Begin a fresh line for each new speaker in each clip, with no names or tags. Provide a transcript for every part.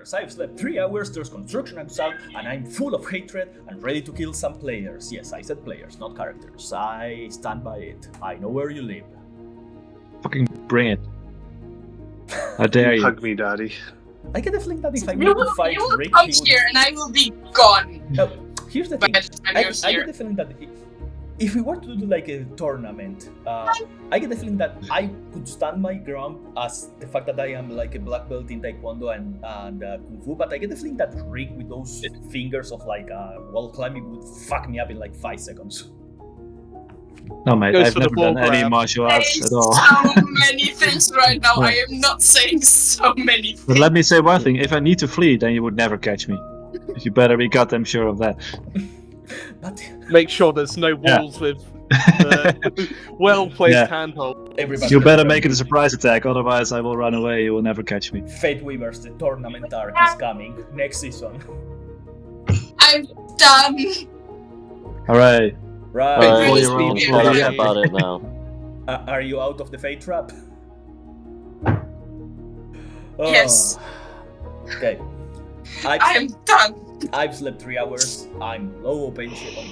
hours. I've slept 3 hours, there's construction outside, and I'm full of hatred and ready to kill some players. Yes, I said players, not characters. I stand by it. I know where you live.
Fucking bring it. How dare you?
Hug me, daddy.
I get the feeling that if I need to fight Rick,
come
he would...
here and I will be gone.
Here's the
By
thing.
the time
I
you're here.
get the feeling that if we were to do like a tournament, I get the feeling that I could stand my ground as the fact that I am like a black belt in Taekwondo and Kung Fu, but I get the feeling that Rick with those fingers of like wall climbing would fuck me up in like 5 seconds.
No, mate,
Goes
I've
for the
never done
ball
any
grab.
martial arts
Saying
at all.
so many things right now. I am not saying so many things.
But let me say one thing, if I need to flee, then you would never catch me. You better be goddamn sure of that.
But
Make sure there's no walls with well-placed handhold.
everybody,
You better make it a surprise attack, otherwise I will run away, you will never catch me.
Fate Weavers, the tournament arc is coming next season.
I'm done.
Alright.
Right.
Really
Pull your own
sleepy.
bloody
Tell us
up.
about it now.
Are you out of the Fate trap?
Yes.
Okay.
I'm done.
I've slept 3 hours. I'm low on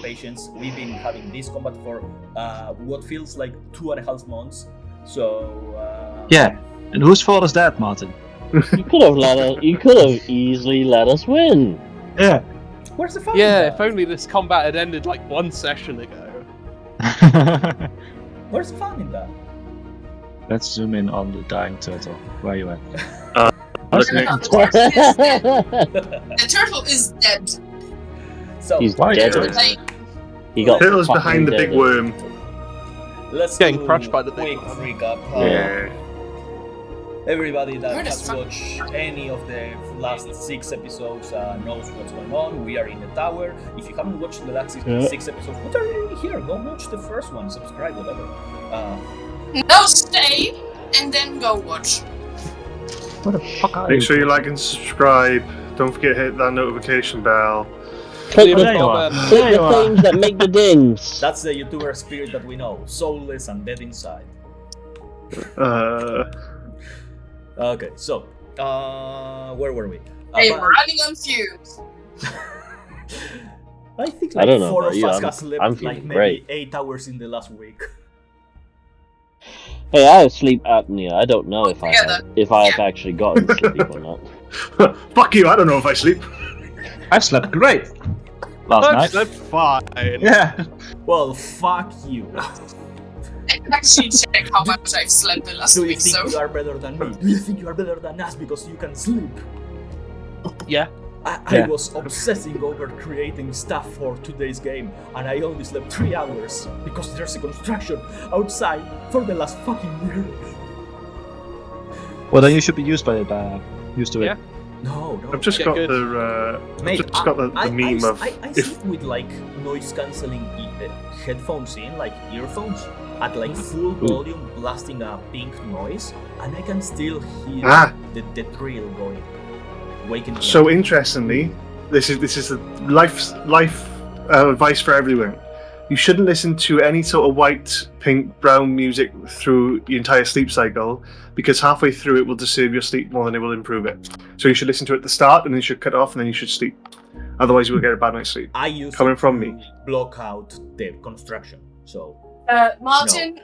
patience. We've been having this combat for what feels like 2.5 months. So
Yeah, and whose fault is that, Martin?
You could have easily let us win.
Yeah.
where's the fun?
Yeah,
in
if
that?
only this combat had ended like 1 session ago.
Where's the fun in that?
Let's zoom in on the dying turtle. Where are you at?
The turtle is dead.
So
He's
Why
dead.
turtle?
Like,
He got
Turtle's
fucking
behind the big
dead.
worm.
let's
Getting
do
crushed by the big
quick
one.
recap.
Yeah.
Everybody that
Where the
has
fuck-
watched any of the last 6 episodes knows what's going on. We are in the tower. If you haven't watched the last 6 episodes, what are you doing here? Go watch the first one, subscribe, whatever.
no, stay and then go watch.
What the fuck are
Make sure you like and subscribe. Don't forget to hit that notification bell.
Click
Leave
the,
a
there you are.
comment.
click
There you
the
are.
things that make the dings.
That's the YouTuber spirit that we know. Soulless and dead inside. Okay, so where were we?
I'm
But
running on fumes.
I think
I
like
don't know
4
about
of
you,
us
I'm-
have slept
I'm
like
feeling
maybe
great.
8 hours in the last week.
Hey, I have sleep apnea. I don't know if I
Together.
have actually gotten sleep or not.
Fuck you, I don't know if I sleep.
I've slept great last
I've
night.
slept fine.
Yeah.
Well, fuck you.
I can actually check how much I've slept the last
Do you
week,
think
so
you are better than me? Do you think you are better than us because you can sleep?
Yeah.
I
Yeah.
was obsessing over creating stuff for today's game, and I only slept 3 hours because there's a construction outside for the last fucking year.
Well, then you should be used to it.
Yeah.
No,
I've just
Yeah,
got
good.
the
Mate,
just got the meme of
I
if
sleep with like noise cancelling headphones in, like earphones, at like full volume, blasting a pink noise, and I can still hear the drill going, waking me
So
up.
interestingly, this is a life advice for everyone. You shouldn't listen to any sort of white, pink, brown music through the entire sleep cycle, because halfway through it will disturb your sleep more than it will improve it. So you should listen to it at the start, and then you should cut it off, and then you should sleep. Otherwise, you will get a bad night's sleep.
I use
Coming
it
from
to
me.
block out the construction. So
Martin,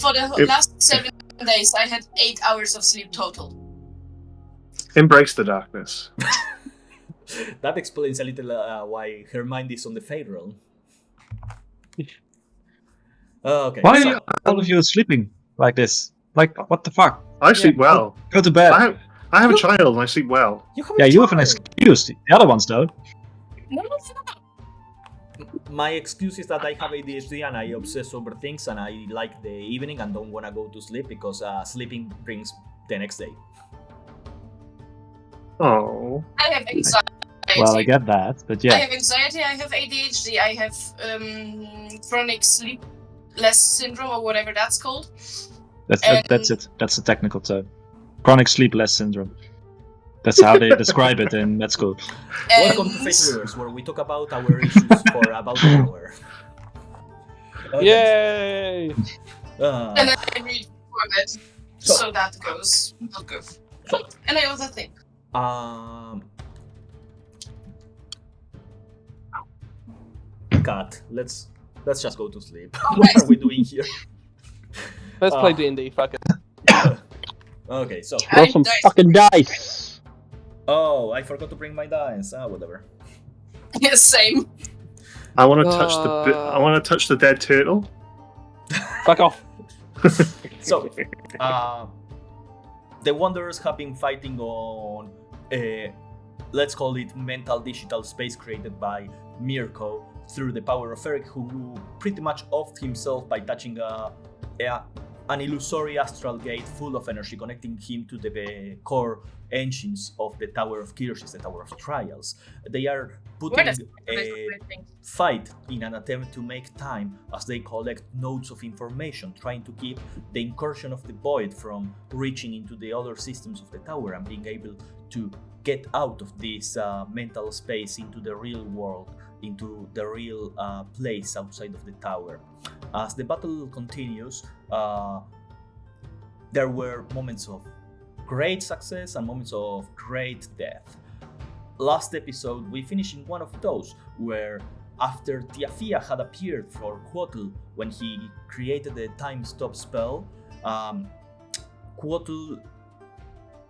for the
If-
last 7 days, I had 8 hours of sleep total.
Embrace the darkness.
that explains a little why her mind is on the Fade realm. Okay.
Why
so-
are all of you sleeping like this? Like, what the fuck?
I sleep well.
Go to bed.
I have a child, and I sleep well.
You have
Yeah,
a
you have an
child.
excuse. The other ones don't.
No.
My excuse is that I have ADHD and I obsess over things and I like the evening and don't want to go to sleep because sleeping brings the next day.
Oh,
I have anxiety.
Well, I get that, but
I
yeah.
have anxiety, I have ADHD, I have chronic sleepless syndrome or whatever that's called.
That's it. That's the technical term. Chronic sleepless syndrome. That's how they describe it in med school.
Welcome to Fate Weavers, where we talk about our issues for about an hour. Okay.
Yay!
And then I read for it, so that goes. Not good. And I also think.
Cut. Let's just go to sleep. What are we doing here?
Let's play D&D. Fuck it.
Okay, so.
Roll some
Dice.
fucking dice.
Oh, I forgot to bring my dice. Whatever.
Yeah, same.
I want to touch the dead turtle.
Fuck off.
So, the Wanderers have been fighting on, let's call it mental digital space created by M.I.R.K.O through the power of Erik, who pretty much offed himself by touching an illusory astral gate full of energy, connecting him to the core engines of the Tower of Curses, the Tower of Trials. They are putting a fight in an attempt to make time as they collect nodes of information, trying to keep the incursion of the void from reaching into the other systems of the tower and being able to get out of this mental space into the real world, into the real place outside of the tower. As the battle continues, there were moments of great success and moments of great death. Last episode, we finished in one of those, where after Tiafia had appeared for Quottl when he created the time stop spell, Quottl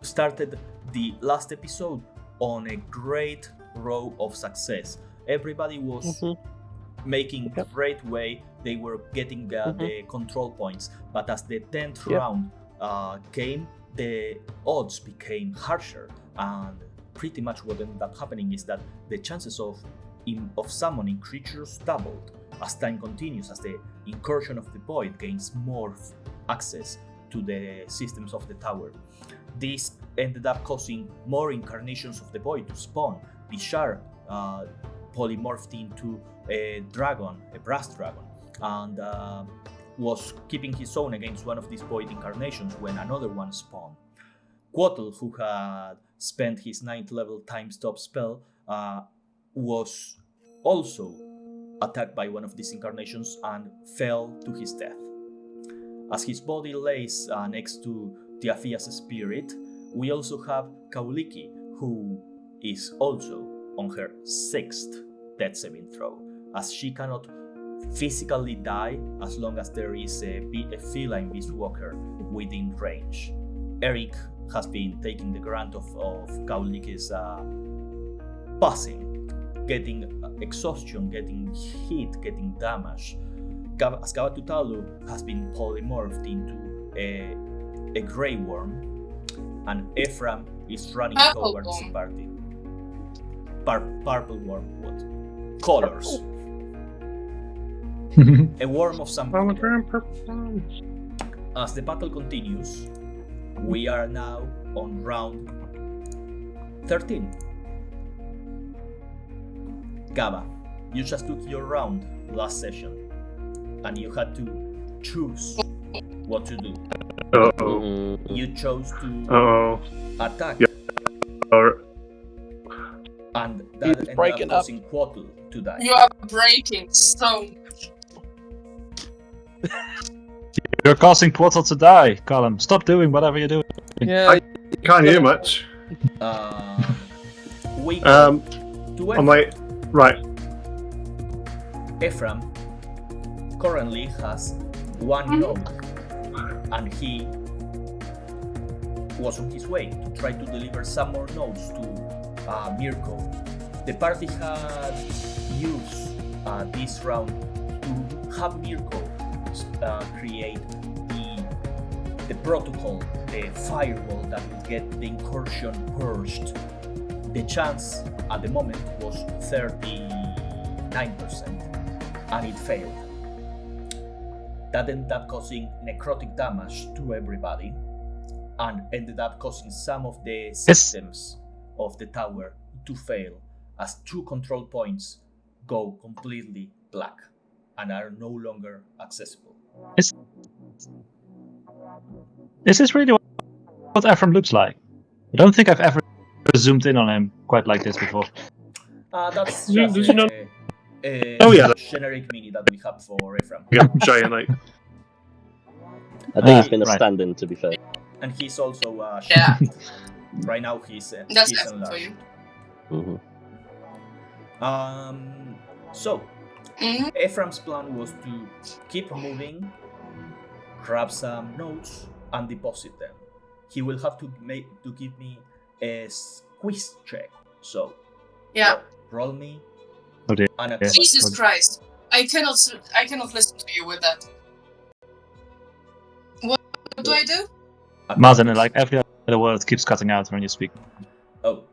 started the last episode on a great row of success. Everybody was making great way. They were getting the control points, but as the 10th round came, the odds became harsher, and pretty much what ended up happening is that the chances of summoning creatures doubled as time continues, as the incursion of the void gains more access to the systems of the tower. This ended up causing more incarnations of the void to spawn. Bishar polymorphed into a dragon, a brass dragon, and was keeping his own against one of these void incarnations when another one spawned. Quottl, who had spent his 9th level time stop spell, was also attacked by one of these incarnations and fell to his death. As his body lays next to Tiafia's spirit, we also have Kauliki, who is also on her 6th death saving throw, as she cannot physically die as long as there is a feline beast walker within range. Erik has been taking the grunt of Kauliki's passing, getting exhaustion, getting hit, getting damage. As Kavatutalu has been polymorphed into a grey worm, and Ephraim is running towards the party. Purple worm, what? Colors. A worm of some kind. As the battle continues, we are now on round 13. Gaba, you just took your round last session, and you had to choose what to do.
Uh-oh.
You chose to attack. And that ended up causing Quottl to die.
You are breaking so much.
You're causing Quottl to die, Colin. Stop doing whatever you're doing.
Yeah.
Can't hear much.
We go to
on my right.
Ephraim currently has one node, and he was on his way to try to deliver some more nodes to M.I.R.K.O. The party had used this round to have M.I.R.K.O. Create the protocol, the firewall that would get the incursion purged. The chance at the moment was 39%, and it failed. That ended up causing necrotic damage to everybody, and ended up causing some of the systems of the tower to fail, as 2 control points go completely black and are no longer accessible.
Is this really what Ephraim looks like? I don't think I've ever zoomed in on him quite like this before.
That's
Did
just
you know-
a generic mini that we have for Ephraim.
Yeah, giant like.
I think he's been a
right.
stand-in, to be fair.
And he's also
Yeah.
Right now he's
That's
he's
effort for
enlarged.
you.
So
Mhm.
Ephraim's plan was to keep moving, grab some notes, and deposit them. He will have to give me a quiz check. So
Yeah.
roll me
Oh dear.
an
Yeah.
acrobatics.
Jesus Christ. I cannot listen to you with that. What do I do?
Martin, like every other word keeps cutting out when you speak.
Oh.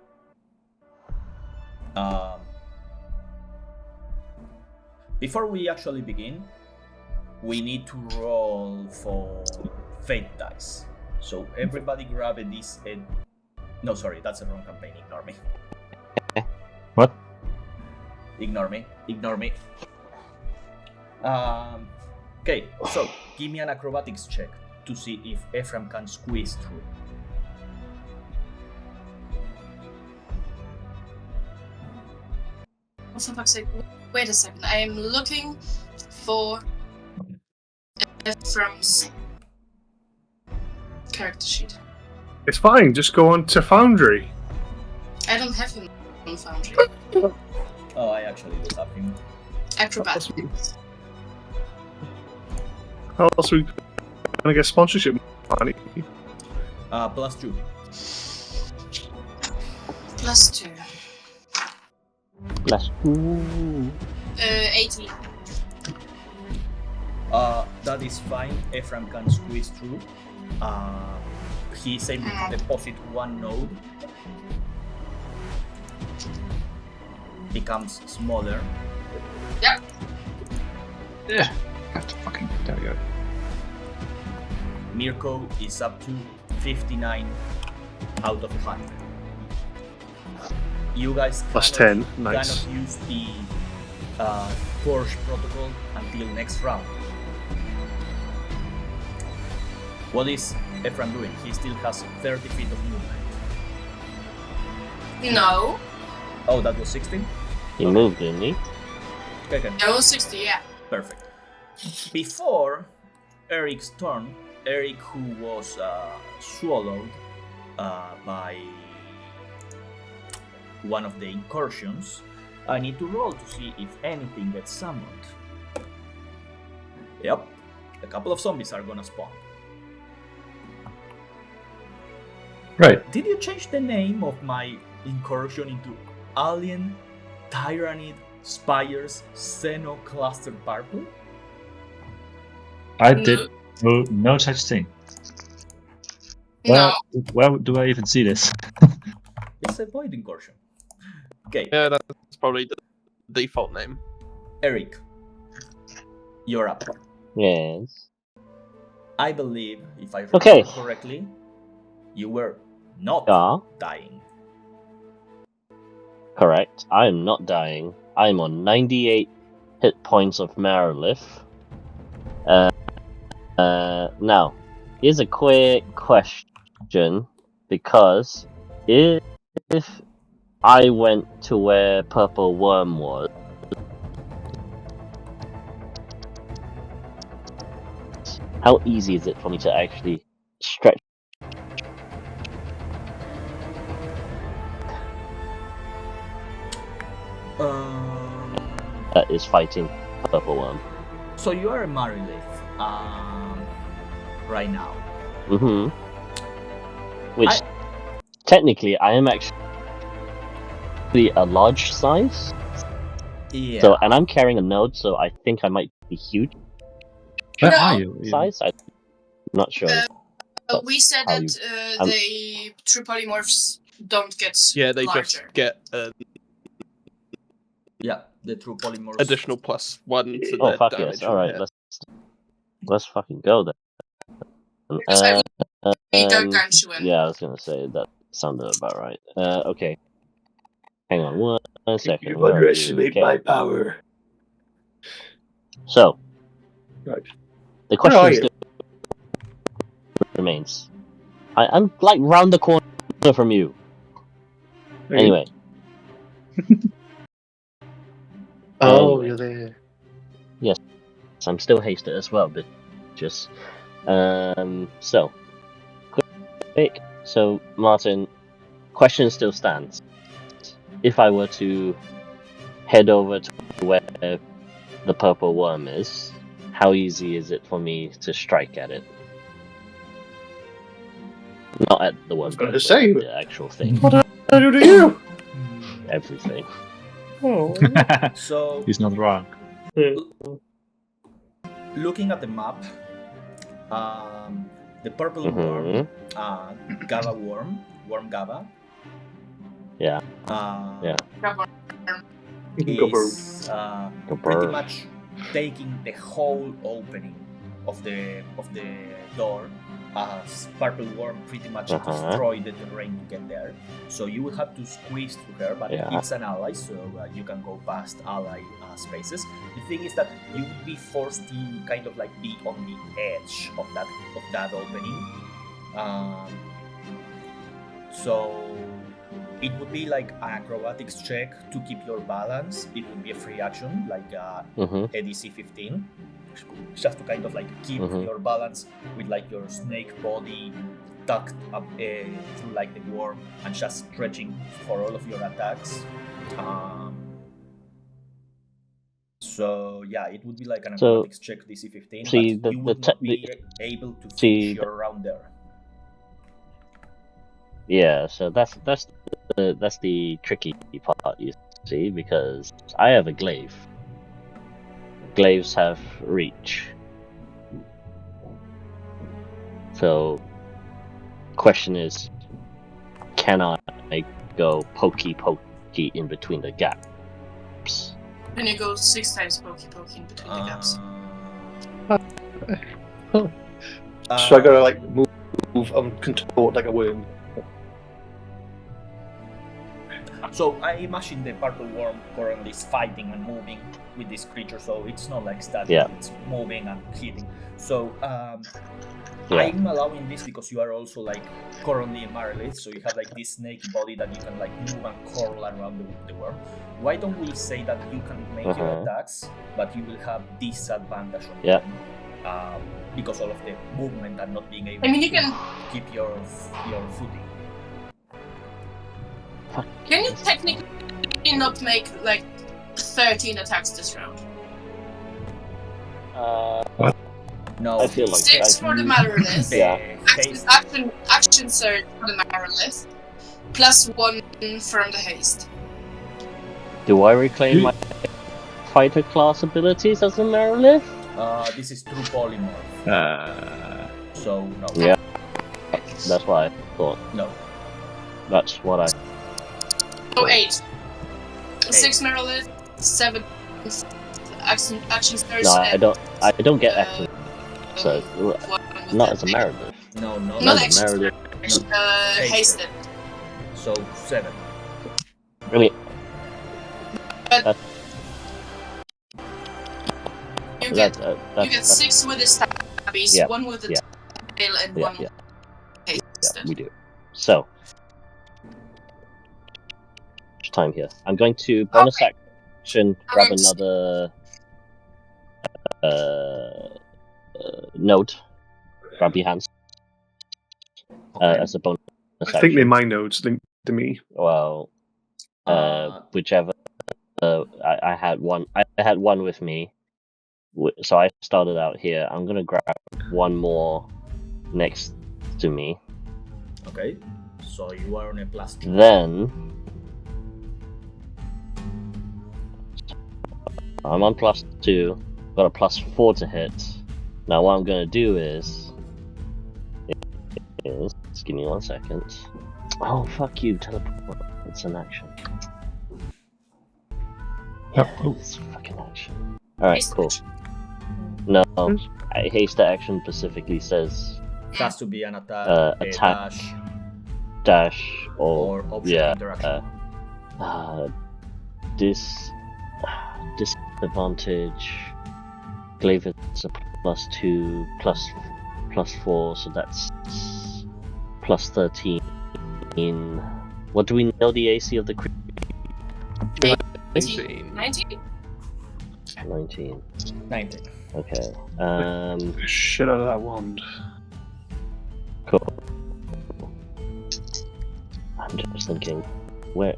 Before we actually begin, we need to roll for fate dice. So everybody grab a d8. No, sorry, that's the wrong campaign. Ignore me.
What?
Ignore me. Ignore me. Okay, so give me an acrobatics check to see if Ephraim can squeeze through.
For fuck's sake, wait a second. I am looking for Ephraim's character sheet.
It's fine. Just go on to Foundry.
I don't have him on Foundry.
Oh, I actually do have him.
Acrobatics.
How else are we gonna get sponsorship money?
+2.
+2.
Bless. Ooh.
18.
That is fine. Ephraim can squeeze through. He's able to deposit one node. Becomes smaller.
Yep.
Yeah. God, fucking there we go.
M.I.R.K.O is up to 59 out of 100. You guys
Plus
cannot,
10, nice.
cannot use the Porsche protocol until next round. What is Ephraim doing? He still has 30 feet of movement.
No.
Oh, that was 16?
He moved, didn't he?
Okay.
That was 60, yeah.
Perfect. Before Erik's turn, Erik, who was swallowed by one of the incursions, I need to roll to see if anything gets summoned. Yep, a couple of zombies are gonna spawn.
Right.
Did you change the name of my incursion into Alien Tyrannid Spires Xenocluster Purple?
I did no such thing.
No.
Where do I even see this?
It's a void incursion. Okay,
Yeah, that's probably the default name.
Erik, you're up.
Yes.
I believe, if I remember
Okay.
correctly, you were not
Yeah.
dying.
Correct. I am not dying. I am on 98 hit points of Marilith. Now, here's a quick question, because if I went to where Purple Worm was, how easy is it for me to actually stretch? That is fighting Purple Worm.
So you are a Marilith right now.
Mm-hmm. Which, technically, I am actually a large size.
Yeah.
So, and I'm carrying a node, so I think I might be huge
Where
No.
are you?
size. I'm not sure.
We said
how
that
I'm-
the true polymorphs don't get
Yeah, they
larger.
just get
Yeah, the true polymorphs.
additional +1 to
Oh
their
fuck
damage.
yes! All right, let's fucking go then.
Because we don't count you in.
Yeah, I was gonna say that sounded about right. Okay. Hang on one second.
You
where are you?
underestimate my power.
So,
Right.
the
Where are
question
you?
still remains. I'm like round the corner from you.
Are you-
Anyway.
Oh,
Anyway.
you're there.
Yes, I'm still hasted as well, but just so quick. So Martin, question still stands. If I were to head over to where the purple worm is, how easy is it for me to strike at it? Not at the worm,
was gonna
but
say.
at the actual thing.
What did I do to you?
Everything.
Oh.
So,
He's not wrong.
looking at the map, the purple worm, Gava worm Gava.
Yeah.
Yeah.
Go burn.
Is pretty much taking the whole opening of the door, as purple worm pretty much destroyed the terrain to get there. So you will have to squeeze through her, but it's an ally, so you can go past ally spaces. The thing is that you would be forced to kind of like be on the edge of that opening. So it would be like an acrobatics check to keep your balance. It would be a free action, like a DC 15, just to kind of like keep your balance with like your snake body tucked up through like the worm and just stretching for all of your attacks. So yeah, it would be like an acrobatics check DC 15, but you would not be able to finish your round there.
Yeah, so that's the tricky part, you see, because I have a glaive. Glaives have reach. So, question is, can I go pokey in between the gaps?
Can you go 6 times pokey in between the gaps?
So I gotta like move contort like a worm.
So I imagine the purple worm currently is fighting and moving with this creature, so it's not like static, it's moving and hitting. So I'm allowing this because you are also like currently monolith, so you have like this snaky body that you can like move and curl around the worm. Why don't we say that you can make your attacks, but you will have disadvantage on them because all of the movement and not being able to keep your footing.
Can you technically not make like 13 attacks this round?
What?
No.
I feel like
6 for the Matter-less. Action surge for the Matter-less. Plus 1 from the haste.
Do I reclaim my fighter class abilities as a Matter-less?
This is true polymorph. So no.
Yeah. That's what I thought.
No.
That's what I.
So 8. 6 Matter-less, 7 action surge.
No, I don't get action. So not as a Matter-less.
No,
not action surge. Hasted.
So 7.
Really?
But you get 6 with the stabbies, 1 with the tail, and 1 with hasted.
Yeah, we do. So. Time here. I'm going to bonus action, grab another node. Grab your hands as a bonus action.
I think they're my nodes linked to me.
Well, whichever. I had one. I had one with me, so I started out here. I'm gonna grab one more next to me.
Okay. So you are on a +2.
Then. I'm on +2, got a +4 to hit. Now what I'm gonna do is just give me 1 second. Oh fuck you, teleport. It's an action. It's fucking action. Alright, cool. No, haste action specifically says
it has to be an attack,
dash, or
option interaction.
Disadvantage. Glaive is a +2, +4, so that's +13. What do we know the AC of the creature?
19.
19. Okay.
Shit out of that wand.
Cool. I'm I'm just thinking, where?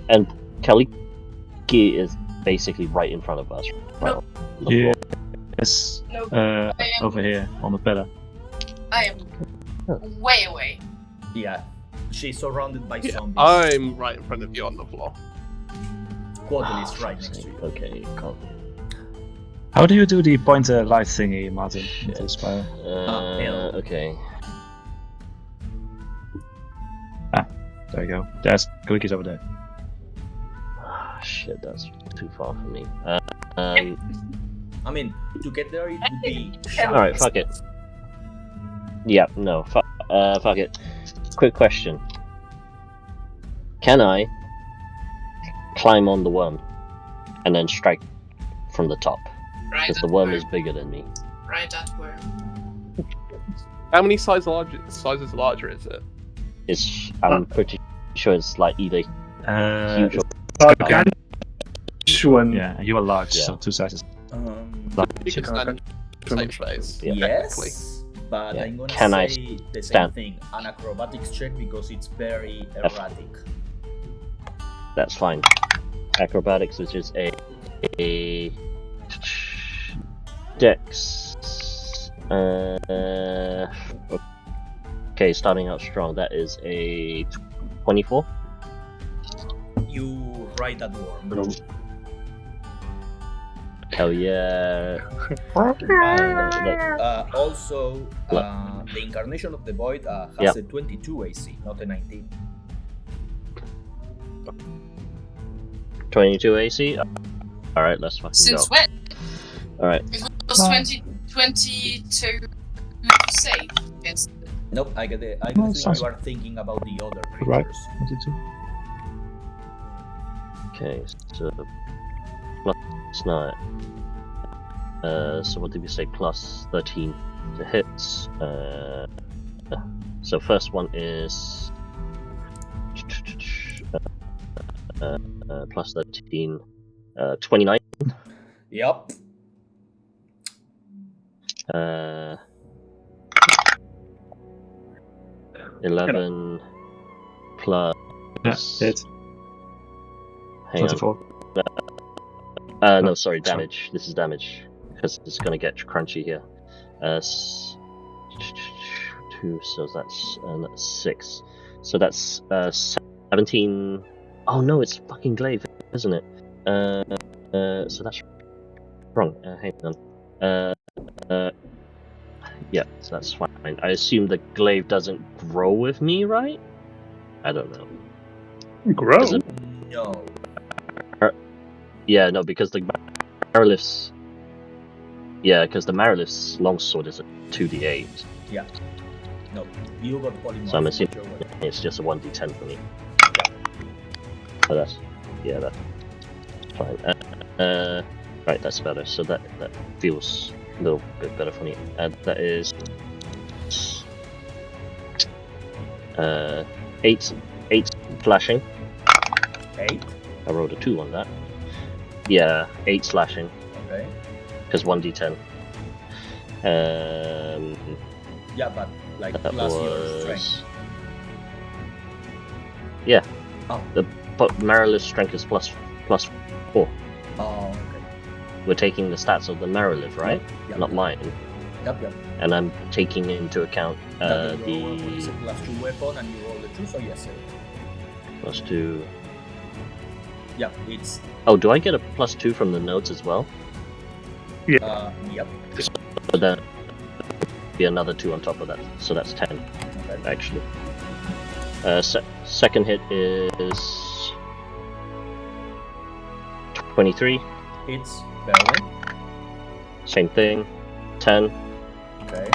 And Kaliki is basically right in front of us, right? On the floor.
Yes.
No, I am,
Over here on the pillar.
I am way away.
Yeah, she's surrounded by zombies.
I'm right in front of you on the floor.
Quaddle is right next to you.
Okay, can't.
How do you do the pointer light thingy, Martin? With the spiral?
L.
Okay.
There you go. There's Kaliki's over there.
Ah, shit, that's too far for me.
I mean, to get there it would be.
Alright, fuck it. Yeah, no, fuck it. Quick question. Can I climb on the worm and then strike from the top?
Right,
Because the worm is bigger than me.
Right, that worm.
How many sizes larger is it?
I'm pretty sure it's like either huge or
Gargantuan.
Yeah, you are large,
Yeah.
so 2 sizes.
You can stand same place. technically.
Yes, but
Yeah.
I'm gonna
Can I
say the same
stand?
thing. An acrobatics check because it's very erratic.
That's fine. Acrobatics, which is a Dex. Okay, starting out strong. That is a 24.
You ride that worm.
Hell yeah!
Also, the incarnation of the void has
Yep.
a 22 AC, not a 19.
22 AC. All right, let's fucking
Since
go.
when?
All right.
It was 22 save. Yes.
Nope, I get the. I
No,
think
sounds-
you are thinking about the other creatures.
Right. 22.
Okay, so plus 9. So what did we say? Plus 13 to hits. So first one is plus 13, 29.
Yep.
11 plus.
Yeah, hit.
Hang on.
24.
No, sorry, damage. This is damage because it's gonna get crunchy here. 2, so that's 6. So that's 17. Oh no, it's fucking glaive, isn't it? So that's wrong. Hang on. Yeah, so that's fine. I assume the glaive doesn't grow with me, right? I don't know.
Grow.
Does it?
No.
Yeah, no, because the Mariliff's... Yeah, because the Mariliff's longsword is a 2d8.
Yeah. No. You got polymorph.
So I'm assuming
with your weapon.
it's just a 1d10 for me. So that's... Yeah, that's fine. Right, that's better. So that feels a little bit better for me. That is... 8 slashing.
8.
I rolled a 2 on that. Yeah, 8 slashing.
Okay.
Because 1d10.
Yeah, but like
That
plus your
was...
strength.
Yeah.
Oh.
But Mariliff's strength is plus 4.
Oh, okay.
We're taking the stats of the Mariliff, right?
Yep.
Not mine.
Yep.
And I'm taking into account
That you roll is a
the
plus 2 weapon and you roll the 2, so yes.
plus 2.
Yeah, it's.
Oh, do I get a plus 2 from the notes as well?
Yep.
But then be another 2 on top of that, so that's 10
Okay.
actually. Second hit is 23.
It's better.
Same thing. 10.
Okay.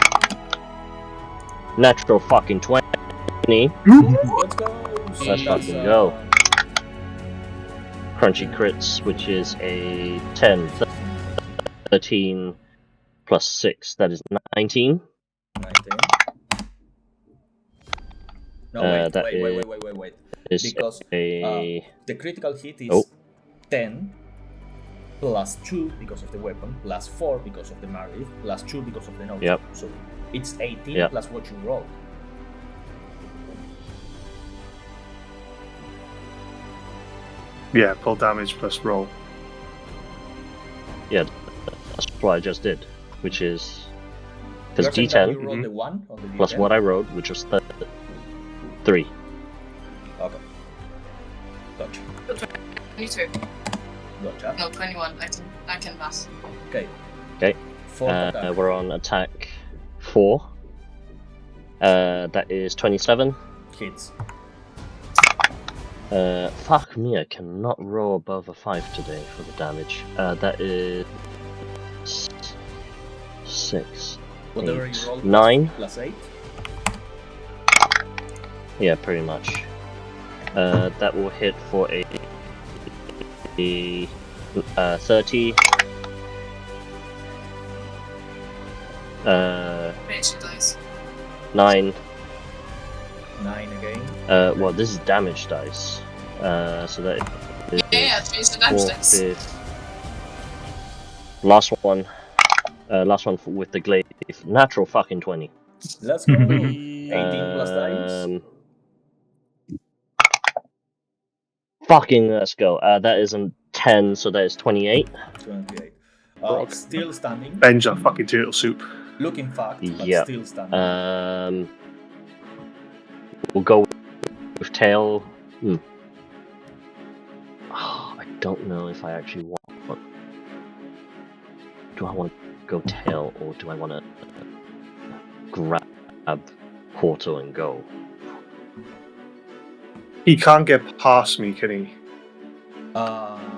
Natural fucking 20.
Let's go. So
Let's
that's,
fucking go. Crunchy crits, which is a 10, 13 plus 6, that is 19.
19. No,
That
wait.
Is
Because
a
the critical hit is
Oh.
10 plus 2 because of the weapon, plus 4 because of the Mariliff, plus 2 because of the note.
Yep.
So it's 18
Yep.
plus what you roll.
Yeah, pull damage plus roll.
Yeah, that's what I just did, which is because
You're saying that you
D10
rolled the 1 on the D10?
plus what I rolled, which was 3.
Okay. Gotcha.
22.
Gotcha.
No, 21. I can pass.
Okay.
Okay.
Fourth attack.
We're on attack 4. That is 27.
Hits.
Fuck me, I cannot roll above a 5 today for the damage. That is 6.
Whatever
8,
you roll,
9.
plus 8.
Yeah, pretty much. That will hit for a 30.
Finish your dice.
9.
9 again.
Well, this is damage dice. So that is
Yeah, change the damage
4,
dice.
5. Last one. Last one with the glaive. Natural fucking 20.
Let's go. 18 plus dice.
Fucking let's go. That is a 10, so that is 28.
28.
Rock.
Still standing.
Ben's a fucking turtle soup.
Looking fucked, but
Yeah.
still standing.
We'll go with tail. Oh, I don't know if I actually want. Do I want to go tail or do I want to grab Quarto and go?
He can't get past me, can he?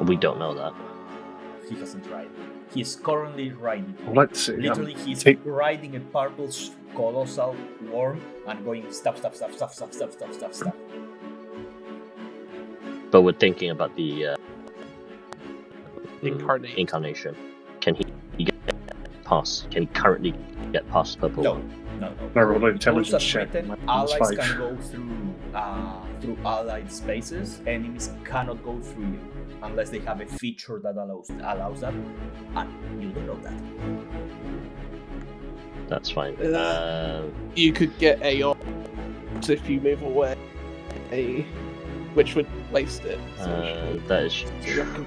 We don't know that.
He hasn't tried. He's currently riding.
I'd like to say.
Literally, he's
take-
riding a purple colossal worm and going stab.
But we're thinking about the
Incarnation.
Can he get past? Can he currently get past purple?
No.
I rolled an
Rules
intelligence
as
check.
written,
Minus
allies
5.
can go through allied spaces. Enemies cannot go through you unless they have a feature that allows that, and you don't know that.
That's fine.
You could get a if you move away, which would waste it.
That is
You can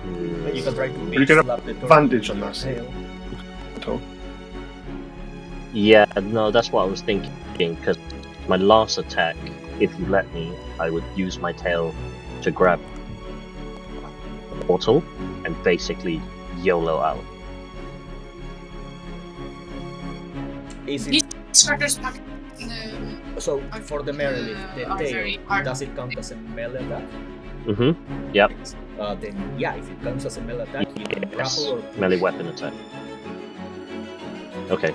try to
You get
slap the
advantage on
tornado
that.
with your tail.
Yeah, no, that's what I was thinking, because my last attack, if you let me, I would use my tail to grab the portal and basically YOLO out.
Is it
These crackers pack.
so for the melee lift, the
are
tail,
very hard.
does it count as a melee attack?
Yep.
Then yeah, if it counts as a melee attack, you can
Yes.
grapple or
Melee weapon attack. Okay.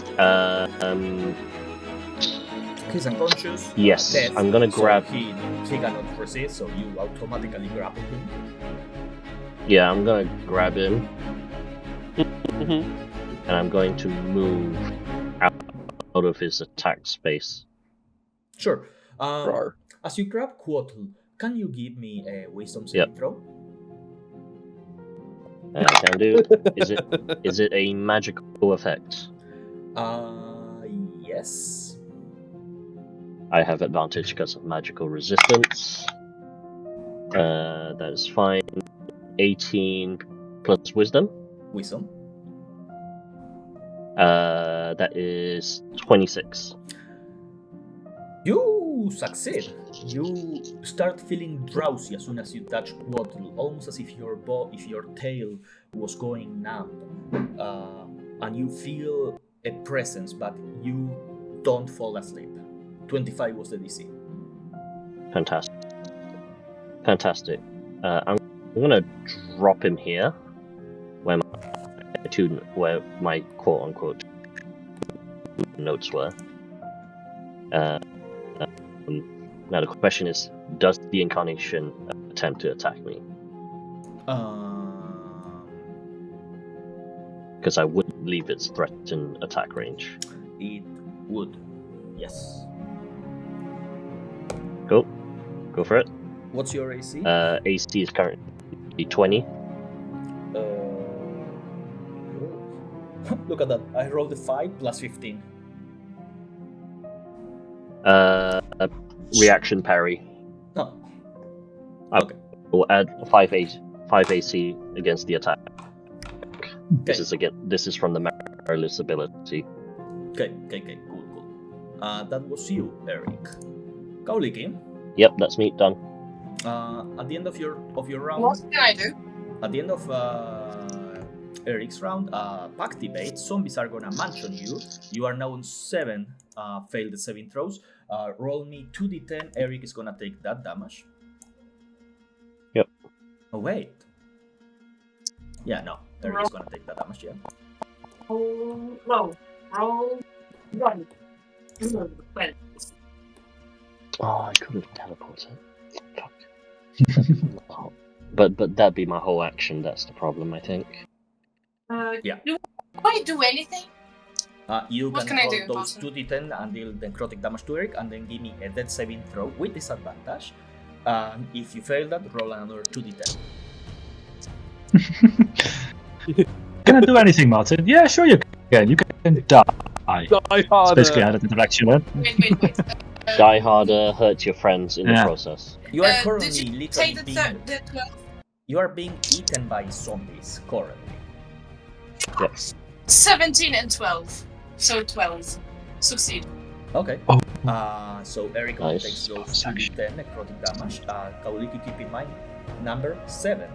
he's unconscious.
Yes,
Death,
I'm gonna
so
grab.
he cannot resist, so you automatically grapple him.
Yeah, I'm gonna grab him,
Mhm.
and I'm going to move out of his attack space.
Sure.
Rawr.
As you grab Quotal, can you give me a wisdom saving throw?
I can do. Is it a magical effect?
Yes.
I have advantage because of magical resistance. That is fine. 18 plus wisdom.
Wisdom.
That is 26.
You succeed. You start feeling drowsy as soon as you touch Quotal, almost as if your tail was going numb, and you feel a presence, but you don't fall asleep. 25 was the DC.
Fantastic. I'm gonna drop him here, where my quote unquote notes were. Now the question is, does the incarnation attempt to attack me? Because I wouldn't leave its threatened attack range.
It would. Yes.
Go for it.
What's your AC?
AC is currently 20.
Look at that. I rolled a 5 plus 15.
Reaction parry.
Oh.
Okay. We'll add 5 5 AC against the attack.
Okay.
This is from the Maryless ability.
Okay, cool. That was you, Erik. Kauliki,
Yep, that's me, done.
at the end of your round,
What can I do?
at the end of Erik's round, activate. Zombies are gonna munch on you. You are now on 7 failed saving throws. Roll me 2d10. Erik is gonna take that damage.
Yep.
Oh wait. Yeah, no. Erik is gonna take that damage. Yeah.
Roll. 1. Well,
Oh, I could have teleported. Fuck. But that'd be my whole action. That's the problem, I think.
Yeah.
Do I do anything?
You
What
can
can I
roll
do,
those
Martin?
2d10 and deal necrotic damage to Erik, and then give me a death saving throw with disadvantage. If you fail that, roll another 2d10.
Can I do anything, Martin? Yeah, sure you can. You can die.
Die
That's
harder.
basically how that interaction went.
Wait.
Die harder, hurt your friends in the
Yeah.
process.
You are
Did
currently
you
literally
take
being,
the 12?
you are being eaten by zombies currently.
17 and 12. So 12. Succeed.
Okay.
Oh.
So Erik only
Nice.
takes those 2d10 necrotic damage. Kauliki, keep in mind, number 7.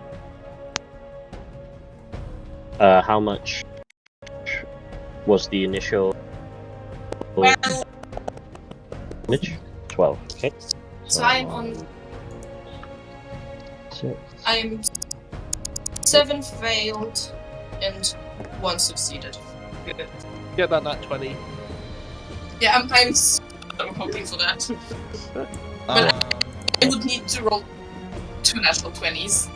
How much was the initial
Well,
damage? 12. Okay.
so I'm on.
6.
I'm 7 failed and 1 succeeded. Good.
Get that 20.
Yeah, I'm so hoping for that. I would need to roll 2 natural 20s.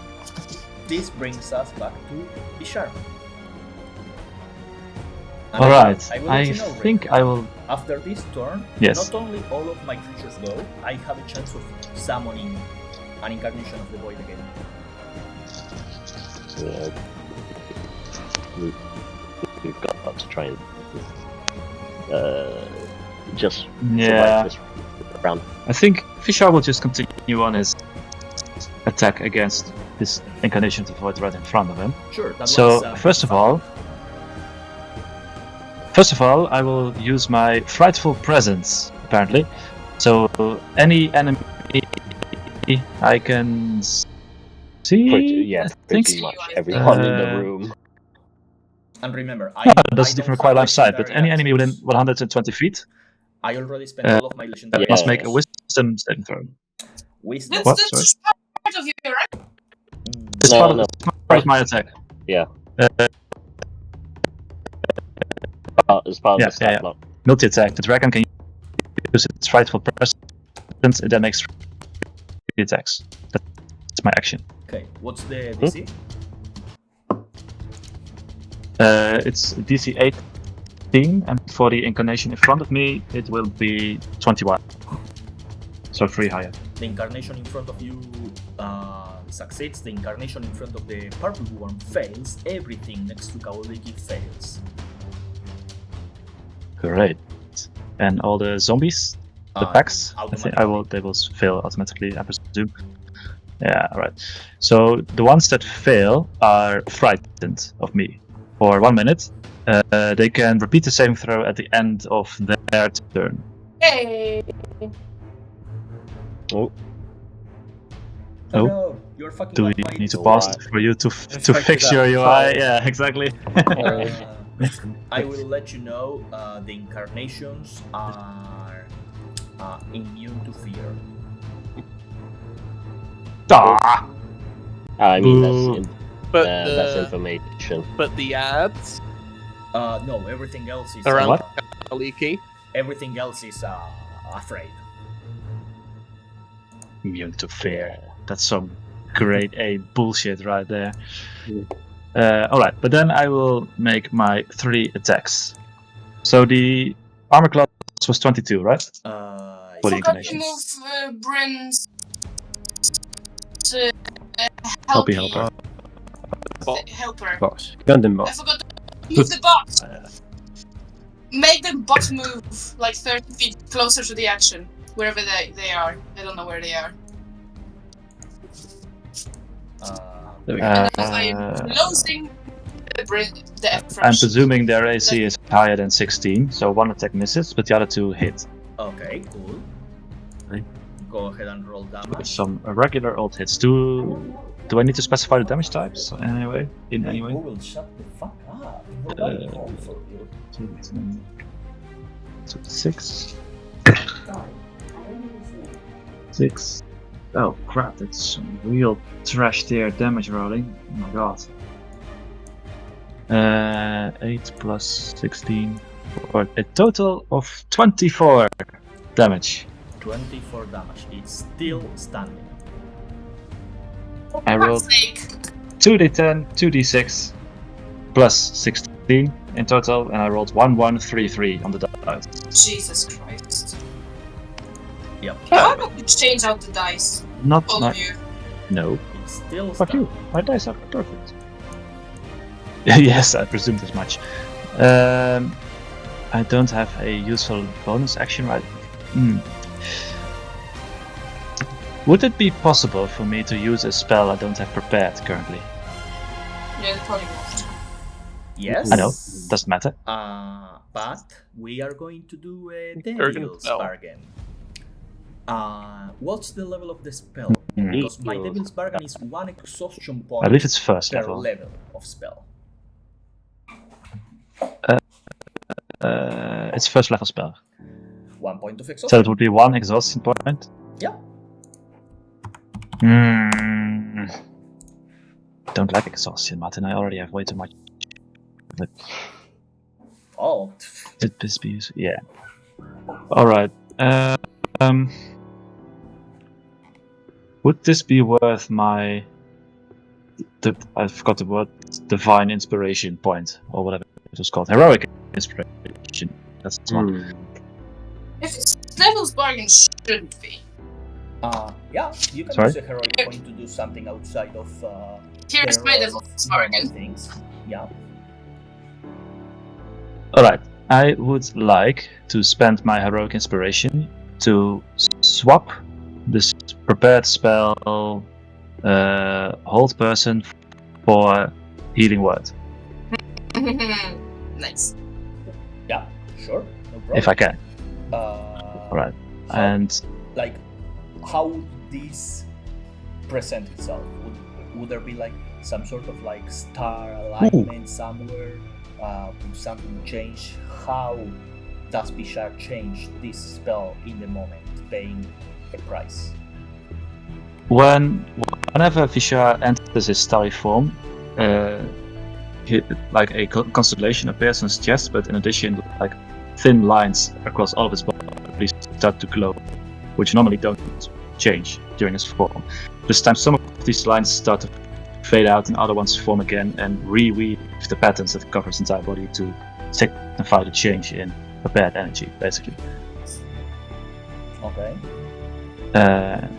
This brings us back to Bishar.
Alright,
will
I
let you know,
think
Rick,
I will.
after this turn,
Yes.
not only all of my creatures go, I have a chance of summoning an incarnation of the void again.
Yeah. We've got to try and just
Yeah.
survive this round.
I think Fishar will just continue on his attack against this incarnation of the void right in front of him.
Sure. That
So
was,
first of all, I will use my frightful presence. Apparently, so any enemy I can see.
Pretty
I think
much everyone in the
Uh,
room.
and remember, I
that's
I
different
don't
quite
have
life side, but
legendary
any enemy within
actions.
120 feet
I already spent all of my legendary
must
Yeah.
make a wisdom saving throw.
wisdom.
That's
What?
that's
Sorry?
just part of your right?
It's
No,
part of,
no.
it's part of my attack.
Yeah. As part of
Yeah,
the stat
yeah.
block.
Multi-attack. The dragon can use its frightful presence, and then makes 3 attacks. That's my action.
Okay, what's the DC?
It's DC 18, and for the incarnation in front of me, it will be 21. So 3 higher.
The incarnation in front of you succeeds. The incarnation in front of the purple worm fails. Everything next to Kauliki fails.
Great. And all the zombies, the packs, I think they will fail automatically, I presume. Yeah, right. So the ones that fail are frightened of me for 1 minute. They can repeat the saving throw at the end of their turn.
Hey!
Oh,
Oh,
Oh.
no, you're fucking
Do we
up my
need to
UI.
pause for you to
Fix
fix
it
your
up.
UI? Yeah, exactly.
I will let you know the incarnations are immune to fear.
Ah!
I mean
Boo.
But
that's
the
information.
but the ads
No, everything else is
around
What?
leaky.
everything else is afraid.
Immune to fear. That's some grade A bullshit right there. Alright, but then I will make my 3 attacks. So the armor class was 22, right? For the
Forgot to
inclinations.
move Bryn's
Helpy
helper.
helper.
Helper.
Box. Gundam
I
box.
forgot to move the box. Make the box move like 30 feet closer to the action, wherever they are. I don't know where they are.
we go.
Because I am closing the
I'm
affraction.
presuming their AC is higher than 16, so one attack misses, but the other two hit.
Okay, cool.
Right.
Go ahead and roll damage.
Some regular old hits. Do I need to specify the damage types in any way?
Google, shut the fuck up. Nobody rolled for you.
6. 6. Oh crap, that's some real trash tier damage rolling. Oh my god. 8 plus 16 for a total of 24 damage.
24 damage. It's still standing.
I rolled 2d10, 2d6 plus 16 in total, and I rolled 1133 on the dice.
Jesus Christ.
Yep.
How about you change out the dice?
Not
All of you.
No.
It's still
Fuck
standing.
you. My dice are perfect. Yes, I presumed as much. I don't have a useful bonus action right. Would it be possible for me to use a spell I don't have prepared currently?
Yeah, probably won't.
Yes.
I know, doesn't matter.
But we are going to do a
Incursion
Devil's
spell.
Bargain. What's the level of the spell? Because my Devil's Bargain is 1 exhaustion point
I believe it's first
per
level.
level of spell.
It's first level spell.
1 point of exhaustion.
So it would be 1 exhaustion point?
Yeah.
Don't like exhaustion, Martin. I already have way too much. But
Oh.
did this be used? Yeah. Alright. Would this be worth my... I forgot the word. Divine inspiration point, or whatever it was called. Heroic inspiration. That's the one.
If it's Devil's Bargain, shouldn't be.
Yeah, you can
Sorry?
use a heroic point to do something outside of
Here's
the
my
realm
Devil's
of normal
Bargain.
things. Yeah.
Alright, I would like to spend my heroic inspiration to swap this prepared spell hold person for healing word,
Nice.
Yeah, sure, no problem.
if I can.
How-
Alright, and
like, how would this present itself? Would there be like some sort of like star alignment somewhere? Would something change? How does Bishar change this spell in the moment, paying a price?
whenever Vishar enters his starry form, like a constellation appears on his chest, but in addition, like thin lines across all of his body start to glow, which normally don't change during his form. This time, some of these lines start to fade out and other ones form again and reweave the patterns that cover his entire body to signify the change in prepared energy, basically.
Okay.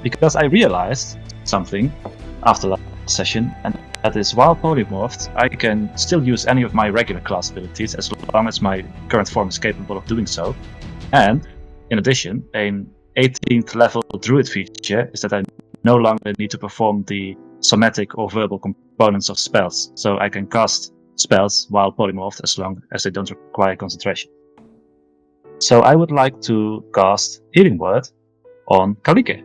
Because I realized something after last session, and that is while polymorphed, I can still use any of my regular class abilities as long as my current form is capable of doing so. And in addition, an 18th level druid feature is that I no longer need to perform the somatic or verbal components of spells, so I can cast spells while polymorphed as long as they don't require concentration. So I would like to cast Healing Word on Kaulike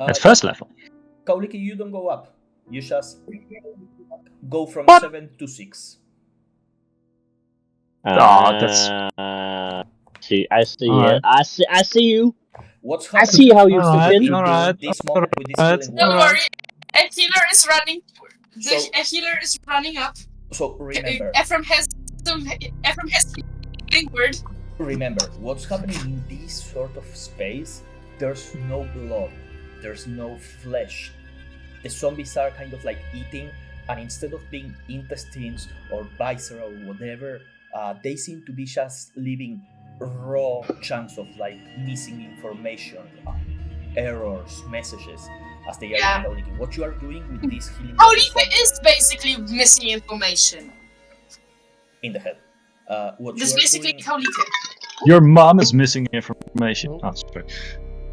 at first level.
Kaulike, you don't go up. You just go from
What?
7 to 6.
That's-
I see
Alright.
it. I see you.
What's
I
happening?
see how you're
Alright,
thinking.
alright.
This moment with this
Alright.
healing
Don't
word.
worry, a healer is running.
So-
A healer is running up.
So remember,
Ephraim has healing word.
remember, what's happening in this sort of space, there's no blood, there's no flesh. The zombies are kind of like eating, and instead of being intestines or viscera or whatever, they seem to be just leaving raw chunks of like missing information, errors, messages, as they are
Yeah.
communicating. What you are doing with this healing
Kaulike is basically missing information.
in the head. What
This
you
is
are
basically
doing,
Kaulike.
Your mom is missing information. Oh, sorry.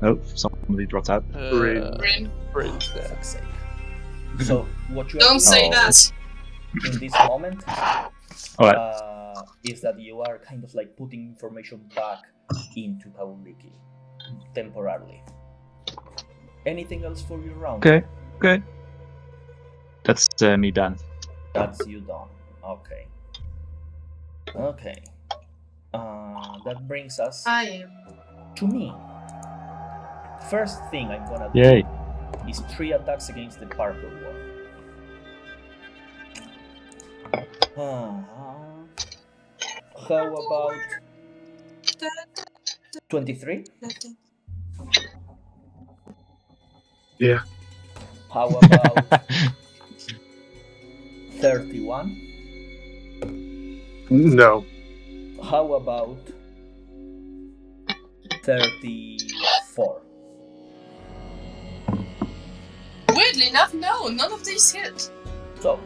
Nope, somebody dropped out.
Brain.
Bryn.
Brain's
for
dead.
fuck's sake. So what you are
Don't say
Oh.
that.
in this moment
Alright.
is that you are kind of like putting information back into Kauliki temporarily. Anything else for your round?
Okay. That's me done.
That's you done. Okay. That brings us
I am.
to me. First thing I'm gonna
Yay.
do is 3 attacks against the Parker wall. How about 23?
Yeah.
How about 31?
No.
How about 34?
Weirdly enough, no, none of these hit.
So,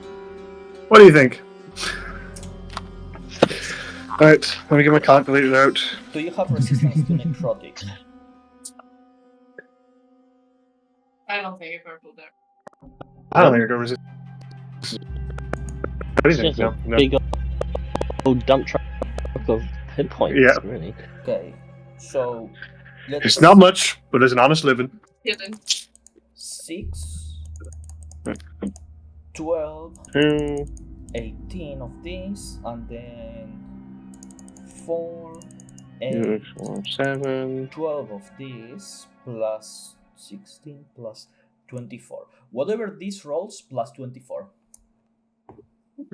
What do you think? Alright, let me get my calculator out.
do you have resistance to necrotic?
I don't think I purple there.
I don't think I got resist.
It's
Anything?
just
No,
a
no.
big old dump truck of hit points,
Yeah.
really.
Okay, so let's
It's not much, but it's an honest living.
Hidden.
6, 12, 18 of these, and then 4, 8,
7.
12 of these, plus 16, plus 24. Whatever this rolls, plus 24.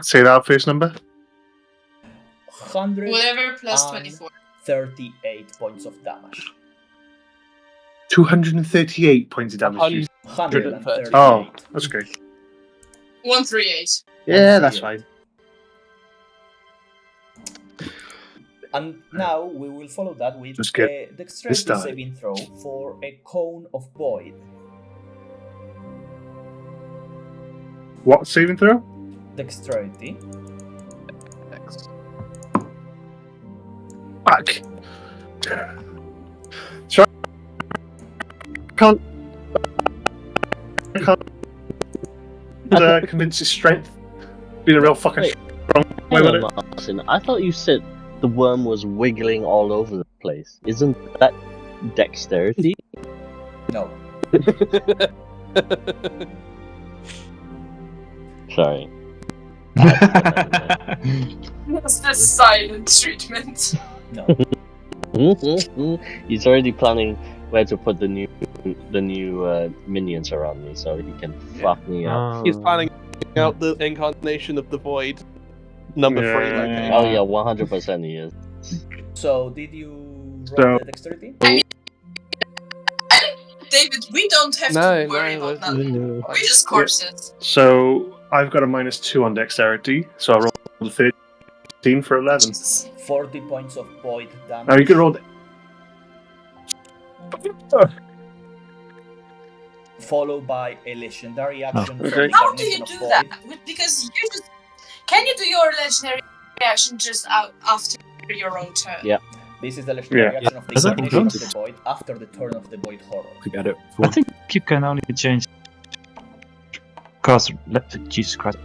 Say that face number.
Whatever plus
And
24.
38 points of damage.
238 points of damage.
138.
Oh, that's great.
138.
Yeah, that's fine.
And now we will follow that with
Just get
a dexterity
this done.
saving throw for a cone of void.
What saving throw?
Dexterity.
Fuck. So can't convince his strength. Being a real fucking
Wait.
strong way
Hang
with
on,
it.
Martin. I thought you said the worm was wiggling all over the place. Isn't that dexterity?
No.
Sorry.
What's the silent treatment?
No.
He's already planning where to put the new minions around me, so he can fuck me up.
He's planning out the incarnation of the void. Number 3
Yeah.
location.
Oh yeah, 100% he is.
So, did you roll
So-
the dexterity?
David, we don't have to worry about that. We're just corpses.
So I've got a -2 on dexterity, so I rolled a 13 for 11.
Jesus.
40 points of void damage.
Now you can roll.
Followed by a legendary action from
okay.
the
How do you
Incarnation
do
of
that?
Void.
Because you just... Can you do your legendary reaction just after your own turn?
Yeah.
This is the legendary
Yeah.
action of the
Is that
Incarnation of
good?
the Void after the turn of the Void Horror.
I got it.
I think you can only change. Jesus Christ.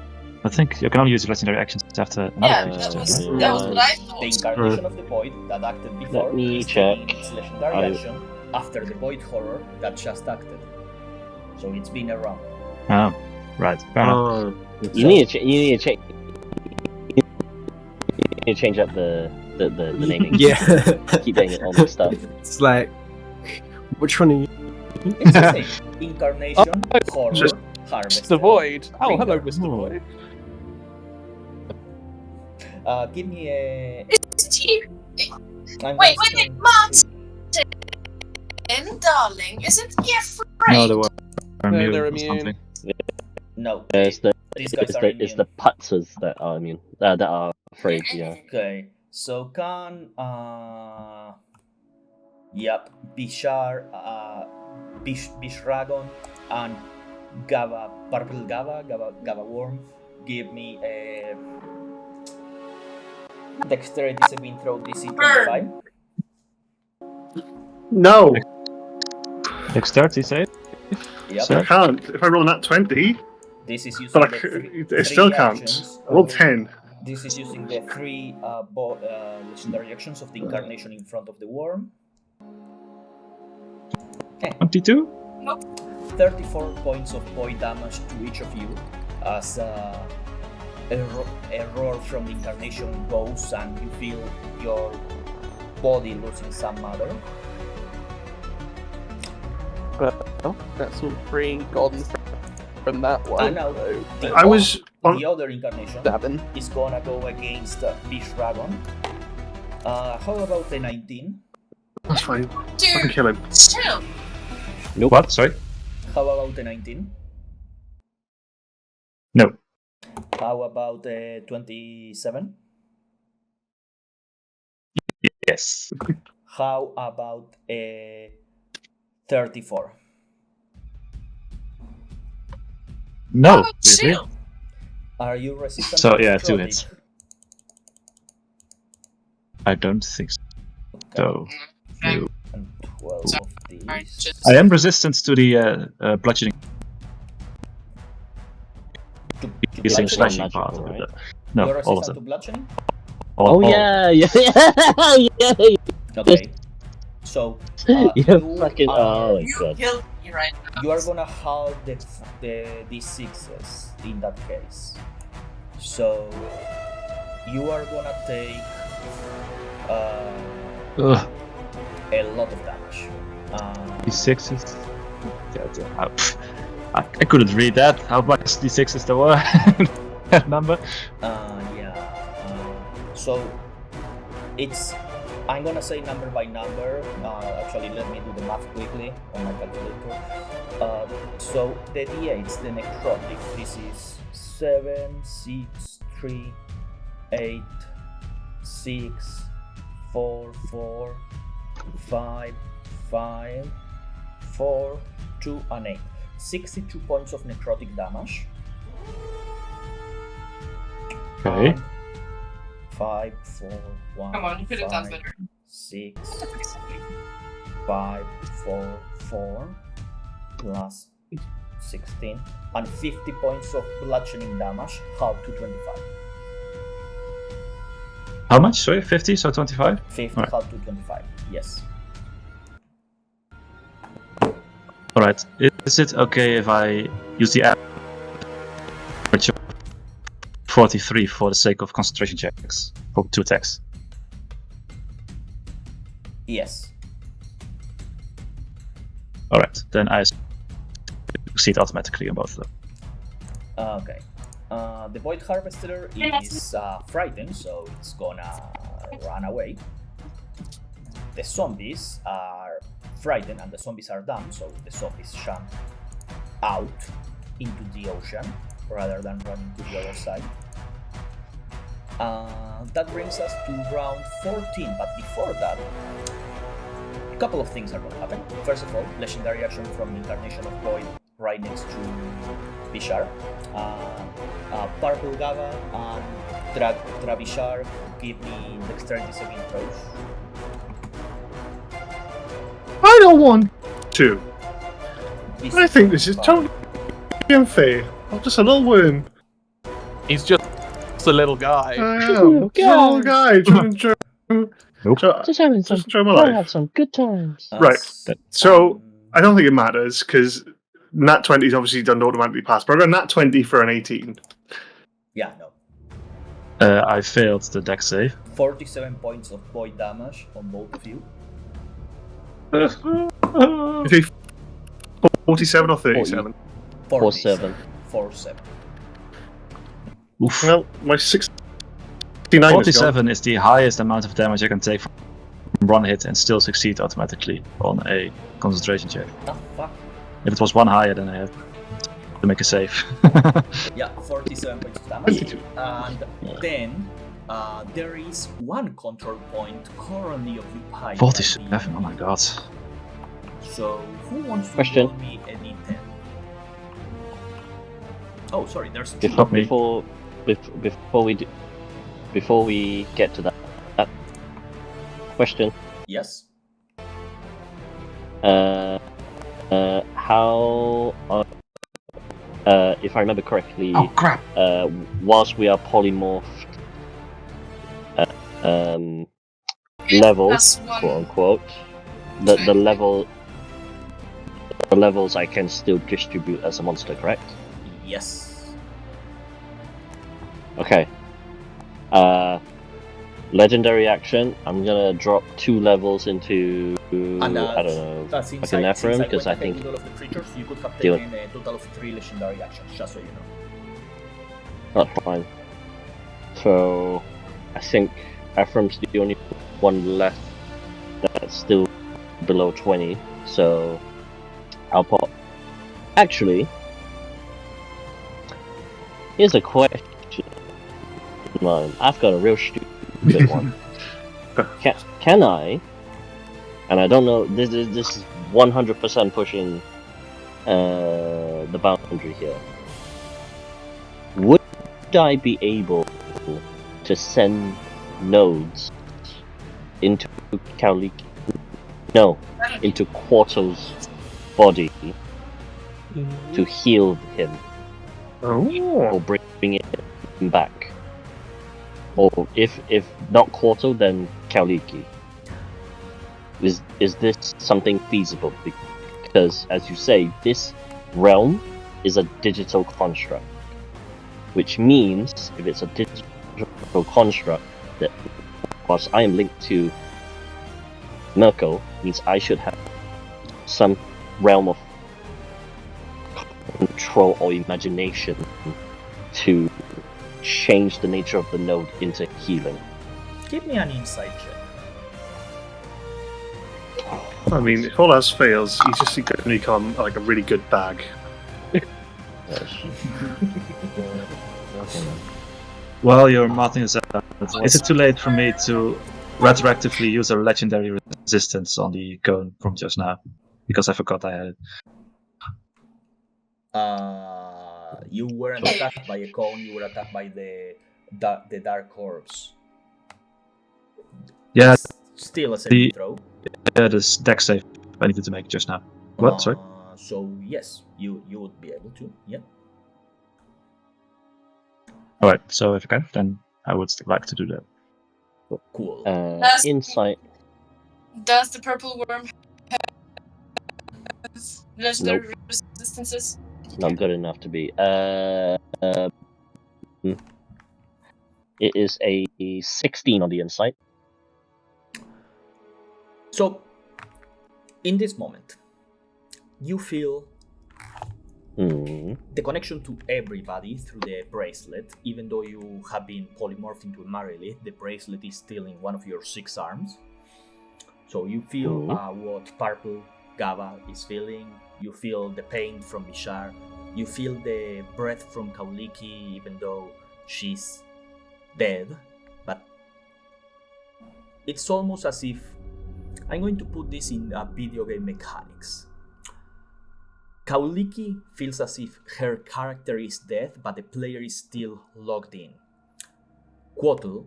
I think you can only use legendary actions after another
Yeah,
creature.
that was
right?
what I
The
thought.
Incarnation of the Void that acted before
Let me
is taking
check.
its legendary
I-
action after the Void Horror that just acted. So it's been around.
Oh, right. Fair enough.
You need to change. You need to change up the naming.
Yeah.
Keep getting it all mixed up.
It's like, which one are you?
It's the same. Incarnation, Horror,
Just-
Harvest.
Mr. Void. Oh,
Bingo.
hello, Mr. Void.
Give me a.
Is he...
I'm
Wait,
just
wait,
going
Martin, darling, isn't he afraid?
No, they were immune
they're
or
immune.
something.
No,
It's the
these guys
it's
are
the it's the
immune.
putzers that are immune. That are afraid. Yeah.
Okay, so can yep, Bishar, Bishragon, and Purple Gava Worm give me a dexterity saving throw DC 25.
No,
Dexterity save?
Yep.
Sir?
I can't. If I roll that 20,
This is using
But
the
it
three
still
actions.
counts. Roll 10.
This is using the three legendary actions of the incarnation in front of the worm.
22?
34 points of void damage to each of you as a roar from the incarnation goes and you feel your body losing some matter.
Well, that's all pretty gone from that one.
And now the other incarnation is gonna go against Beast Dragon. How about the 19?
That's fine.
Dude,
I can kill him.
chill.
Nope. What? Sorry?
How about the 19?
No.
How about the 27?
Yes.
How about a 34?
No.
Chill.
Are you resistant?
So
to
yeah, 2
necrotic?
hits. I don't think so.
Okay.
No.
And 12 of
Alright,
these.
just
I am resistant to the bludgeoning.
To
Using
bludgeoning?
slashing
magical,
part.
right?
No,
You're
all of
resistant to
them.
bludgeoning?
All.
yeah.
Okay. So
You
you
fucking.
are,
Oh my
you
god.
killed me right now.
you are gonna halve the d6s in that case. So you are gonna take
Ugh.
a lot of damage.
D6s. I couldn't read that. How much D6s there were? That number.
So it's, I'm gonna say number by number. Actually, let me do the math quickly on my calculator. So the d8s, the necrotic, this is 7, 6, 3, 8, 6, 4, 4, 5, 5, 4, 2, and 8. 62 points of necrotic damage.
Okay.
5, 4, 1,
Come on, you could have done
5,
better.
6, 5, 4, 4, plus 16, and 50 points of bludgeoning damage, half to 25.
How much? Sorry, 50, so 25?
50,
Alright.
half to 25, yes.
Alright, is it okay if I use the average of 43 for the sake of concentration checks? For 2 attacks?
Yes.
Alright, then I succeed automatically on both of them.
Okay. The Void Harvester is frightened, so it's gonna run away. The zombies are frightened and the zombies are dumb, so the zombies jump out into the ocean rather than running to the other side. That brings us to round 14, but before that, a couple of things are going to happen. First of all, legendary action from the Incarnation of Void right next to Bishar. Purple Gava and Travishar give me dexterity saving throws.
I don't want to.
This
I think this is
fine.
totally unfair. I'm just a little worm.
He's just a little guy.
I am. Just a little guy trying to
Nope.
Just having some.
enjoy my
Try to
life.
have some good times.
Right. So I don't think it matters because Nat 20 is obviously done automatically pass. But I got Nat 20 for an 18.
Yeah, no.
I failed the dex save.
47 points of void damage on both of you.
You think 47 or 37?
47.
47.
Oof.
Well, my 69
47 is the highest amount of damage I can take from one hit and still succeed automatically on a concentration check.
Oh, fuck.
If it was one higher, then I had to make a save.
Yeah, 47 points of damage.
22.
And then there is one control point currently occupied.
47, oh my god.
So, who wants to
Question.
roll me a d10? Oh, sorry, there's two.
Not me.
Before we get to that question,
Yes.
how if I remember correctly,
Oh crap!
whilst we are polymorphed, levels,
+1
quote unquote, the levels I can still distribute as a monster, correct?
Yes.
Okay. Legendary action. I'm gonna drop 2 levels into
And
I don't know,
since
like an
I
Ephraim,
went
because I
ahead
think
with all of the creatures, you could have
Deal.
taken a total of 3 legendary actions, just so you know.
that's fine. So I think Ephraim's the only one left that's still below 20. So I'll pop. Actually, here's a question. I've got a real stupid one. Can I? And I don't know. This is 100% pushing the boundary here. Would I be able to send nodes into Kaoliki? No, into Quarto's body to heal him or bring him back. Or if not Quarto, then Kaoliki. Is this something feasible? Because, as you say, this realm is a digital construct, which means if it's a digital construct, that whilst I am linked to M.I.R.K.O, means I should have some realm of control or imagination to change the nature of the node into healing.
Give me an insight check.
I mean, if all else fails, you just going to become like a really good bag.
While you're marking this out, is it too late for me to retroactively use a legendary resistance on the cone from just now? Because I forgot I had it.
You weren't attacked by a cone, you were attacked by the dark orbs.
Yeah,
it's still a saving throw.
Yeah, this deck save I needed to make just now. What? Sorry?
So yes, you would be able to, yeah.
Alright, so if I can, then I would like to do that.
Cool.
Insight.
Does the purple worm have legendary resistances?
Not good enough to be. It is a 16 on the insight.
So, in this moment, you feel the connection to everybody through the bracelet. Even though you have been polymorphed into a Marilith, the bracelet is still in one of your 6 arms. So you feel what Purple Gaba is feeling. You feel the pain from Bishar. You feel the breath from Kaoliki, even though she's dead. But it's almost as if I'm going to put this in video game mechanics. Kaoliki feels as if her character is dead, but the player is still logged in. Quotl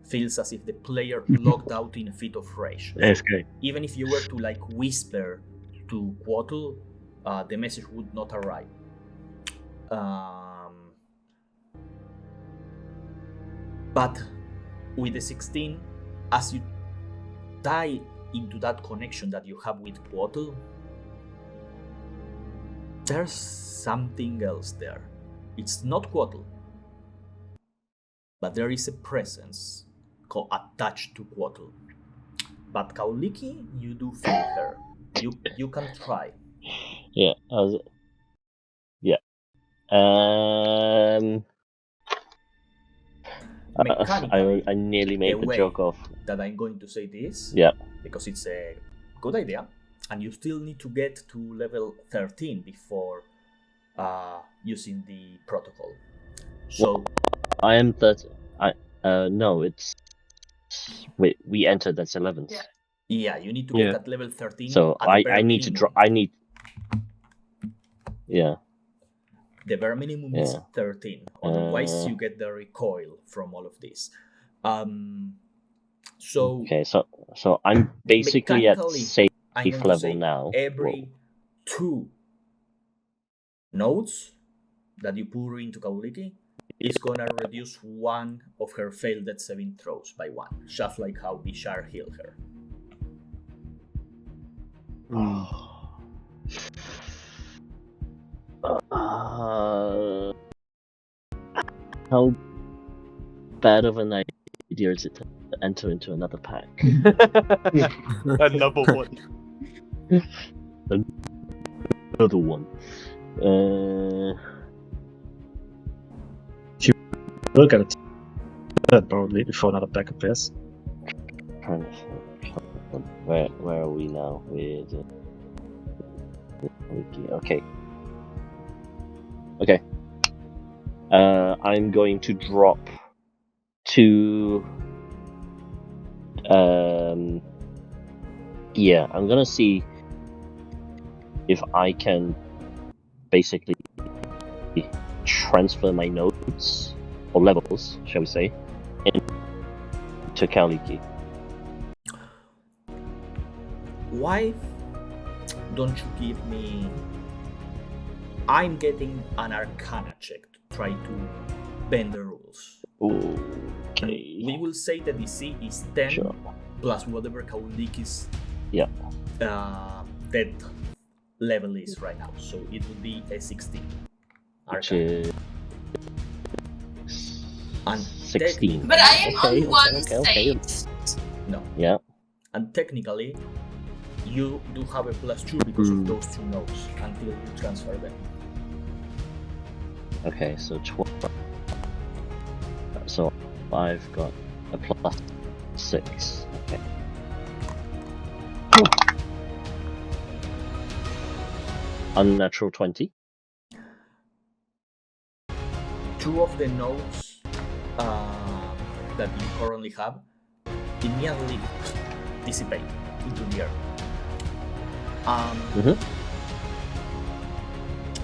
feels as if the player logged out in a fit of rage. So even if you were to whisper to Quotl, the message would not arrive. But with the 16, as you tie into that connection that you have with Quotl, there's something else there. It's not Quotl, but there is a presence attached to Quotl. But Kaoliki, you do feel her. You can try.
Yeah. I nearly made the joke of
that I'm going to say this.
Yeah.
Because it's a good idea, and you still need to get to level 13 before using the protocol. So
I am 30. No, it's we entered at 11th.
Yeah, you need to get at level 13.
So I need to drop. Yeah.
The bare minimum is 13. Otherwise, you get the recoil from all of this. So
okay, so I'm basically at safe level now.
Every 2 nodes, that you pour into Kauliki is gonna reduce one of her failed death saving throws by 1, just like how Bishar healed her.
How bad of an idea is it to enter into another pack?
Another one.
Another one.
Look at it. Probably before another pack appears.
Trying to think. Where are we now? With okay. Okay. I'm going to drop 2. Yeah, I'm gonna see if I can basically transfer my nodes or levels, shall we say, into Kauliki.
Why don't you give me... I'm getting an Arcana check to try to bend the rules.
Okay.
We will say the DC is 10
Sure.
plus whatever Kauliki's
Yeah.
death level is right now. So it would be a 16.
Which
Arcana.
is
And
16.
But I am
Okay,
on one
okay.
state.
No.
Yeah.
And technically, you do have a +2 because of those 2 nodes until you transfer them.
Okay, so 12. So I've got a +6. Okay. Unnatural 20.
2 of the nodes that you currently have immediately dissipate into the air.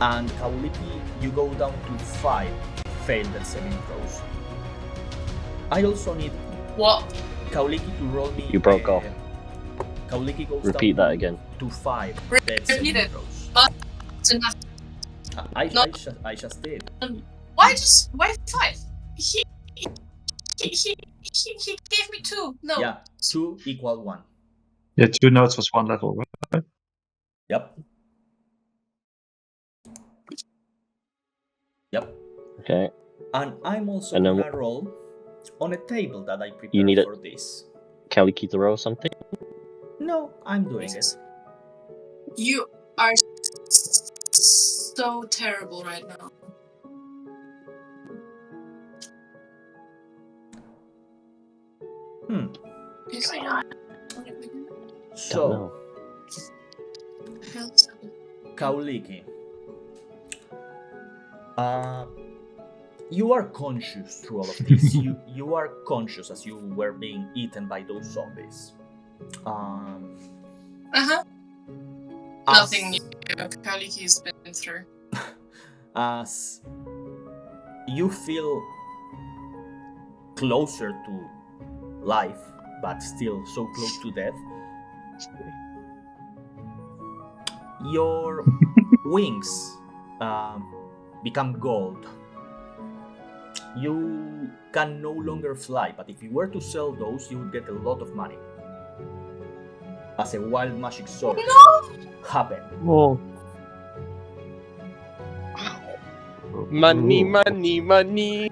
And Kauliki, you go down to 5 failed death saving throws. I also need
What?
Kauliki to roll me.
You broke off.
Kauliki goes
Repeat
down
that again.
to 5 death
Repeat
saving
it.
throws.
It's enough.
I just did.
Why 5? He gave me 2. No.
Yeah, 2 equal 1.
Yeah, 2 nodes was 1 level, right?
Yep. Yep.
Okay.
And I'm also
And then
gonna roll on a table that I prepared
need
for this.
Kauliki throw or something?
No, I'm doing it.
You are so terrible right now. Is it on?
So,
Hell,
Kauliki, you are conscious through all of this. you are conscious as you were being eaten by those zombies.
Nothing new. Kauliki's been through.
As you feel closer to life, but still so close to death, your wings become gold. You can no longer fly, but if you were to sell those, you would get a lot of money. As a wild magic sword happened.
Oh.
Money, money, money.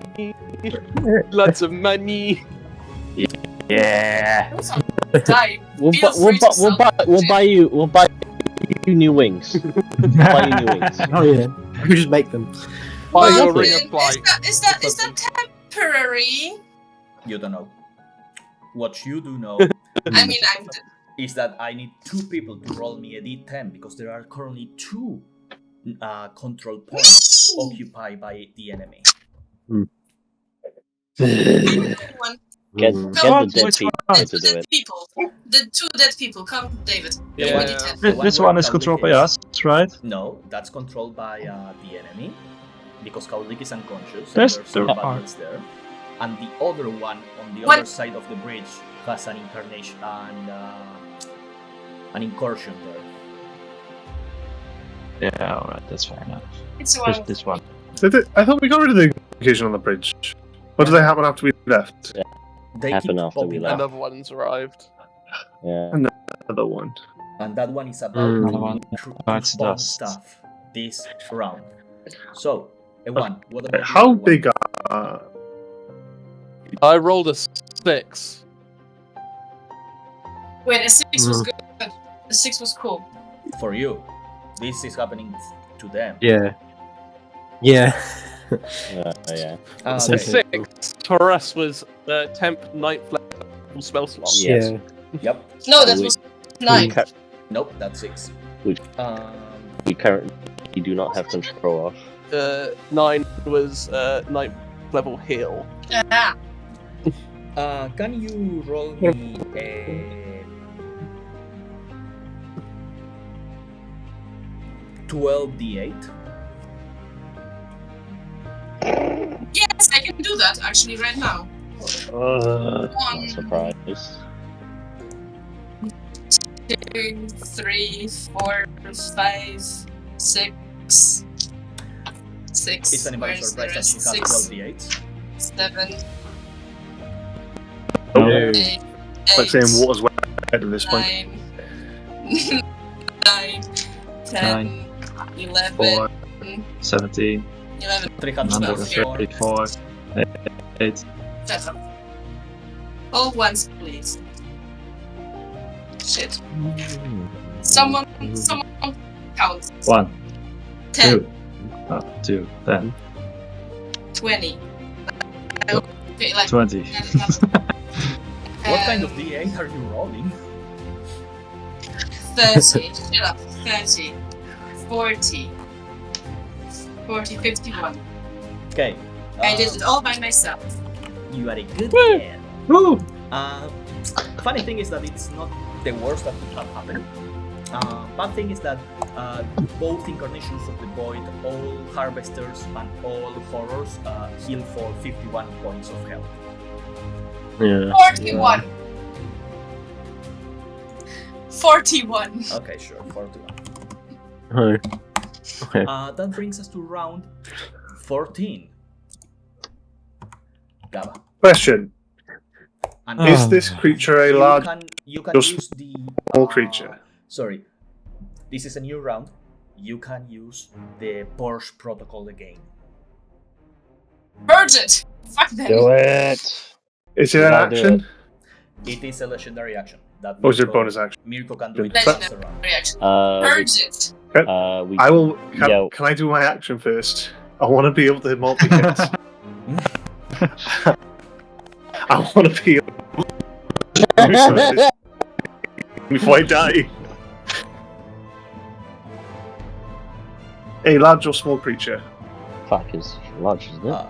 Lots of money.
Yeah.
Die.
We'll buy you new wings. Buy you new wings.
Oh yeah. You just make them.
Buy
Well,
your ring
then,
of flight.
Is that temporary?
You don't know. What you do know
I mean,
is that I need 2 people to roll me a d10 because there are currently 2 control points occupied by the enemy.
one.
Get the dead people to do it.
The 2 dead people. Come, David.
Yeah.
One d10.
This one is controlled by us, right?
No, that's controlled by the enemy because Kaulik is unconscious.
There's
and
the
there's there. And the other one on the other side of the bridge has an incarnation and an incursion there.
Yeah, alright, that's fair enough.
It's one.
This one.
I thought we got rid of the incursion on the bridge. What did they happen after we left?
They
Happened
keep
after we
popping
left.
up.
Another one's arrived.
Yeah.
Another one.
And that one is about
Another one bites
spawn
dust.
stuff this round. So, A1, what about
How
you, A1?
big are...
I rolled a 6.
Wait, a 6 was good. A 6 was cool.
For you, this is happening to them.
Yeah. Yeah.
Yeah.
Ah,
So
A
okay.
6 for us was 10th, 9th level spell slot.
Yes.
Yeah.
Yep.
No, that
We-
was 9.
Nope, that's 6.
Which- We currently do not have control of.
9 was 9th level heal.
Ah,
Can you roll me a 12d8?
yes, I can do that actually right now.
Not surprised.
2, 3, 4, 5, 6. 6.
Is anybody
Where's
surprised
the
that she
rest?
has
6,
12d8s?
7,
Oh,
8,
like saying water's wet at this point.
9, 9, 10, 11,
4, 17,
11,
334.
134, 8.
Shut up. All once, please. Shit. Someone count.
1,
10,
2, 2, 10,
20. Okay, like
20.
What kind of d8 are you rolling?
30. Shut up. 30. 40. 40, 51.
Okay.
I did it all by myself.
You are a good
Woo!
man.
Woo!
Funny thing is that it's not the worst that could have happened. Bad thing is that both incarnations of the void, all harvesters and all horrors heal for 51 points of health.
Yeah.
41. 41.
Okay, sure, 41.
Oh. Okay.
That brings us to round 14. Gaba.
Question.
And
Is this creature a large
you can
or
use the
small creature?
Sorry, this is a new round. You can use the Porsche protocol again.
Purge it! Fuck them.
Do it!
Is it an
I'll do
action?
It is a legendary action. That
Or is it a
Mirko-
bonus action?
Mirko can do it
Legendary.
once a round.
Reaction.
We,
Purge it.
we,
I will.
Yo.
Can I do my action first? I want to be able to multi-hit. I want to be able to do something before I die. A large or small creature?
Fuck is large, isn't it?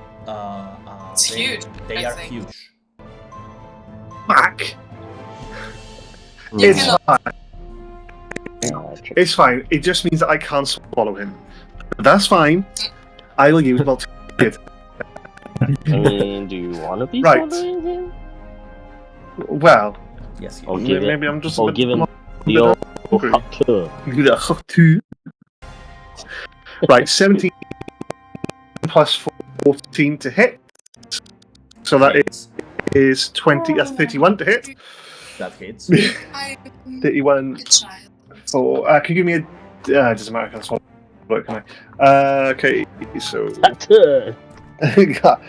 It's huge,
They
I
are
think.
huge.
Fuck!
You
It's
cannot.
fine.
True.
It's fine. It just means that I can't swallow him. But that's fine. I will use multi-hit.
I mean, do you want to be
Right.
swallowing him?
Well,
Yes, you
Or
do.
give it,
maybe I'm just
or
a bit
give him
more-
the old
hungry.
hot
Right, 17 plus 14 to hit. So that
Hits.
is 20, 31 to hit.
That hits.
I'm
31
a child.
for. Can you give me a. It doesn't matter, I can't swallow it, can I? Okay, so. got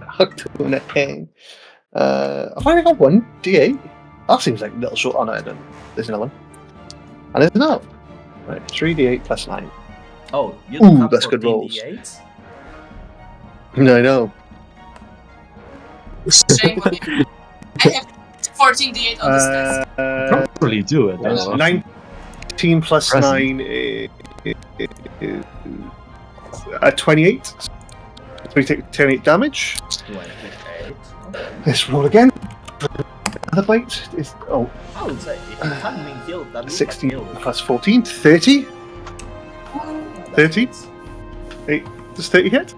hooked on a hang. I've only got one D8. That seems like a little short. Oh no, I don't. There's another one. And there's another. Right, 3D8 plus 9.
Oh, you don't
Ooh,
have
that's good
14
rolls.
D8s?
No, I know.
Shame on you. I have 14 D8 on this dice.
Probably do it.
That's
though.
19 plus
Present.
9 is 28. So we take 10 damage.
28. Okay.
Let's roll again. Another bite is
I would say if it hadn't been killed, that would
16
have killed.
plus 14, 30.
That
30?
hits.
Does 30 hit?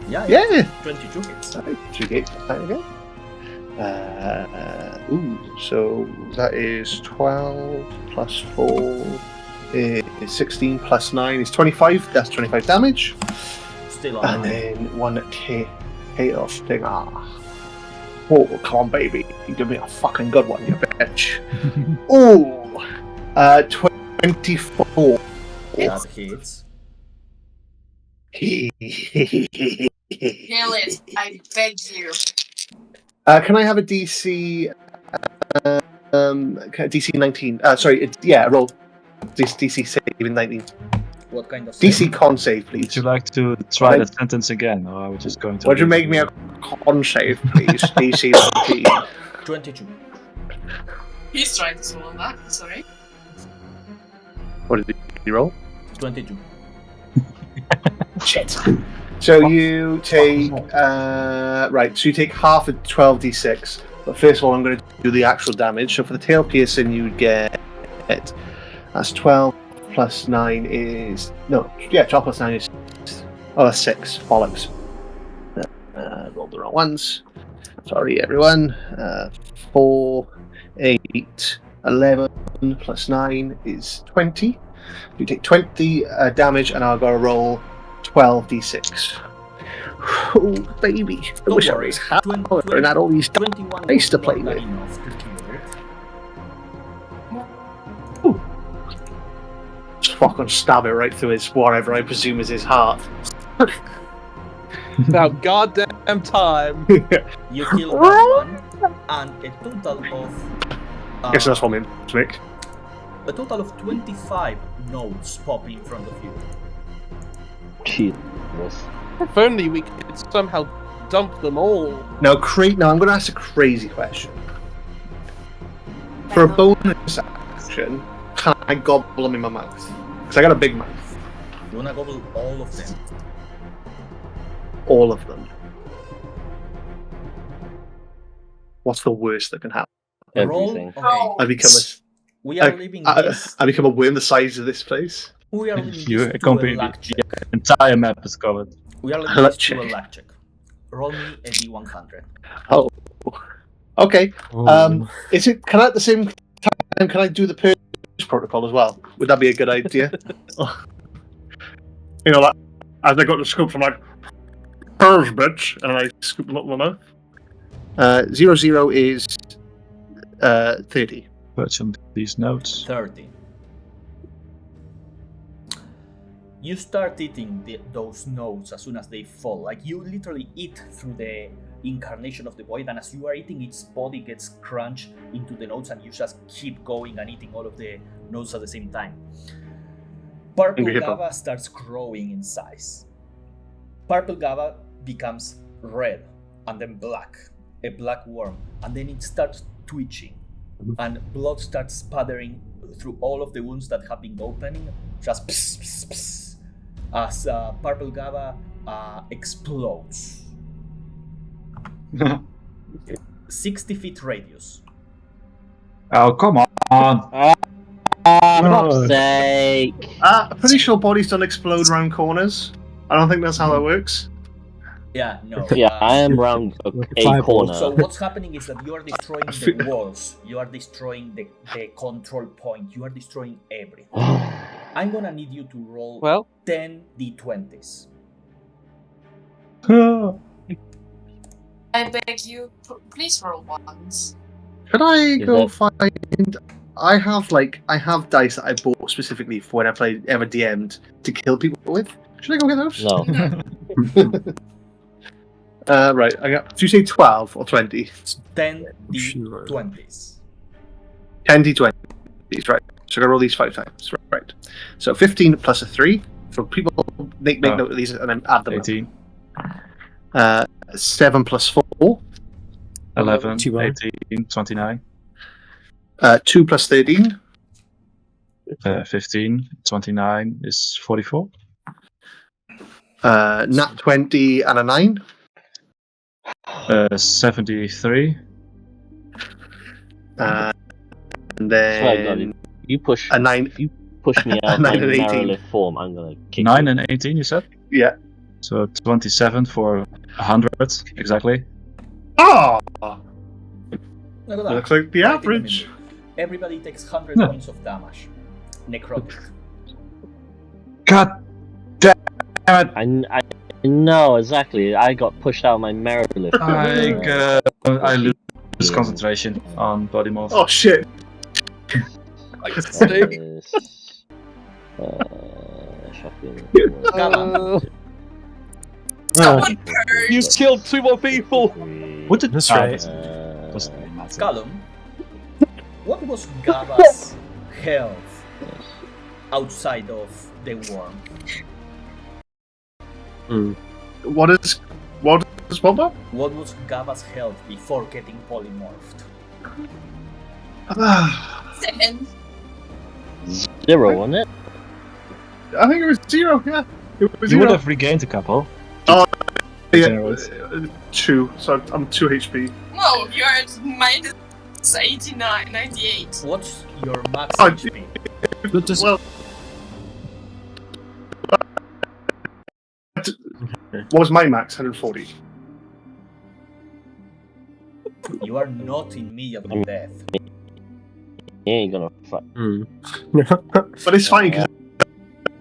Yeah,
Yeah.
22 hits.
3D8 plus 9 again. So that is 12 plus 4, is 16 plus 9 is 25. That's 25 damage.
Still on.
And then 1 chaos thing. Oh, come on, baby. You give me a fucking good one, you bitch. Ooh. 24.
That hits.
Kill it, I beg you.
Can I have a DC? DC 19. Sorry, roll. DC saving 19.
What kind of
DC con save, please.
Would you like to try that sentence again, or are we just going to?
Would you make me a con save, please? DC 19.
22.
He's trying to swallow that, sorry.
What did you roll?
22.
Shit. So you take so you take half of 12d6. But first of all, I'm going to do the actual damage. So for the tail piercing, you get that's 12 plus 9 is 12 plus 9 is that's 6. Bollocks. Rolled the wrong ones. Sorry, everyone. 4, 8, 11 plus 9 is 20. You take 20 damage, and I'll go roll 12d6. Oh, baby. I wish I was happier and had all these dice to play with. Just fucking stab it right through his, whatever I presume is his heart.
About goddamn time.
You kill that one, and a total of.
I guess that's what I meant to make.
A total of 25 nodes pop in front of you.
Jesus.
If only we could somehow dump them all.
Now, I'm going to ask a crazy question. For a bonus action, can I gobble them in my mouth? Because I got a big mouth.
You wanna gobble all of them?
All of them. What's the worst that can happen?
Everything.
Roll, okay.
I become
We are leaving this.
I become a worm the size of this place.
We are leaving
You
this to a luck check.
the entire map is covered.
We are leaving
Luck
this to a
check.
luck check. Roll me a d100.
Oh. Okay. Is it? Can I at the same time? Can I do the purge protocol as well? Would that be a good idea? You know, like as I got the scoops, I'm like, purge, bitch, and I scoop them up with my mouth. 00 is 30.
Put on these notes.
30. You start eating those nodes as soon as they fall. Like, you literally eat through the incarnation of the void, and as you are eating, its body gets crunched into the nodes, and you just keep going and eating all of the nodes at the same time. Purple Gava starts growing in size. Purple Gava becomes red, and then black, a black worm, and then it starts twitching, and blood starts spattering through all of the wounds that have been opening, just pss, pss, pss, as Purple Gava explodes. 60 feet radius.
Oh, come on!
For fuck's sake!
I'm pretty sure bodies don't explode around corners. I don't think that's how that works.
Yeah, no.
Yeah, I am round a corner.
So what's happening is that you are destroying the walls, you are destroying the control point, you are destroying everything. I'm gonna need you to roll 10 d20s.
I beg you, please roll ones.
Could I go find? I have dice that I bought specifically for when I ever DM'd to kill people with. Should I go get those?
No.
Right. Did you say 12 or 20?
10 d20s.
10 d20s. Right. So I gotta roll these 5 times. Right. So 15 plus a 3. For people, make note of these and then add them
18.
Up. 7 plus 4.
11, 18, 29.
2 plus 13.
15, 29 is 44.
Nat 20 and a 9.
73.
And then
you push
a 9.
If you push me out my
9 and 18.
Marilith form, I'm gonna kick
9
you.
and 18, you said?
Yeah.
So 27 for 100, exactly.
Oh!
Look at that.
Looks like the
Right in
average.
middle. Everybody takes 100 points of damage. Necrotic.
God damn it!
I know exactly. I got pushed out of my Merilith.
I lose concentration on body morph.
Oh shit!
Shocking.
Someone purge.
You killed 2 more people.
What did
That's right.
Doesn't really matter.
Callum, what was Gava's health outside of the worm?
What is what?
What was Gava's health before getting polymorphed?
7.
0, wasn't it?
I think it was 0. Yeah, it was
You
0.
would have regained a couple.
Oh, yeah,
Generous.
2. So I'm 2 HP.
No, you're at minus 89, 98.
What's your max
Oh,
HP?
Well, what was my max? 140.
You are not immediately death.
He ain't gonna fuck.
But it's fine because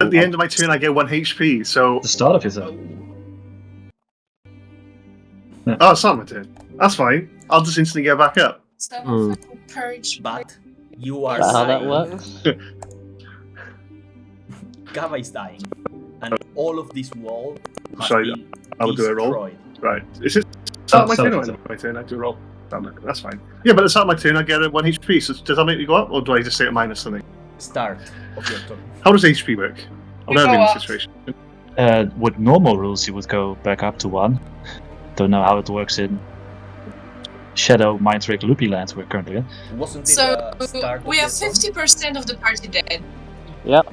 at the end of my turn I get 1 HP. So
The start of his own.
oh, it's not my turn. That's fine. I'll just instantly get back up.
Someone fucking purge.
But you are
Is that how that
dying.
works?
Gava is dying. And all of this wall has
Sorry,
been
I will do a roll.
destroyed.
Right. Is it start of my
Sorry,
turn or
sorry.
end of my turn? I do a roll. Damn it, that's fine. Yeah, but at the start of my turn I get a 1 HP. So does that make me go up, or do I just stay at minus something?
Start of your turn.
How does HP work? I've
You
never
go
been in
up.
this situation.
With normal rules, you would go back up to 1. Don't know how it works in Shadow, Mind-Trick, Loopy Land we're currently in.
Wasn't it
So
start
we
of
have
your turn?
50% of the party dead.
Yep.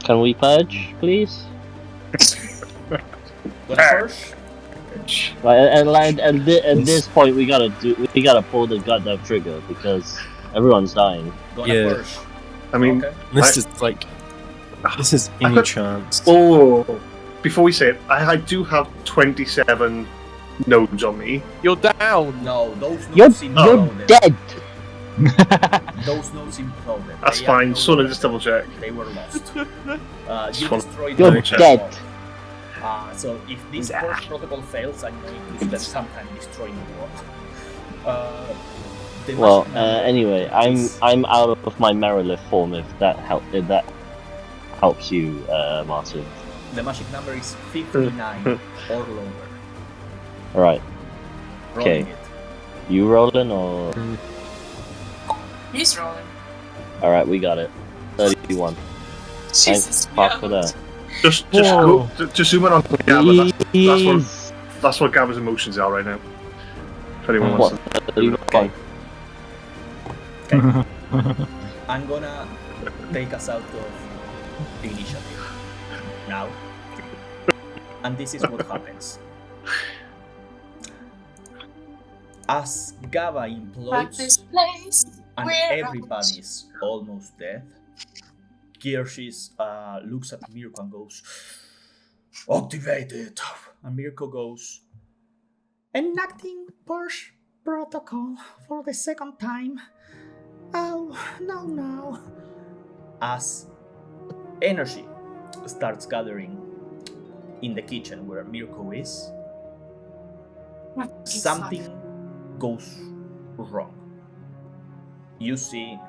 Can we purge, please?
Gonna first?
Right, at this point we gotta pull the goddamn trigger because everyone's dying.
Gonna
Yeah.
first.
I mean,
Okay.
This is like. This is
I
any
could-
chance.
oh, before we say it, I do have 27 nodes on me.
You're down.
No, those
You're
nodes imploded.
dead.
Those nodes imploded.
That's
They are
fine.
no
So
longer
just double check.
They were lost. You
Just want-
destroyed
You're
the
dead.
wall. So if this first protocol fails, I'm going to spend some time destroying the wall. The
Well,
magic number
anyway,
is-
I'm out of my Merilith form if that helps you, Martin.
The magic number is 59 or lower.
All right,
Rolling
Okay.
it.
you rolling or?
He's rolling.
All right, we got it. 31.
Jesus,
Fuck for
yeah.
that.
Just
Whoa.
just zoom in on Gava.
Jeez.
That's what Gava's emotions are right now. If anyone
What?
wants to.
31.
I'm gonna take us out of the initiative now. And this is what happens. As Gava
At this
implodes
place,
and
we're
everybody's almost dead, Kirschis looks at M.I.R.K.O and goes, "Activated!" And M.I.R.K.O goes, "Enacting push protocol for the second time. Oh, no. As energy starts gathering in the kitchen where M.I.R.K.O is, something goes wrong. You see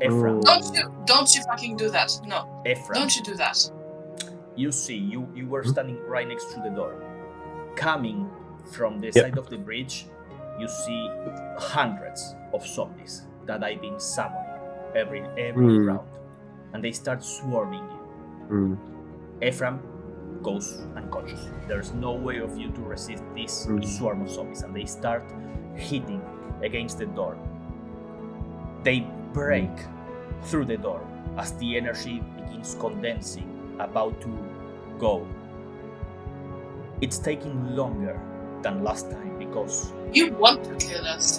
Ephraim.
Don't you fucking do that. No.
Ephraim.
Don't you do that.
You see, you were standing right next to the door. Coming from the
Yep.
side of the bridge, you see hundreds of zombies that I've been summoning every round. And they start swarming you. Ephraim goes unconscious. There's no way of you to resist this swarm of zombies, and they start hitting against the door. They break through the door as the energy begins condensing, about to go. It's taking longer than last time because
You want to kill us.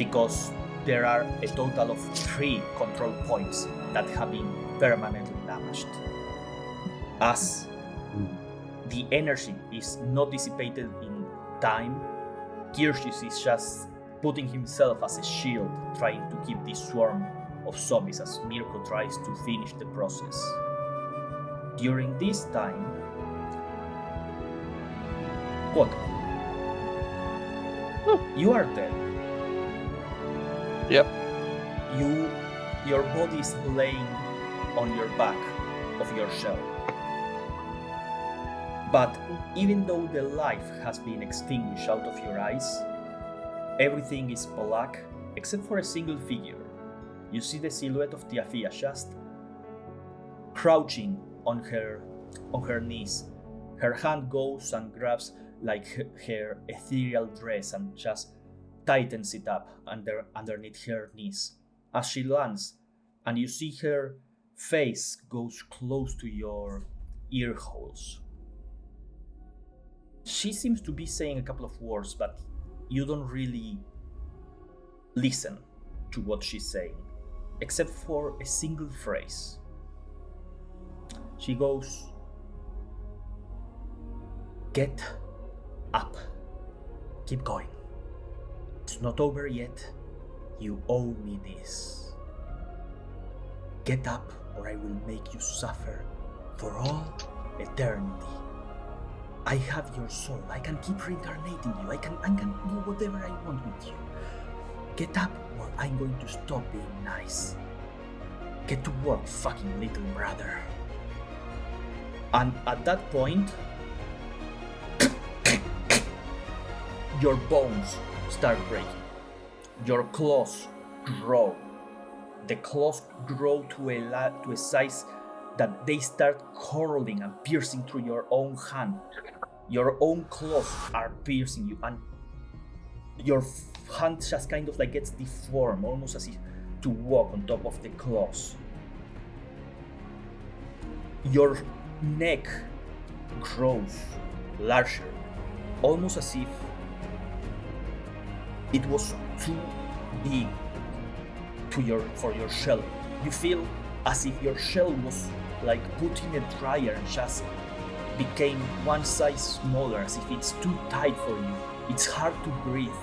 there are a total of 3 control points that have been permanently damaged. As the energy is not dissipated in time, Kirschis is just putting himself as a shield, trying to keep this swarm of zombies as M.I.R.K.O tries to finish the process. During this time, what? You are dead.
Yep.
Your body is laying on your back of your shell. But even though the life has been extinguished out of your eyes, everything is black except for a single figure. You see the silhouette of Tiafia just crouching on her knees. Her hand goes and grabs like her ethereal dress and just tightens it up underneath her knees. As she lands, and you see her face goes close to your ear holes. She seems to be saying a couple of words, but you don't really listen to what she's saying, except for a single phrase. She goes, "Get up. Keep going. It's not over yet. You owe me this. Get up, or I will make you suffer for all eternity. I have your soul. I can keep reincarnating you. I can do whatever I want with you. Get up, or I'm going to stop being nice. Get to work, fucking little brother." And at that point, your bones start breaking. Your claws grow. The claws grow to a size that they start curling and piercing through your own hand. Your own claws are piercing you, and your hand just kind of like gets deformed, almost as if to walk on top of the claws. Your neck grows larger, almost as if it was too big for your shell. You feel as if your shell was like put in a dryer and just became one size smaller, as if it's too tight for you. It's hard to breathe.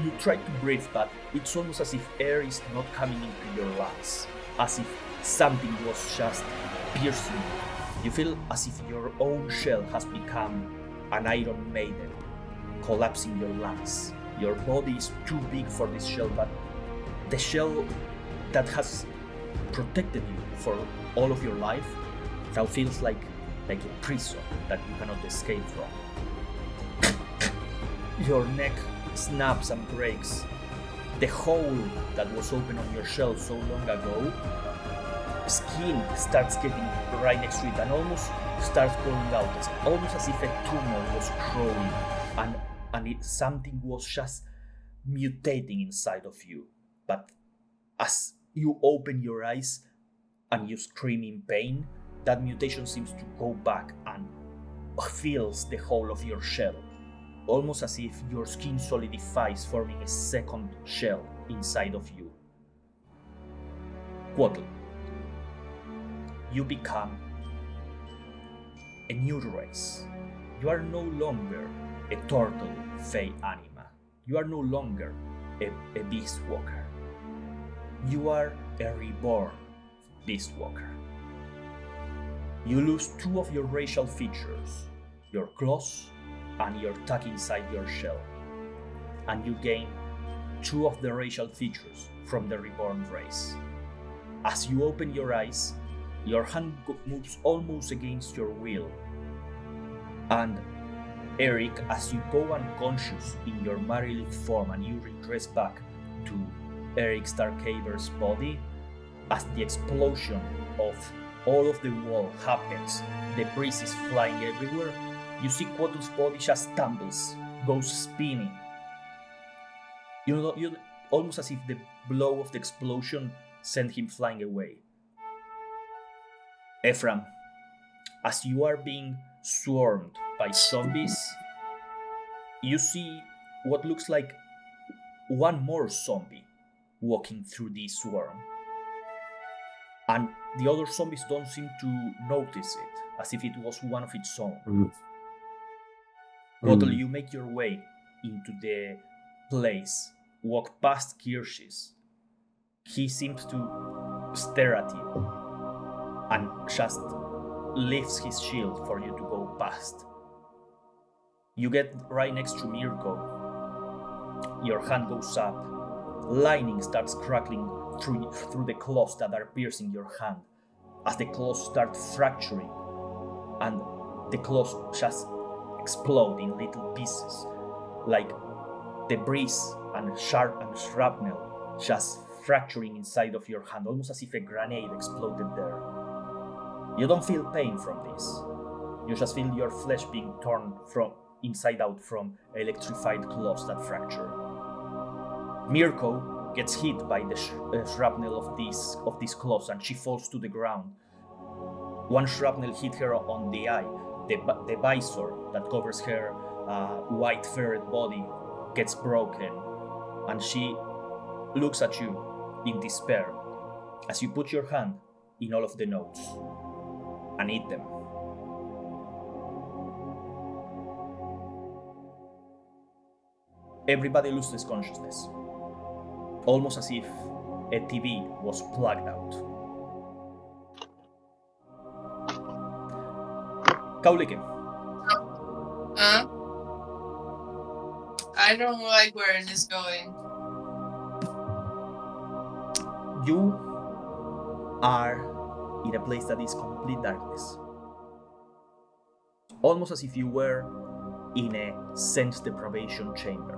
You try to breathe, but it's almost as if air is not coming into your lungs, as if something was just piercing you. You feel as if your own shell has become an Iron Maiden, collapsing your lungs. Your body is too big for this shell, but the shell that has protected you for all of your life now feels like a prison that you cannot escape from. Your neck snaps and breaks. The hole that was open on your shell so long ago, skin starts getting right next to it and almost starts growing out. It's almost as if a tumor was growing and something was just mutating inside of you. But as you open your eyes and you scream in pain, that mutation seems to go back and fills the whole of your shell, almost as if your skin solidifies, forming a second shell inside of you. Quote, you become a new race. You are no longer a turtle fey anima. You are no longer a beast walker. You are a reborn beast walker. You lose two of your racial features, your claws and your tuck inside your shell, and you gain two of the racial features from the reborn race. As you open your eyes, your hand moves almost against your will, and Erik, as you go unconscious in your Marilith form and you regress back to Erik Starkaver's body, as the explosion of all of the wall happens, the breeze is flying everywhere, you see Quotel's body just stumbles, goes spinning. You almost as if the blow of the explosion sent him flying away. Ephraim, as you are being swarmed by zombies, you see what looks like one more zombie walking through the swarm. And the other zombies don't seem to notice it, as if it was one of its own. Quotel, you make your way into the place, walk past Kirsch's. He seems to stare at you. and just lifts his shield for you to go past. You get right next to M.I.R.K.O. Your hand goes up. Lightning starts crackling through the claws that are piercing your hand as the claws start fracturing, and the claws just explode in little pieces, like debris and shrapnel just fracturing inside of your hand, almost as if a grenade exploded there. You don't feel pain from this. You just feel your flesh being torn from inside out from electrified claws that fracture. M.I.R.K.O. gets hit by the shrapnel of these claws, and she falls to the ground. One shrapnel hit her on the eye. The visor that covers her white furred body gets broken, and she looks at you in despair as you put your hand in all of the notes and eat them. Everybody loses consciousness, almost as if a TV was plugged out. Kaulike.
I don't like where it is going.
You are in a place that is complete darkness. Almost as if you were in a sense deprivation chamber.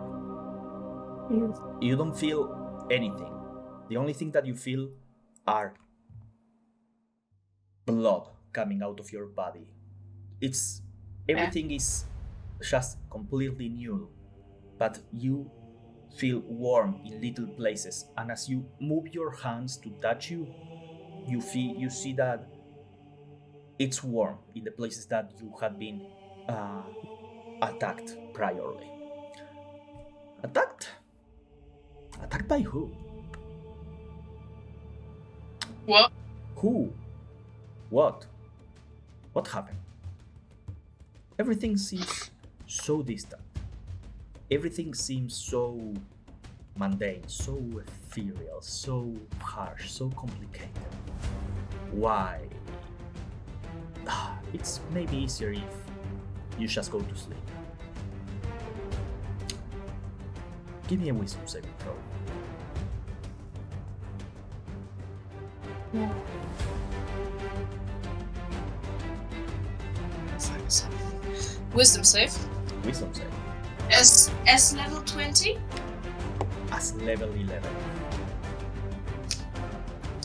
You don't feel anything. The only thing that you feel are blood coming out of your body. Everything is just completely new, but you feel warm in little places, and as you move your hands to touch you see that it's warm in the places that you had been attacked priorly. Attacked by who?
What?
Who? What happened? Everything seems so distant. Everything seems so mundane, so ethereal, so harsh, so complicated. Why? It's maybe easier if you just go to sleep. Give me a wisdom saving throw.
Yeah. Wisdom save.
Wisdom save.
S level 20?
As level 11.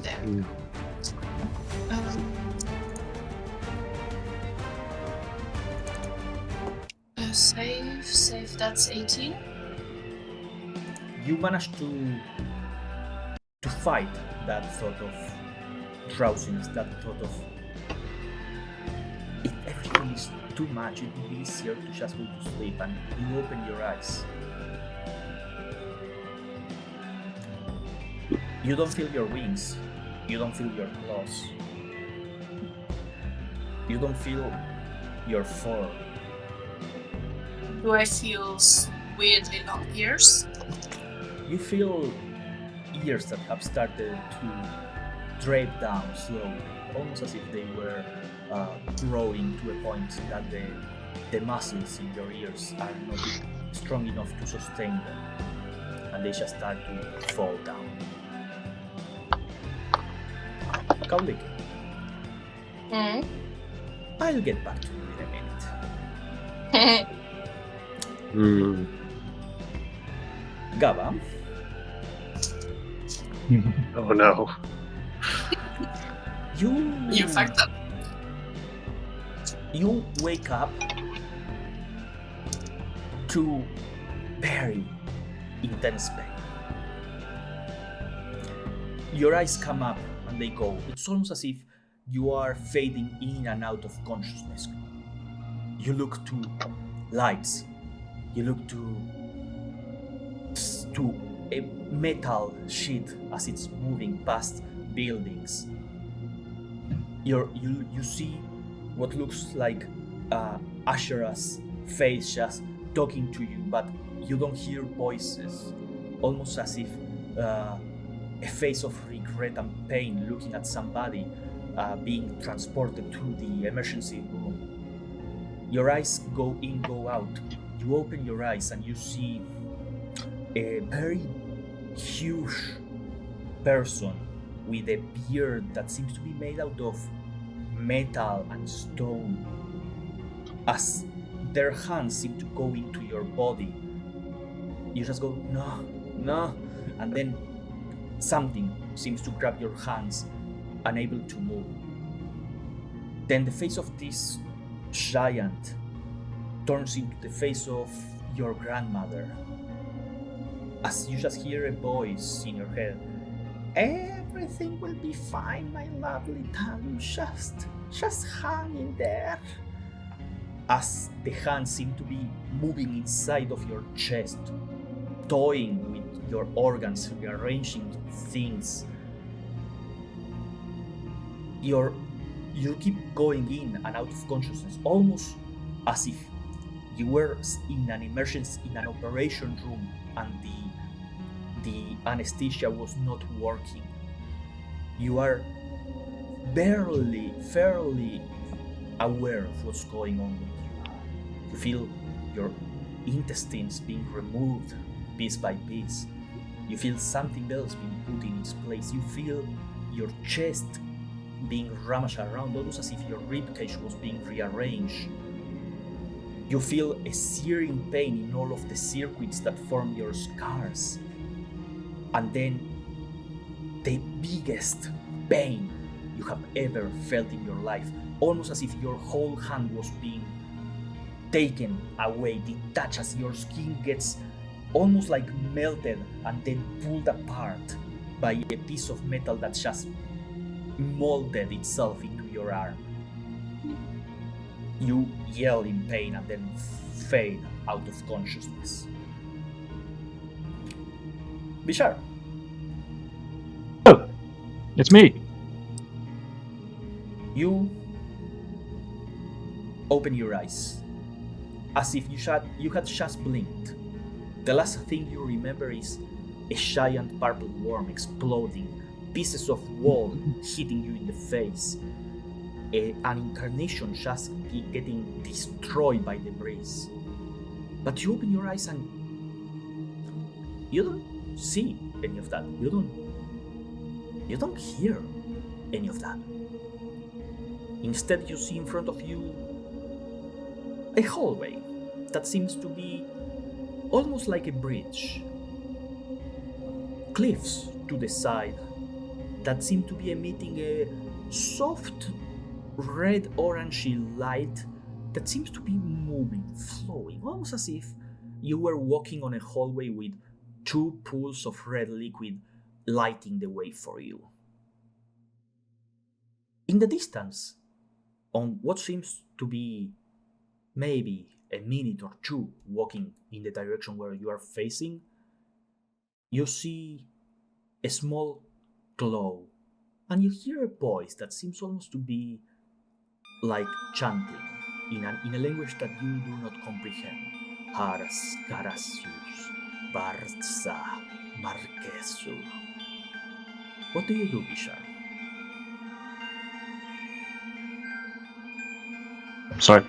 There we go. Save, that's 18.
You managed to fight that thought of drowsiness, that thought of if everything is too much, it would be easier to just go to sleep, and you open your eyes. You don't feel your wings, you don't feel your claws, you don't feel your form.
Do I feel weirdly long ears?
You feel ears that have started to drape down slowly, almost as if they were growing to a point that the muscles in your ears are not strong enough to sustain them, and they just start to fall down. Kaulik, I'll get back to you in a minute. Gaba.
Oh no.
You fucked up.
You wake up to very intense pain. Your eyes come up and they go. It's almost as if you are fading in and out of consciousness. You look to lights. You look to a metal sheet as it's moving past buildings. You see what looks like AzerrA's face just talking to you, but you don't hear voices. Almost as if a face of regret and pain looking at somebody being transported to the emergency room. Your eyes go in, go out. You open your eyes and you see a very huge person with a beard that seems to be made out of metal and stone. As their hands seem to go into your body, you just go, no, no, and then something seems to grab your hands, unable to move. Then the face of this giant turns into the face of your grandmother. As you just hear a voice in your head, everything will be fine, my lovely Talu, just hang in there. As the hands seem to be moving inside of your chest, toying with your organs, rearranging things. You keep going in and out of consciousness, almost as if you were in an emergency, in an operation room, and the anesthesia was not working. You are fairly aware of what's going on with you. You feel your intestines being removed piece by piece. You feel something else being put in its place. You feel your chest being rummaged around, almost as if your ribcage was being rearranged. You feel a searing pain in all of the circuits that form your scars. And then the biggest pain you have ever felt in your life, almost as if your whole hand was being taken away, detached, as your skin gets almost like melted and then pulled apart by a piece of metal that just molded itself into your arm. You yell in pain and then fade out of consciousness. Bishar.
Oh, it's me.
You open your eyes, as if you had just blinked. The last thing you remember is a giant purple worm exploding, pieces of wall hitting you in the face, an incarnation just getting destroyed by the breeze. But you open your eyes and you don't see any of that. You don't hear any of that. Instead, you see in front of you a hallway that seems to be almost like a bridge. Cliffs to the side that seem to be emitting a soft red-orangey light that seems to be moving, flowing, almost as if you were walking on a hallway with two pools of red liquid lighting the way for you. In the distance, on what seems to be maybe a minute or two walking in the direction where you are facing, you see a small glow, and you hear a voice that seems almost to be like chanting in a language that you do not comprehend. Haras Karasius Barza Marquesu. What do you do, Bishar?
Sorry.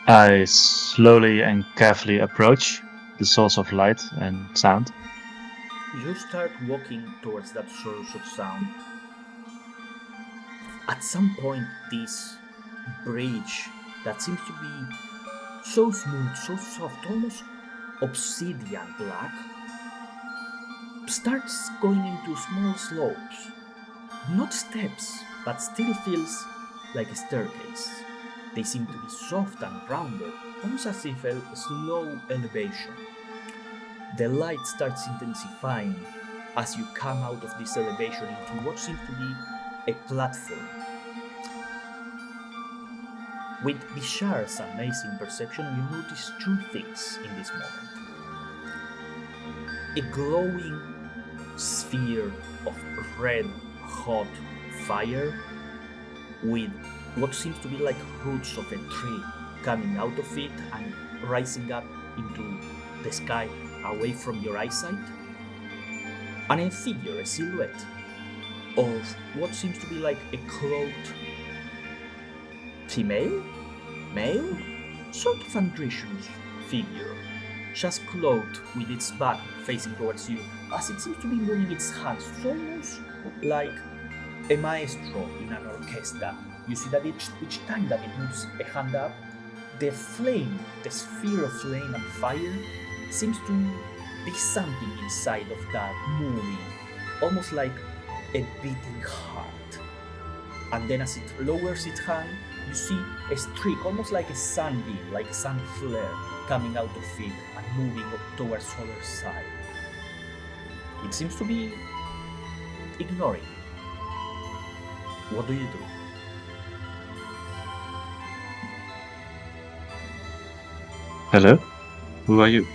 I slowly and carefully approach the source of light and sound.
You start walking towards that source of sound. At some point, this bridge that seems to be so smooth, so soft, almost obsidian black, starts going into small slopes. Not steps, but still feels like a staircase. They seem to be soft and rounded, almost as if a slow elevation. The light starts intensifying as you come out of this elevation into what seems to be a platform. With Bishar's amazing perception, you notice two things in this moment. A glowing sphere of red, hot fire with what seems to be like roots of a tree coming out of it and rising up into the sky away from your eyesight. And a figure, a silhouette, of what seems to be like a clothed female, male, sort of androgynous figure, just clothed with its back facing towards you, as it seems to be moving its hands, almost like a maestro in an orchestra. You see that each time that it moves a hand up, the flame, the sphere of flame and fire, seems to be something inside of that moving, almost like a beating heart. And then as it lowers its hand, you see a streak, almost like a sunbeam, like a sun flare, coming out of it and moving up towards the other side. It seems to be ignoring. What do you do?
Hello? Who are you?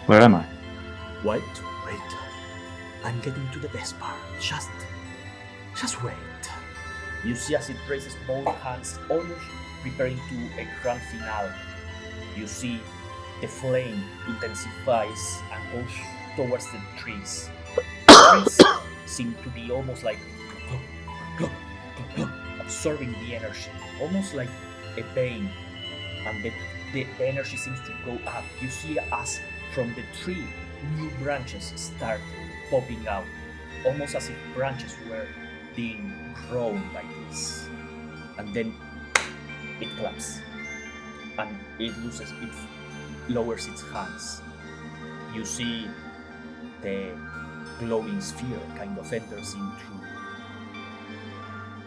Where am I?
Wait. I'm getting to the best part. Just wait. You see as it raises both hands, almost preparing to a grand finale. You see the flame intensifies and goes towards the trees. The trees seem to be almost like absorbing the energy, almost like a vein, and the energy seems to go up. You see as from the tree, new branches start popping out, almost as if branches were being grown by this. And then it claps, and it lowers its hands. You see the glowing sphere kind of enters into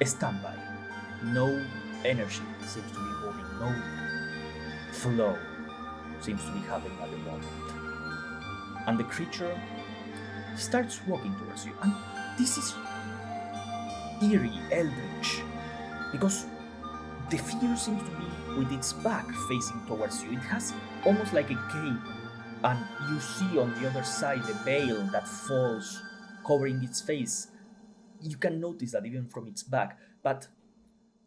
a standby. No energy seems to be moving, no flow seems to be happening at the moment. And the creature starts walking towards you, and this is eerie, eldritch, because the figure seems to be with its back facing towards you. It has almost like a cape, and you see on the other side the veil that falls, covering its face. You can notice that even from its back, but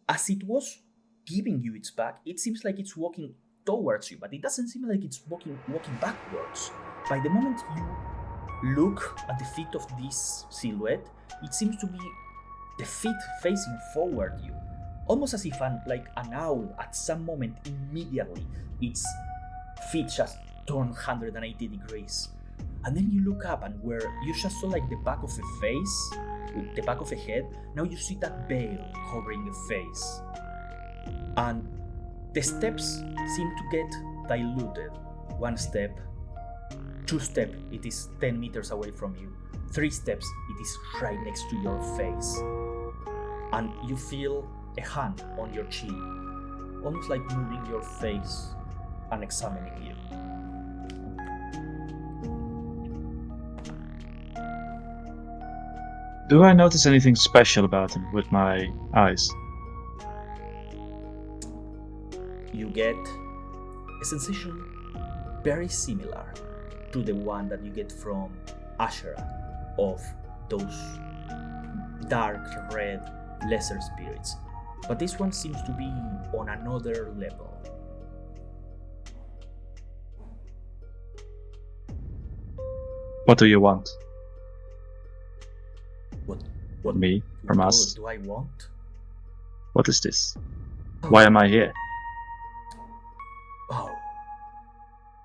as it was giving you its back, it seems like it's walking towards you, but it doesn't seem like it's walking backwards. By the moment you look at the feet of this silhouette, it seems to be the feet facing forward you, almost as if like an owl at some moment immediately its feet just turn 180 degrees. And then you look up, and where you just saw like the back of a face, the back of a head, now you see that veil covering the face. And the steps seem to get diluted. 1 step, 2 steps, it is 10 meters away from you. 3 steps, it is right next to your face. And you feel a hand on your chin, almost like moving your face and examining you.
Do I notice anything special about him with my eyes?
You get a sensation very similar to the one that you get from AzerrA, of those dark red lesser spirits, but this one seems to be on another level.
What do you want?
What
Me? From us?
do I want?
What is this? Why am I here?
Oh,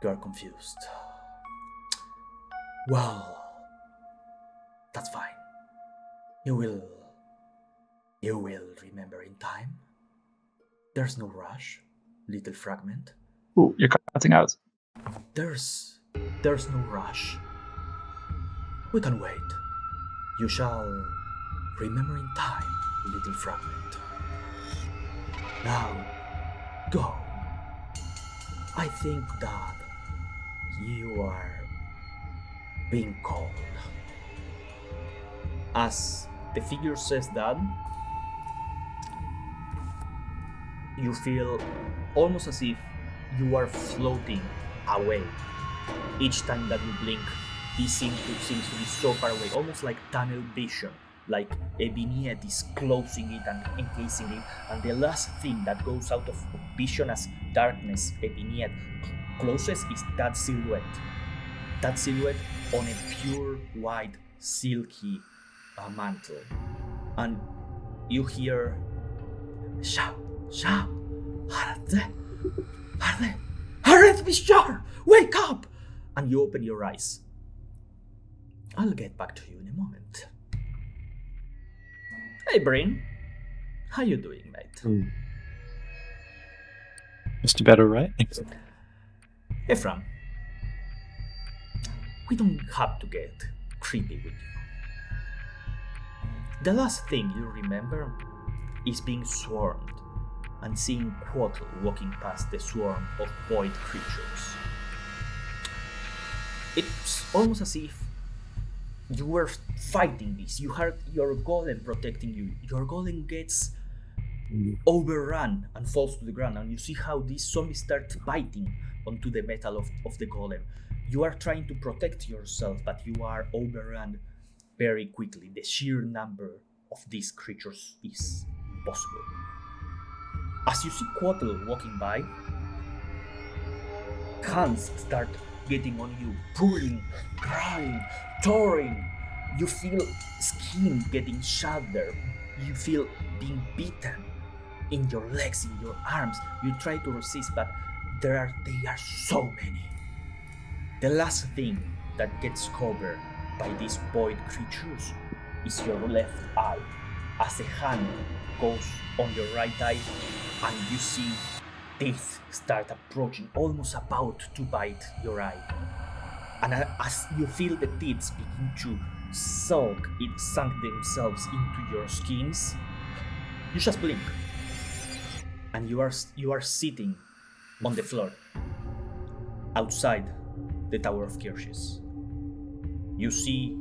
you are confused. Well, that's fine. You will remember in time. There's no rush, little fragment.
Ooh, you're cutting out.
There's no rush. We can wait. You shall remember in time, little fragment. Now, go. I think that you are being called. As the figure says that, you feel almost as if you are floating away. Each time that you blink, this seems to be so far away, almost like tunnel vision, like a vignette is closing it and encasing it, and the last thing that goes out of vision as darkness, a vignette closes, is that silhouette. That silhouette on a pure white, silky mantle, and you hear Sha, Harith Bishar, wake up! And you open your eyes. I'll get back to you in a moment. Hey, Bryn. How you doing, mate?
Just about alright.
Hey, Fran. We don't have to get creepy with you. The last thing you remember is being swarmed and seeing Quattle walking past the swarm of void creatures. It's almost as if you were fighting this. You had your golem protecting you. Your golem gets overrun and falls to the ground, and you see how these zombies start biting onto the metal of the golem. You are trying to protect yourself, but you are overrun very quickly. The sheer number of these creatures is impossible. As you see Quattle walking by, hands start getting on you, pulling, crying, tearing. You feel skin getting shattered. You feel being beaten in your legs, in your arms. You try to resist, but they are so many. The last thing that gets covered by these void creatures is your left eye, as a hand goes on your right eye and you see teeth start approaching, almost about to bite your eye. And as you feel the teeth begin to sunk themselves into your skins, you just blink and you are sitting on the floor outside the Tower of Kirches. You see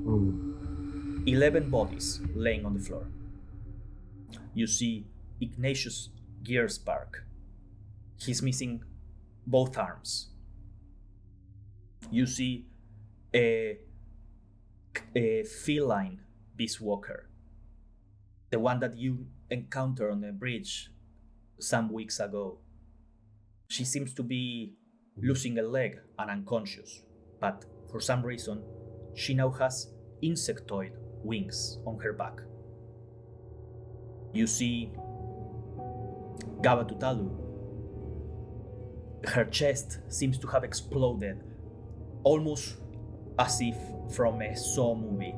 11 bodies laying on the floor. You see Ignatius Gearspark. He's missing both arms. You see a feline beast walker, the one that you encountered on the bridge some weeks ago. She seems to be losing a leg and unconscious, but for some reason she now has insectoid wings on her back. You see Gabatutalu. Her chest seems to have exploded, almost as if from a Saw movie,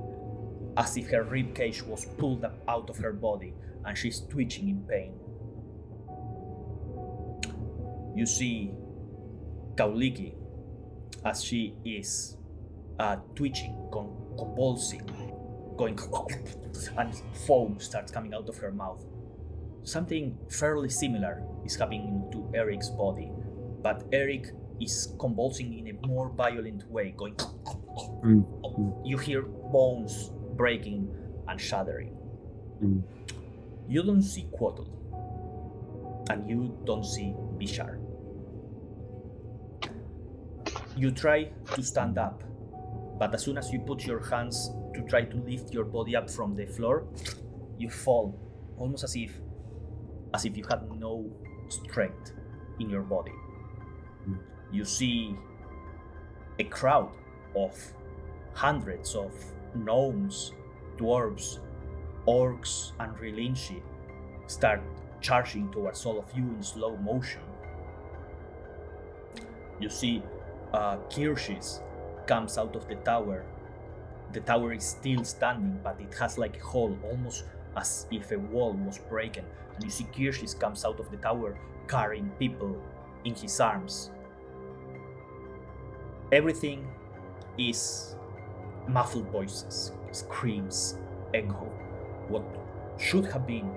as if her ribcage was pulled up out of her body and she's twitching in pain. You see Kauliki, as she is twitching, convulsing, going, and foam starts coming out of her mouth. Something fairly similar is happening to Erik's body, but Erik is convulsing in a more violent way, going. You hear bones breaking and shattering. You don't see Quattle, and you don't see Bishar. You try to stand up, but as soon as you put your hands to try to lift your body up from the floor, you fall, almost as if you had no strength in your body. You see a crowd of hundreds of gnomes, dwarves, orcs, and Relinshi start charging towards all of you in slow motion. You see Kirches comes out of the tower. The tower is still standing, but it has like a hole, almost as if a wall was broken. And you see Kirches comes out of the tower carrying people in his arms. Everything is muffled voices, screams, echo. What should have been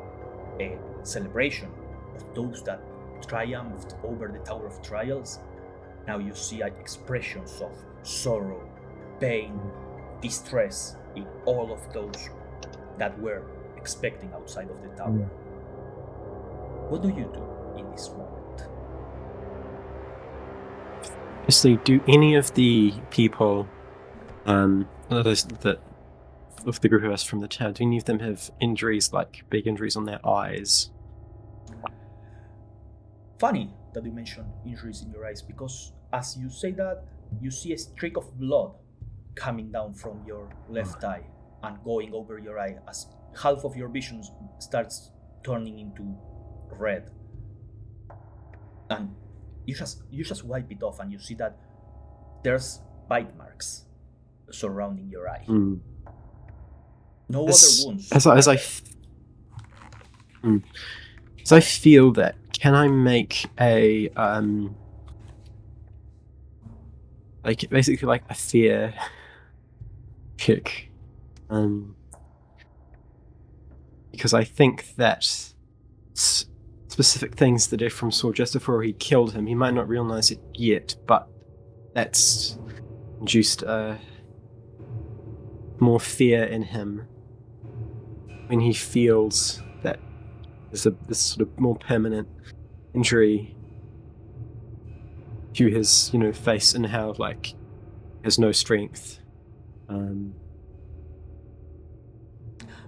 a celebration of those that triumphed over the Tower of Trials, now you see expressions of sorrow, pain, distress in all of those that were expecting outside of the tower. What do you do in this moment?
Firstly, do any of the people that of the group of us from the town, do any of them have injuries, like big injuries on their eyes?
Funny that you mention injuries in your eyes, because as you say that, you see a streak of blood coming down from your left eye. and going over your eye as half of your vision starts turning into red. And you just wipe it off, and you see that there's bite marks surrounding your eye. No other wounds.
As I feel that, can I make a basically like a fear check? Because I think that specific things that Ephraim saw just before he killed him, he might not realize it yet, but that's induced more fear in him when he feels that there's this sort of more permanent injury to his, face, and how he has no strength.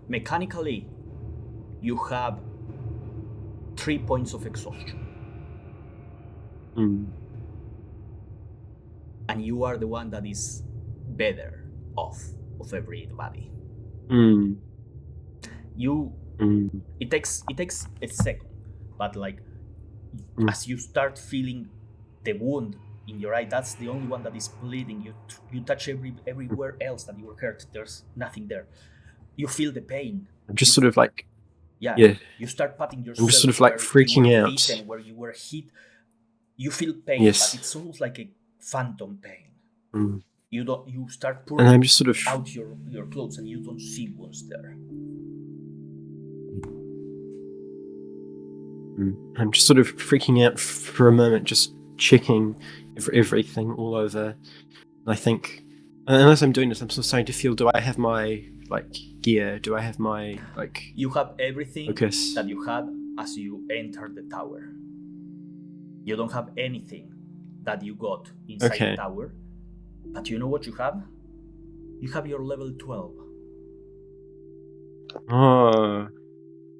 Mechanically, you have 3 points of exhaustion. And you are the one that is better off of everybody. It takes a second, but as you start feeling the wound in your eye, that's the only one that is bleeding. You touch everywhere else that you were hurt. There's nothing there. You feel the pain.
I'm just sort of
you start patting yourself.
I'm just sort of freaking out.
Beaten, where you were hit, you feel pain,
yes.
But it's almost like a phantom pain. You start
and I'm just sort of
out your clothes, and you don't see wounds there.
I'm just sort of freaking out for a moment, just checking everything all over. And I think, and as I'm doing this, I'm sort of starting to feel: do I have my gear? Do I have my
You have everything
focus
that you had as you entered the tower. You don't have anything that you got inside the tower. But you know what you have? You have your level 12.
Oh.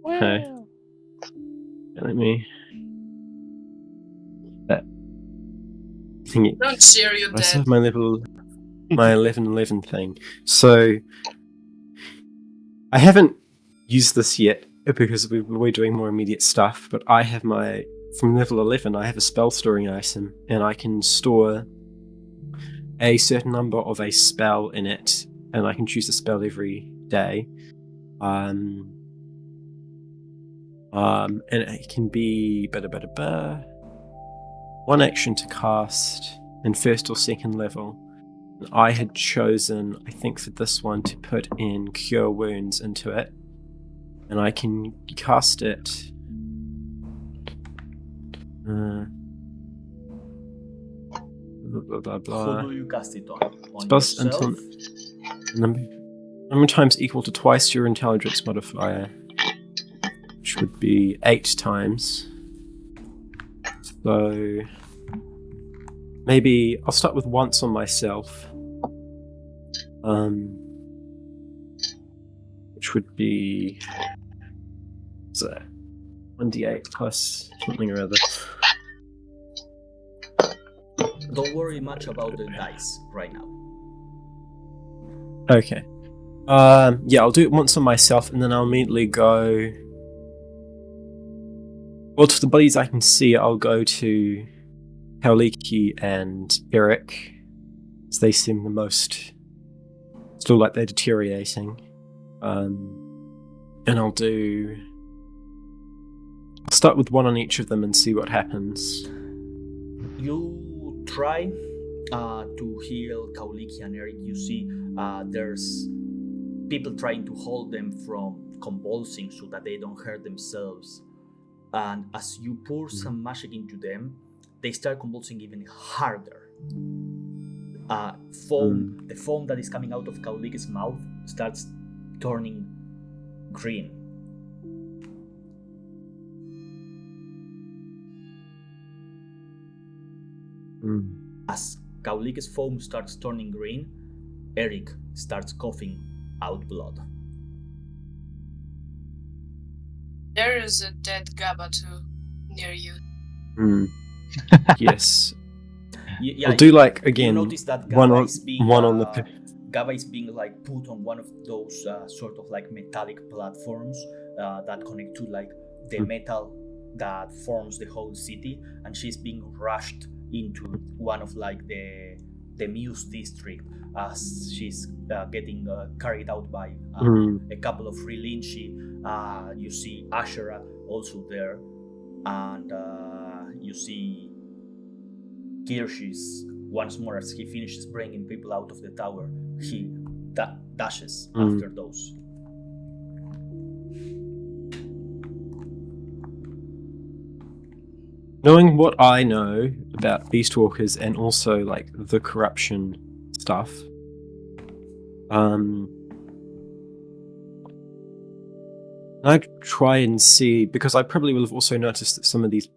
Okay. Let me.
Don't share your
I still
dead.
have my 11 thing. So I haven't used this yet because we're doing more immediate stuff. But I have from level 11. I have a spell storing item, and I can store a certain number of a spell in it, and I can choose a spell every day. And it can be one action to cast in first or second level. I had chosen, I think for this one, to put in Cure Wounds into it, and I can cast it. Blah, blah, blah.
Who do you cast it on? On
Spells
yourself?
Number of times equal to twice your intelligence modifier, which would be 8 times. So maybe I'll start with once on myself, which would be 1d8 plus something or other.
Don't worry much about the dice right now.
Okay. I'll do it once on myself, and then I'll immediately go. Well, to the buddies I can see, I'll go to Kaoliki and Erik, as they seem the most still like they're deteriorating. And I'll start with one on each of them and see what happens.
You try to heal Kaoliki and Erik. You see there's people trying to hold them from convulsing so that they don't hurt themselves. And as you pour some magic into them, they start convulsing even harder. The foam that is coming out of Kaoliki's mouth starts turning green. As Kaoliki's foam starts turning green, Erik starts coughing out blood.
There is a dead Gabbatu near you.
Yes.
Yeah,
I'll do again
you notice that
one
Gabba
on
is being
one on the.
Gava is being like put on one of those sort of like metallic platforms that connect to like the metal that forms the whole city, and she's being rushed into one of like the Myuu district as she's getting carried out by a couple of Rilinchi. You see AzerrA also there, and you see Kirschis once more as he finishes bringing people out of the tower. He dashes after those.
Knowing what I know about Beastwalkers and also like the corruption stuff, I try and see, because I probably will have also noticed that some of these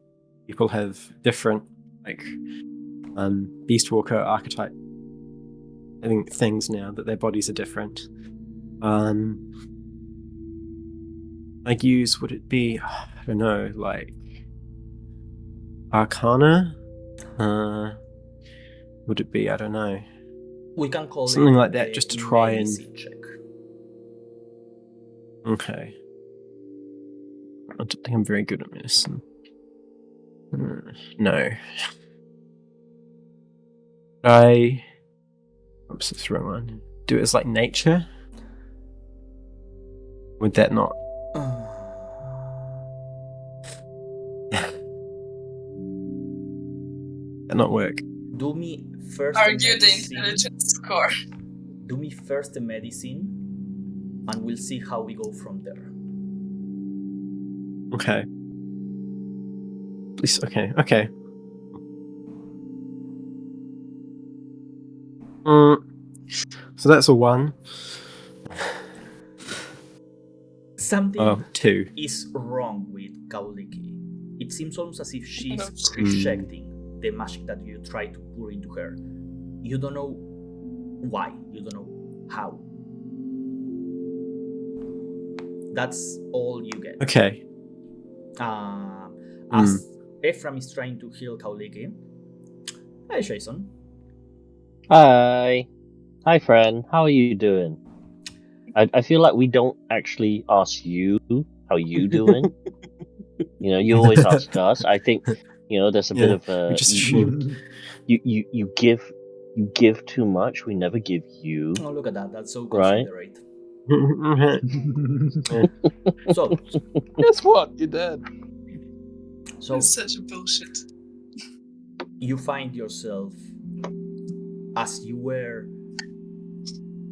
people have different like Beastwalker archetype things now, that their bodies are different. I'd use, would it be, I don't know, like Arcana? Would it be, I don't know.
We can call
something
it
like that, just to try and
check.
Okay. I don't think I'm very good at medicine. No. Oops, that's the wrong one. Do it as like nature? Would that not? That not work?
Do me first.
Argue the intelligence score.
Do me first the medicine, and we'll see how we go from there.
Okay. Please. Okay. So that's a 1.
Something
2
is wrong with Kauliki. It seems almost as if she's rejecting the magic that you try to pour into her. You don't know why. You don't know how. That's all you get.
Okay.
As Ephraim is trying to heal Kauliki. Hey, Jason.
Hi, friend. How are you doing? I feel like we don't actually ask you how you doing. You always ask us. I think there's a bit of a you give too much. We never give you.
Oh, look at that! That's so
right?
considerate.
So, guess what? You're dead.
So
that's such a bullshit.
You find yourself, as you were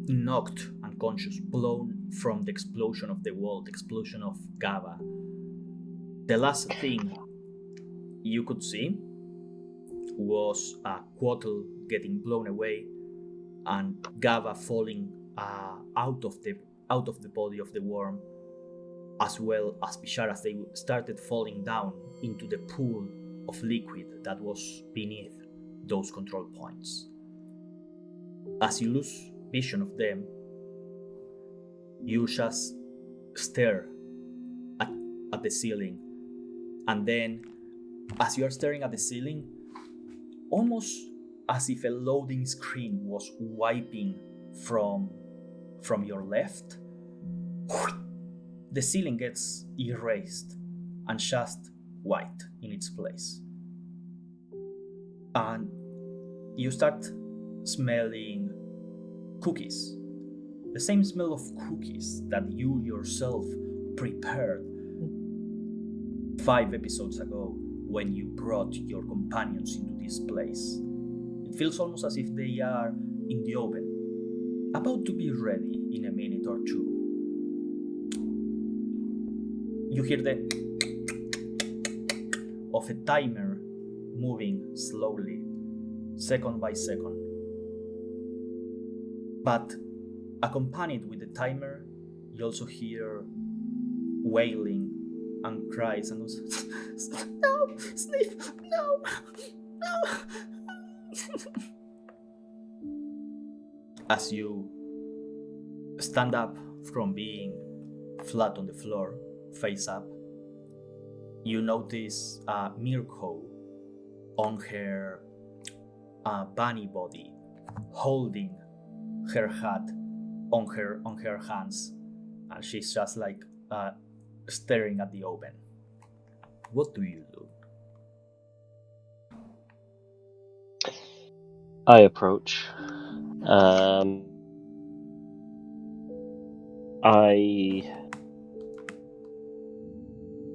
knocked unconscious, blown from the explosion of the wall, the explosion of Gava. The last thing you could see was a Quattle getting blown away and Gava falling out of the body of the worm, as well as Bishara, as they started falling down into the pool of liquid that was beneath those control points. As you lose vision of them, you just stare at the ceiling, and then as you are staring at the ceiling, almost as if a loading screen was wiping from your left, the ceiling gets erased and just white in its place. And you start smelling cookies. The same smell of cookies that you yourself prepared 5 episodes ago when you brought your companions into this place. It feels almost as if they are in the oven, about to be ready in a minute or two. You hear the of a timer moving slowly, second by second. But accompanied with the timer, you also hear wailing and cries and goes, "No, Sniff, no, no." As you stand up from being flat on the floor, face up, you notice M.I.R.K.O on her bunny body, holding her hat on her hands, and she's just like staring at the oven. What do you do?
I approach.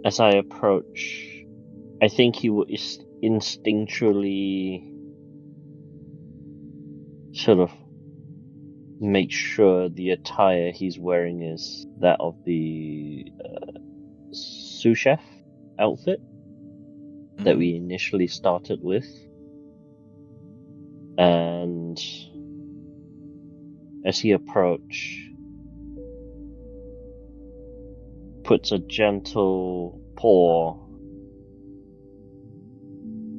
As I approach, I think he will instinctually sort of make sure the attire he's wearing is that of the sous chef outfit that we initially started with. And as he approached, puts a gentle paw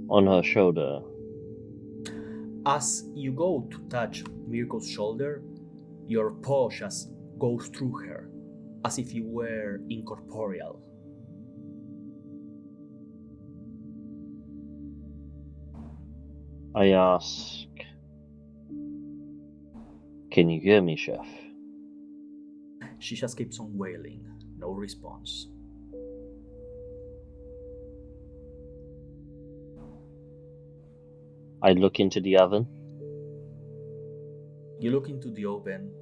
on her shoulder.
As you go to touch M.I.R.K.O's shoulder, your paw just goes through her, as if you were incorporeal.
I ask, "Can you hear me, Chef?"
She just keeps on wailing, no response.
I look into the oven.
You look into the oven,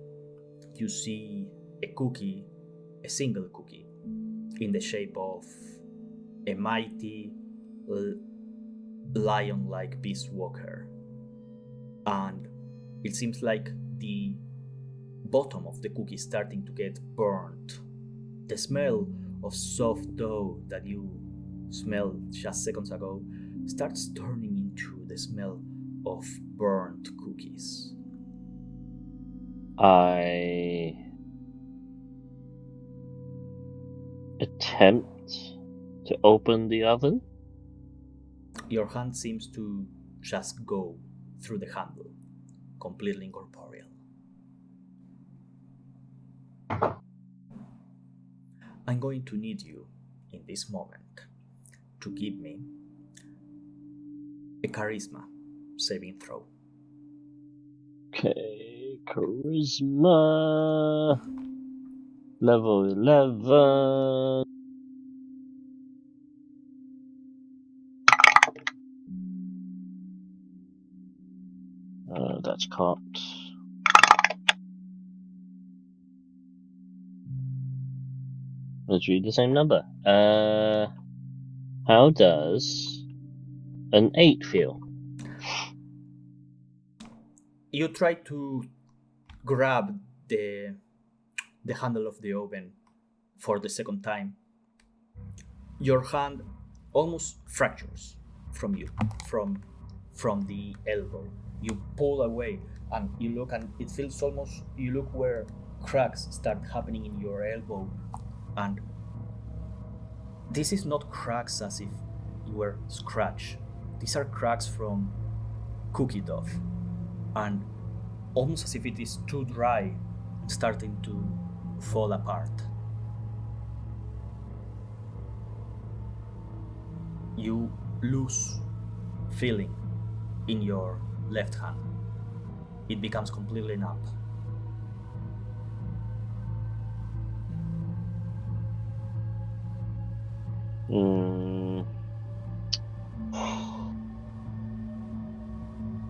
you see a cookie, a single cookie, in the shape of a mighty lion-like beast walker. And it seems like the bottom of the cookie is starting to get burnt. The smell of soft dough that you smelled just seconds ago starts turning into the smell of burnt cookies.
I attempt to open the oven.
Your hand seems to just go through the handle, completely incorporeal. I'm going to need you, in this moment, to give me a charisma saving throw.
Okay, charisma. Level 11. That's cocked. Let's read the same number. How does an 8 feel?
You try to grab the handle of the oven for the second time. Your hand almost fractures from you, from the elbow. You pull away and you look, and it feels almost, you look where cracks start happening in your elbow, and this is not cracks as if you were scratched. These are cracks from cookie dough, and almost as if it is too dry and starting to fall apart. You lose feeling in your left hand. It becomes completely numb.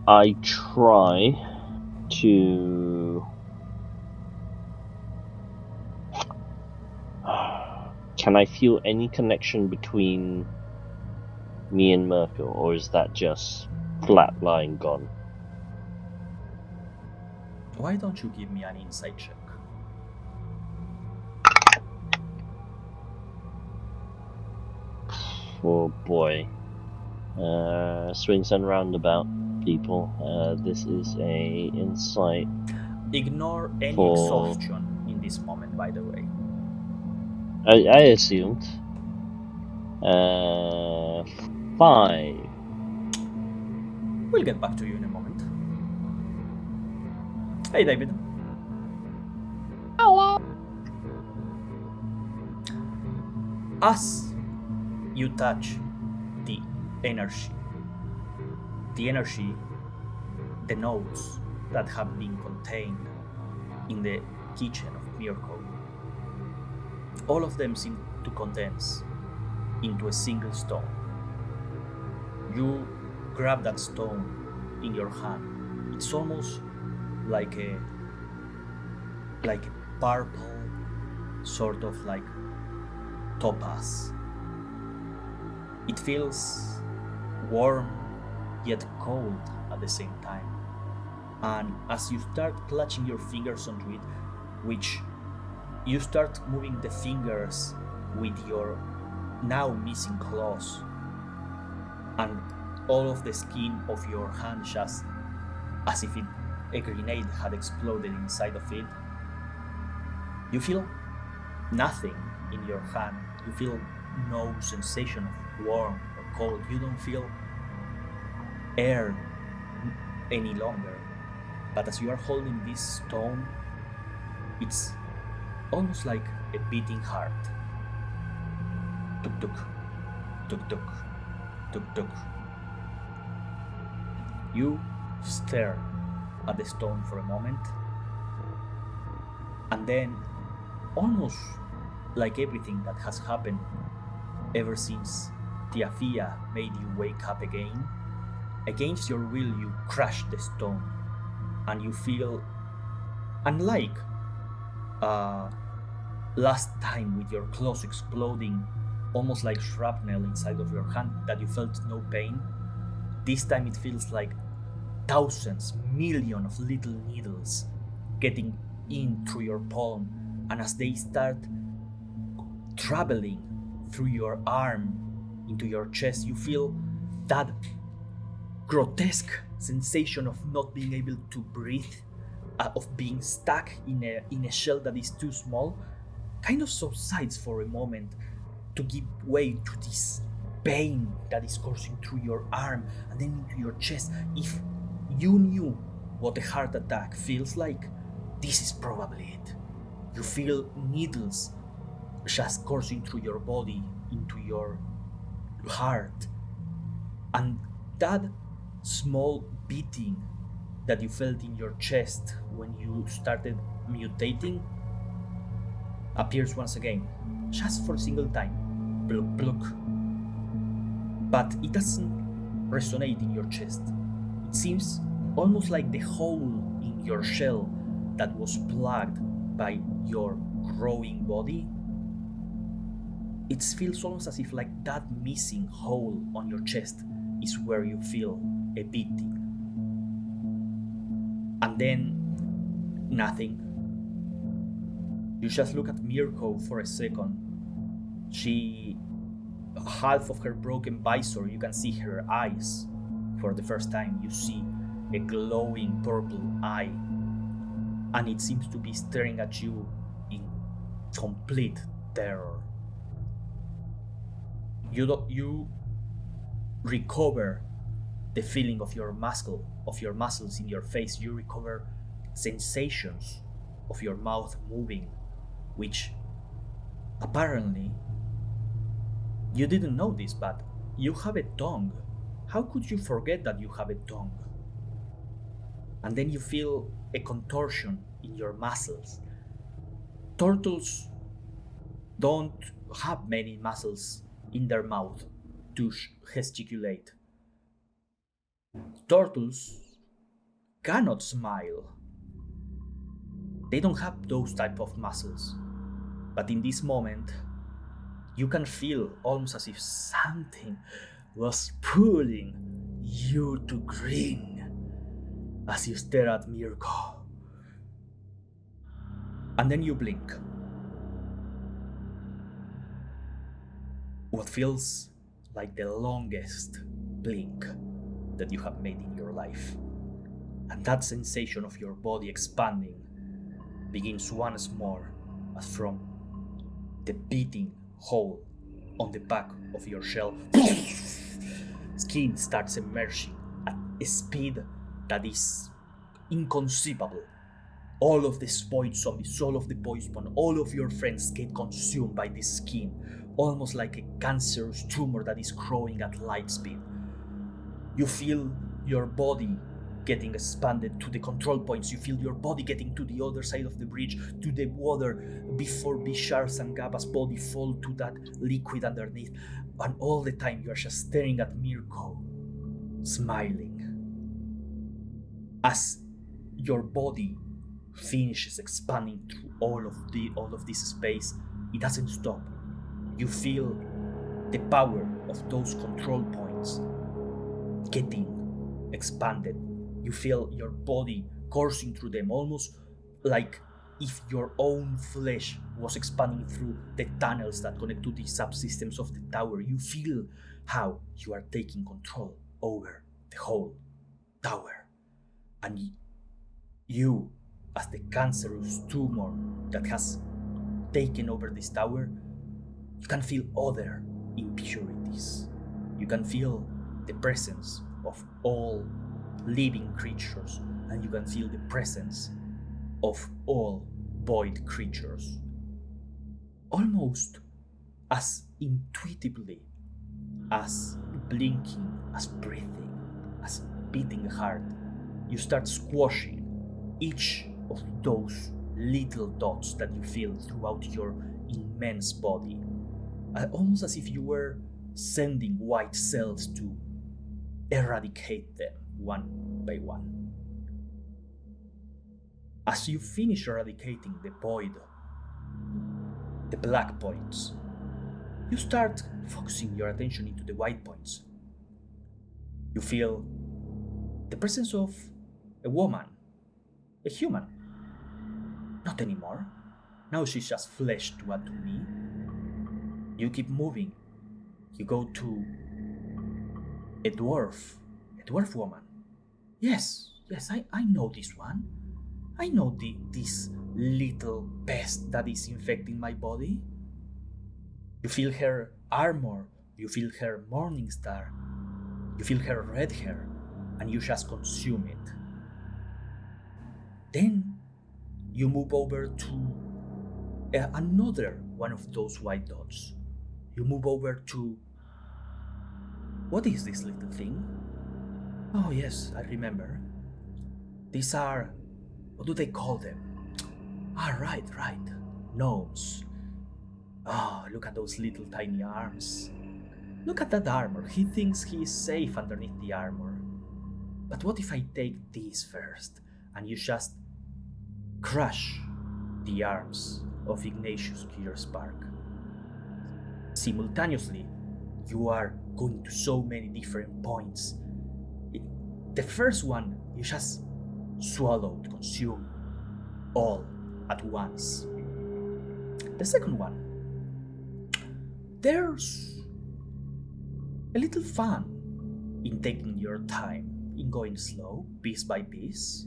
I try to... Can I feel any connection between me and M.I.R.K.O, or is that just flatline gone?
Why don't you give me an insight check?
Oh boy. Swings and roundabout, people. This is a insight.
Ignore any exhaustion in this moment, by the way.
I assumed. 5.
We'll get back to you in a moment. Hey, David.
Hello.
As you touch the energy, the notes that have been contained in the kitchen of M.I.R.K.O. All of them seem to condense into a single stone. You grab that stone in your hand. It's almost like a purple, sort of like topaz. It feels warm yet cold at the same time. And as you start clutching your fingers onto it, which you start moving the fingers with your now missing claws, and all of the skin of your hand just as if a grenade had exploded inside of it. You feel nothing in your hand. You feel no sensation of warm or cold. You don't feel air any longer. But as you are holding this stone, it's almost like a beating heart. Tuk tuk, tuk tuk, tuk tuk. You stare at the stone for a moment, and then, almost like everything that has happened ever since Tiafia made you wake up again, against your will you crush the stone, and you feel, unlike last time with your claws exploding almost like shrapnel inside of your hand that you felt no pain, this time it feels like thousands, millions of little needles getting in through your palm, and as they start traveling through your arm into your chest, you feel that grotesque sensation of not being able to breathe, of being stuck in a shell that is too small, kind of subsides for a moment to give way to this pain that is coursing through your arm and then into your chest. If you knew what a heart attack feels like, this is probably it. You feel needles just coursing through your body into your heart, and that small beating that you felt in your chest when you started mutating appears once again, just for a single time. Pluk pluk. But it doesn't resonate in your chest. It seems almost like the hole in your shell that was plugged by your growing body. It feels almost as if like that missing hole on your chest is where you feel a beating. And then nothing. You just look at M.I.R.K.O for a second. Half of her broken visor, you can see her eyes. For the first time, you see a glowing purple eye, and it seems to be staring at you in complete terror. You recover the feeling of your muscles in your face. You recover sensations of your mouth moving, which apparently you didn't know this, but you have a tongue. How could you forget that you have a tongue? And then you feel a contortion in your muscles. Turtles don't have many muscles in their mouth to gesticulate. Turtles cannot smile. They don't have those type of muscles. But in this moment, you can feel almost as if something was pulling you to grin as you stare at M.I.R.K.O. And then you blink. What feels like the longest blink that you have made in your life. And that sensation of your body expanding begins once more, as from the beating hole on the back of your shell, skin starts emerging at a speed that is inconceivable. All of the spoiled zombies, all of the poison, all of your friends get consumed by this skin, almost like a cancerous tumor that is growing at light speed. You feel your body getting expanded to the control points. You feel your body getting to the other side of the bridge, to the water, before Bishar's and Gaba's body fall to that liquid underneath. And all the time you are just staring at M.I.R.K.O, smiling. As your body finishes expanding through all of this space, it doesn't stop. You feel the power of those control points getting expanded. You feel your body coursing through them, almost like if your own flesh was expanding through the tunnels that connect to the subsystems of the tower. You feel how you are taking control over the whole tower. And you, as the cancerous tumor that has taken over this tower, you can feel other impurities. You can feel the presence of all living creatures, and you can feel the presence of all void creatures. Almost as intuitively as blinking, as breathing, as beating heart, you start squashing each of those little dots that you feel throughout your immense body, almost as if you were sending white cells to eradicate them one by one. As you finish eradicating the void, the black points, you start focusing your attention into the white points. You feel the presence of a woman, a human. Not anymore. Now she's just flesh to add to me. You keep moving. You go to a dwarf woman. Yes, I know this one. I know this little pest that is infecting my body. You feel her armor, you feel her morning star, you feel her red hair, and you just consume it. Then you move over to another one of those white dots. You move over to... What is this little thing? Oh yes, I remember. These are... What do they call them? Right. Gnomes. Oh, look at those little tiny arms. Look at that armor. He thinks he is safe underneath the armor. But what if I take this first, and you just crush the arms of Ignatius Spark? Simultaneously, you are going to so many different points. The first one, you just swallowed, consumed all at once. The second one, there's a little fun in taking your time, in going slow, piece by piece.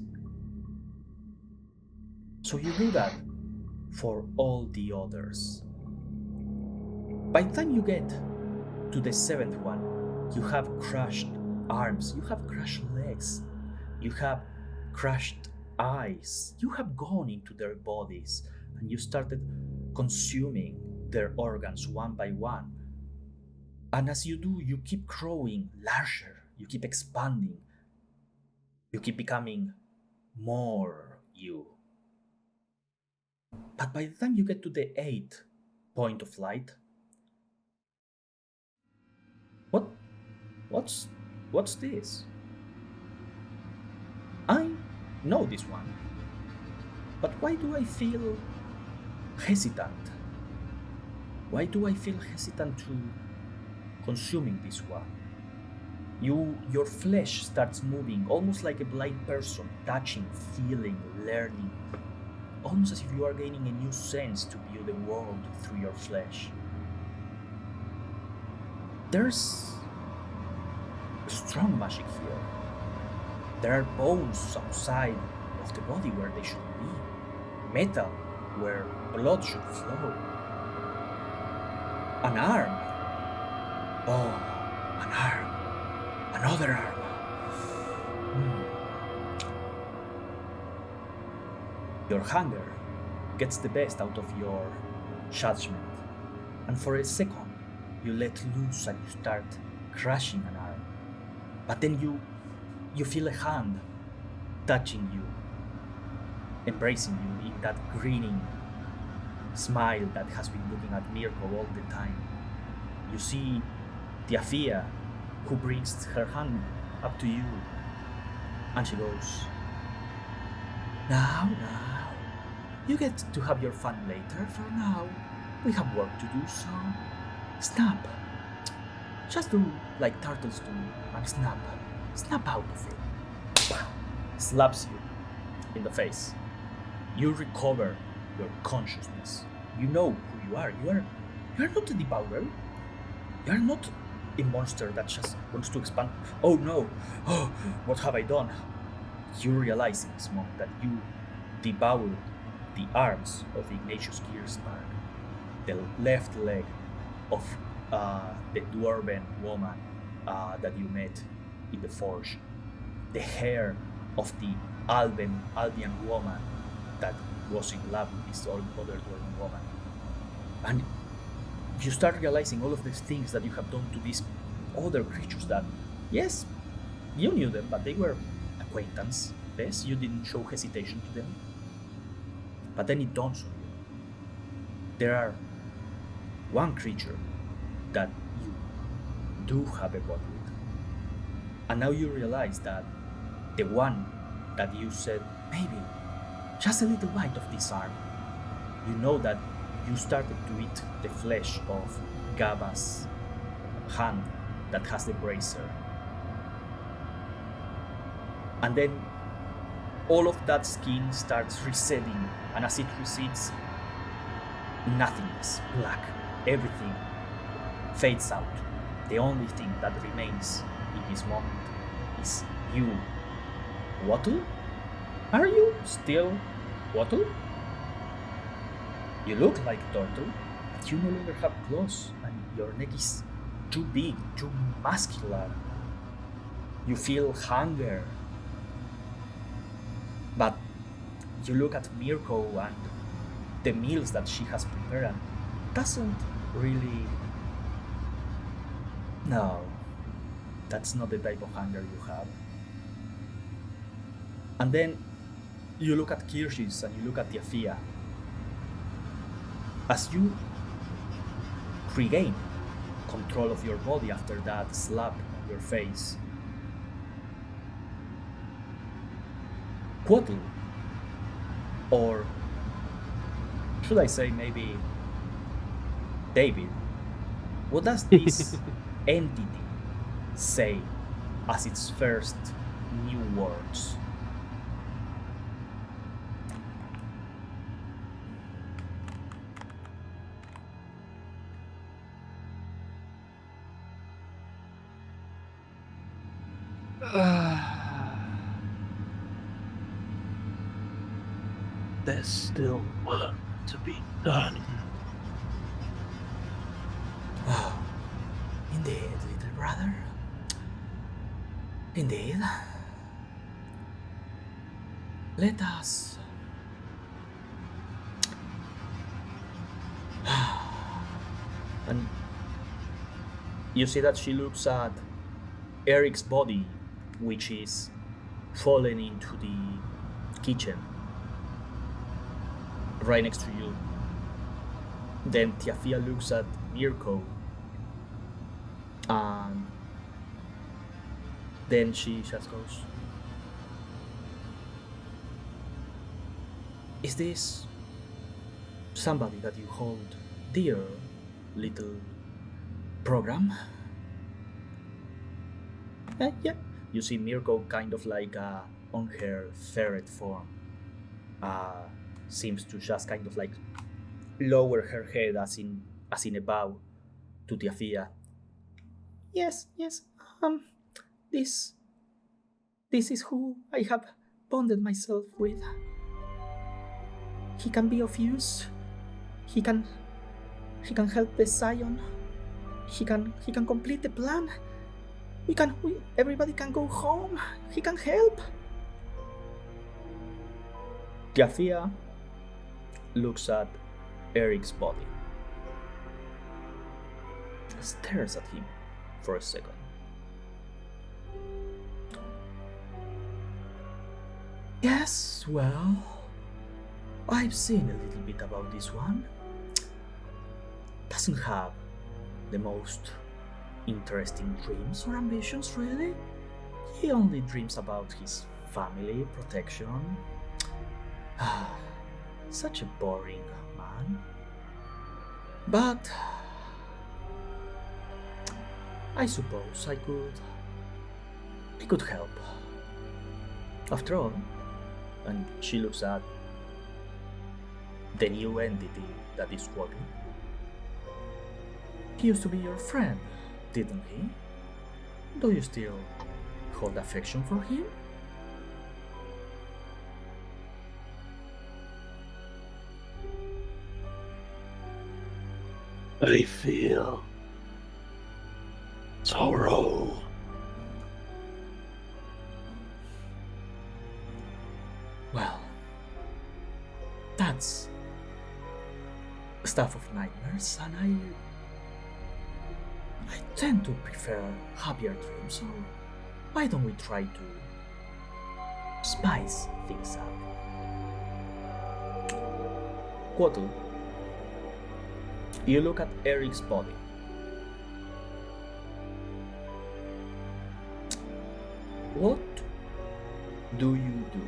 So you do that for all the others. By the time you get to the seventh one, you have crushed arms, you have crushed legs, you have crushed eyes, you have gone into their bodies, and you started consuming their organs one by one. And as you do, you keep growing larger, you keep expanding, you keep becoming more you. But by the time you get to the 8th point of light, what's this? I know this one, but why do I feel hesitant? Why do I feel hesitant to consuming this one? Your flesh starts moving, almost like a blind person, touching, feeling, learning, almost as if you are gaining a new sense to view the world through your flesh. There's strong magic here. There are bones outside of the body where they should be, metal where blood should flow. An arm. Oh, an arm. Another arm. Your hunger gets the best out of your judgment, and for a second you let loose and you start crushing an arm. But then you feel a hand touching you, embracing you in that grinning smile that has been looking at M.I.R.K.O all the time. You see Tiafia, who brings her hand up to you, and she goes, Now, you get to have your fun later. For now, we have work to do, so snap. Just do like turtles do and snap out of it. Slaps you in the face. You recover your consciousness. You know who you are. You are not a devourer. You are not a monster that just wants to expand. Oh no! Oh, what have I done? You realize in this moment that you devoured the arms of Ignatius Gearspark, the left leg of the dwarven woman that you met in the forge, the hair of the Albion woman that was in love with this other dwarven woman. And you start realizing all of these things that you have done to these other creatures that, yes, you knew them, but they were acquaintance. Yes, you didn't show hesitation to them. But then it dawns on you. There are one creature that you do have a bond with. And now you realize that the one that you said, maybe, just a little bite of this arm, you know that you started to eat the flesh of Gaba's hand that has the bracer. And then all of that skin starts receding, and as it recedes, nothingness, black, everything fades out. The only thing that remains in this moment is you. Wattle? Are you still Wattle? You look like a turtle, but you no longer have claws, and your neck is too big, too muscular. You feel hunger. But you look at M.I.R.K.O and the meals that she has prepared, and doesn't really... No, that's not the type of hunger you have. And then you look at Kirschis and you look at Tiafia. As you regain control of your body after that slap on your face, Quattle, or should I say maybe David, what does this entity say as its first new words?
There's still work to be done.
Oh, indeed, little brother. Indeed. Let us... And you see that she looks at Eric's body, which is fallen into the kitchen right next to you. Then Tiafia looks at M.I.R.K.O and then she just goes, Is this somebody that you hold dear, little program? Yeah. You see M.I.R.K.O kind of like on her ferret form seems to just kind of like lower her head as in a bow to Tiafia. Yes. This is who I have bonded myself with. He can be of use. He can help the Scion. He can complete the plan. Everybody can go home. He can help. Tiafia looks at Eric's body, stares at him for a second. Yes, well, I've seen a little bit about this one. Doesn't have the most interesting dreams or ambitions, really. He only dreams about his family, protection. Such a boring man. But I suppose I could help. After all, and she looks at the new entity that is walking. He used to be your friend, didn't he? Do you still hold affection for him?
I feel sorrow.
Well, that's stuff of nightmares, and I tend to prefer happier dreams, so why don't we try to spice things up? Quotl, you look at Eric's body. What do you do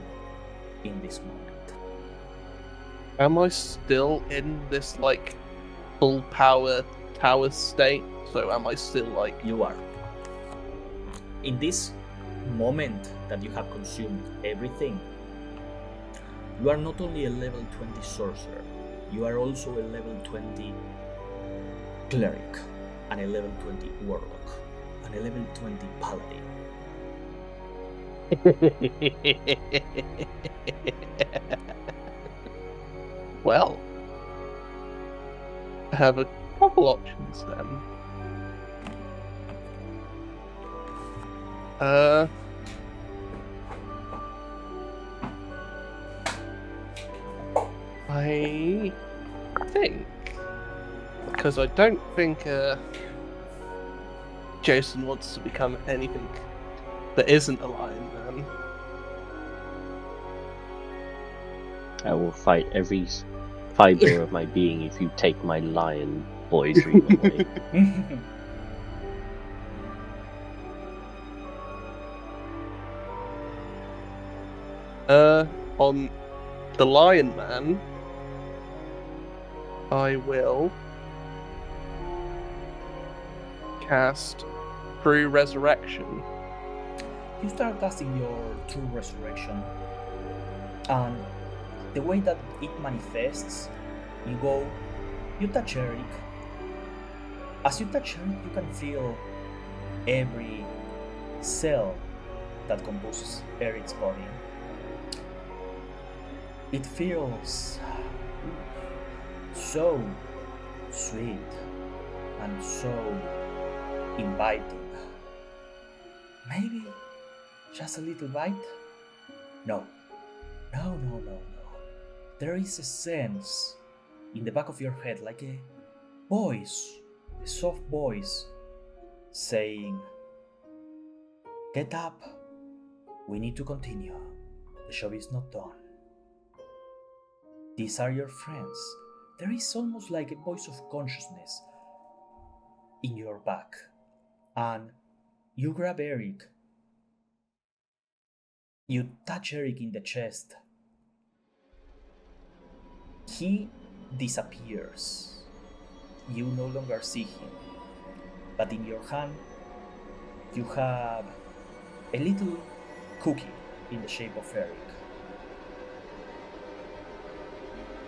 in this moment?
Am I still in this, like, full power tower state? So am I still, like...
You are. In this moment that you have consumed everything, you are not only a level 20 sorcerer, you are also a level 20 cleric, and a level 20 warlock, and a level 20 paladin.
Well, I have a couple options then. I think, because I don't think Jason wants to become anything that isn't a lion man.
I will fight every fiber of my being if you take my lion boy dream away.
On the Lion Man, I will cast True Resurrection.
You start casting your true resurrection, and the way that it manifests, you touch Erik. As you touch Erik, you can feel every cell that composes Erik's body. It feels so sweet and so inviting. Maybe just a little bite? No. There is a sense in the back of your head, like a voice, a soft voice, saying, "Get up, we need to continue. The show is not done. These are your friends." There is almost like a voice of consciousness in your back, and you grab Erik. You touch Erik in the chest. He disappears. You no longer see him, but in your hand you have a little cookie in the shape of Erik.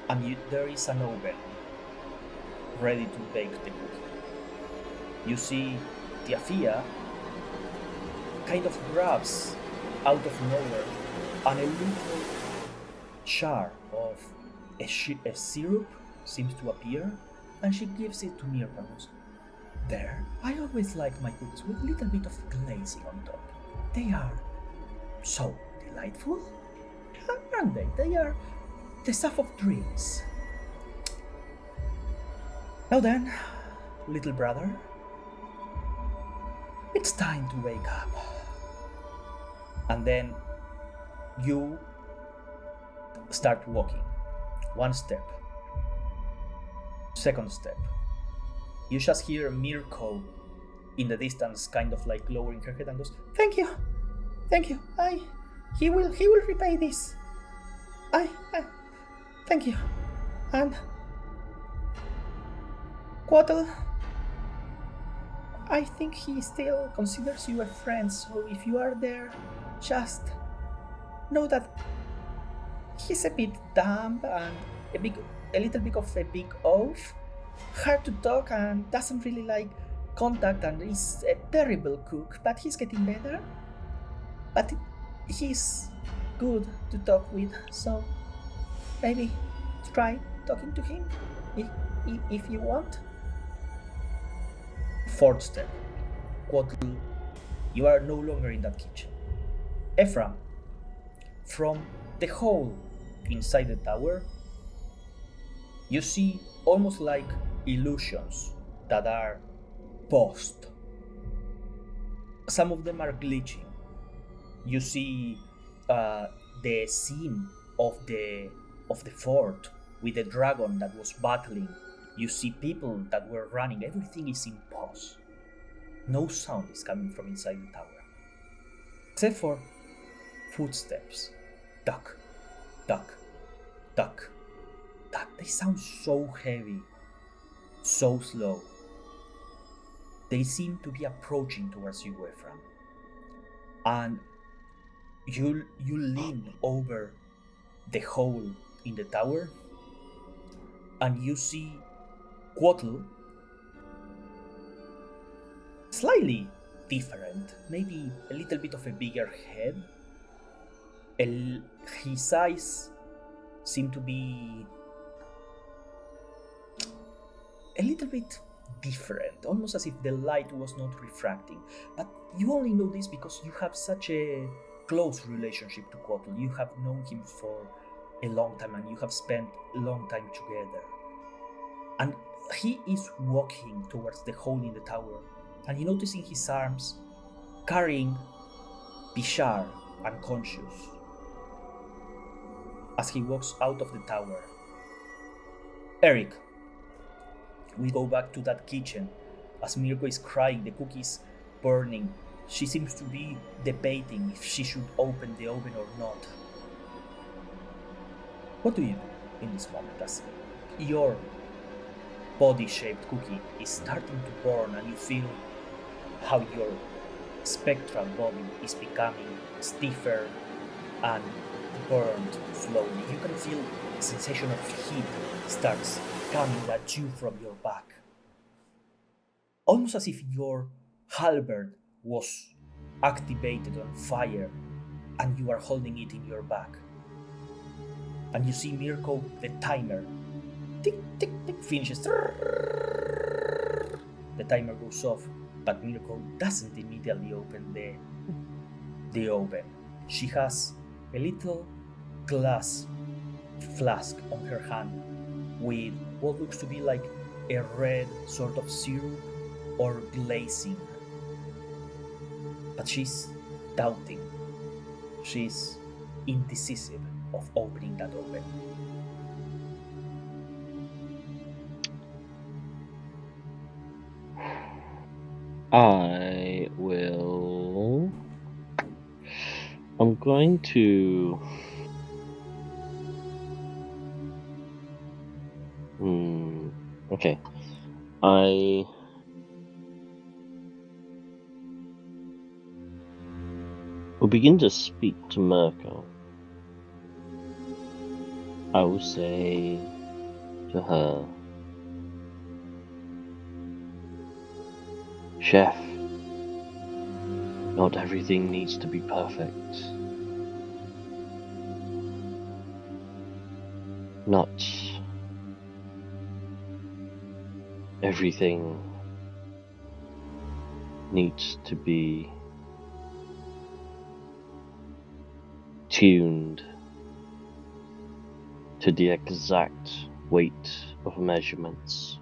And there is an oven ready to bake the cookie. You see Tiafia kind of grabs out of nowhere and a little jar of a syrup seems to appear, and she gives it to Mir-Panos. "There, I always like my cookies with a little bit of glazing on top. They are so delightful, aren't they? They are the stuff of dreams. Now then, little brother, it's time to wake up." And then you start walking. One step. Second step. You just hear M.I.R.K.O in the distance, kind of like lowering her head and goes, "Thank you. He will repay this. Thank you. And Quattle, I think he still considers you a friend, so if you are there, just know that he's a bit dumb and a little bit of a big oaf, hard to talk and doesn't really like contact and is a terrible cook, but he's getting better. But he's good to talk with, so maybe try talking to him if you want." Fourth step. Quattle, you are no longer in that kitchen. Ephraim, from the hole inside the tower, you see almost like illusions that are paused. Some of them are glitching. You see the scene of the fort with the dragon that was battling. You see people that were running. Everything is in pause. No sound is coming from inside the tower, except for footsteps. Duck, duck, duck, duck. They sound so heavy, so slow. They seem to be approaching towards you, Ephraim. And you lean over the hole in the tower, and you see Quattle, slightly different, maybe a little bit of a bigger head. His eyes seem to be a little bit different, almost as if the light was not refracting. But you only know this because you have such a close relationship to Quattle. You have known him for a long time and you have spent a long time together. And he is walking towards the hole in the tower, and you notice in his arms carrying Bishar, unconscious, as he walks out of the tower. Erik, we go back to that kitchen as M.I.R.K.O is crying, the cookies burning. She seems to be debating if she should open the oven or not. What do you do in this moment as your body-shaped cookie is starting to burn and you feel how your spectral body is becoming stiffer and burned slowly? You can feel a sensation of heat starts coming at you from your back. Almost as if your halberd was activated on fire and you are holding it in your back. And you see M.I.R.K.O, the timer, tick, tick, tick, finishes. The timer goes off, but M.I.R.K.O doesn't immediately open the oven. She has a little glass flask on her hand with what looks to be like a red sort of syrup or glazing. But she's doubting. She's indecisive of opening that oven.
I'm going to... Okay. I will begin to speak to M.I.R.K.O. I will say to her, "Chef, not everything needs to be perfect. Not everything needs to be tuned to the exact weight of measurements.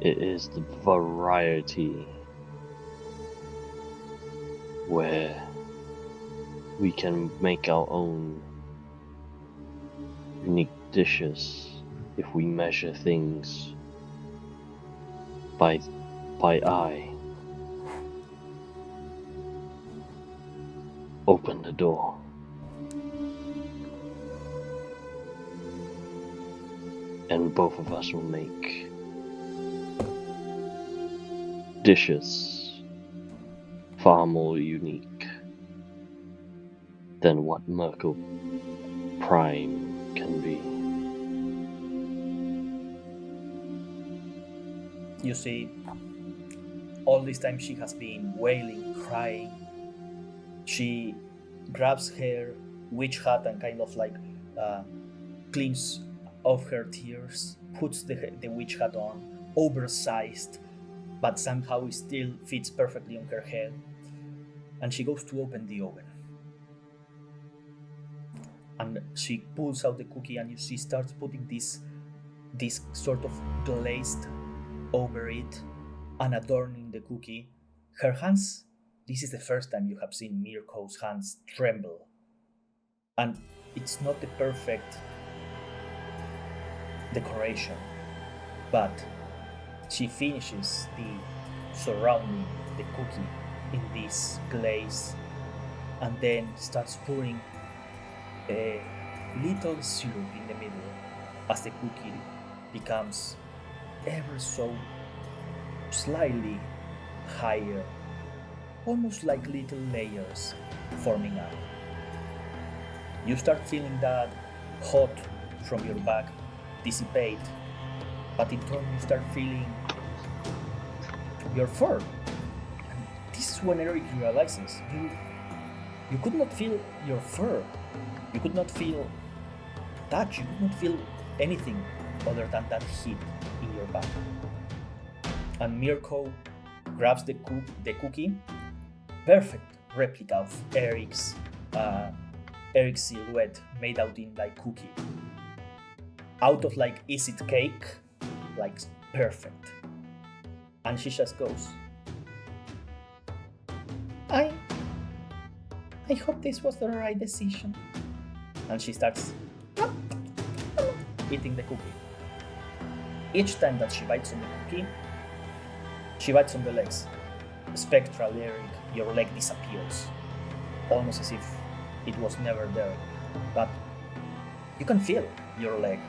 It is the variety where we can make our own unique dishes if we measure things by eye. Open the door. And both of us will make dishes far more unique than what M.I.R.K.O Prime can be.
You see, all this time she has been wailing, crying. She grabs her witch hat and kind of like cleans off her tears, puts the witch hat on, oversized, but somehow it still fits perfectly on her head. And she goes to open the oven. And she pulls out the cookie, and she starts putting this sort of glazed over it and adorning the cookie. Her hands, this is the first time you have seen M.I.R.K.O's hands tremble. And it's not the perfect decoration, but she finishes the surrounding the cookie in this glaze and then starts pouring a little syrup in the middle as the cookie becomes ever so slightly higher, almost like little layers forming up. You start feeling that hot from your back dissipate, but in turn you start feeling your fur. And this is when Erik realizes you could not feel your fur, you could not feel touch, you could not feel anything other than that heat in your back. And M.I.R.K.O grabs the cookie, perfect replica of Erik's silhouette made out in like cookie. Out of like, is it cake? Like perfect. And she just goes, I hope this was the right decision. And she starts eating the cookie. Each time that she bites on the cookie, she bites on the legs. Spectral Erik, your leg disappears. Almost as if it was never there. But you can feel your leg.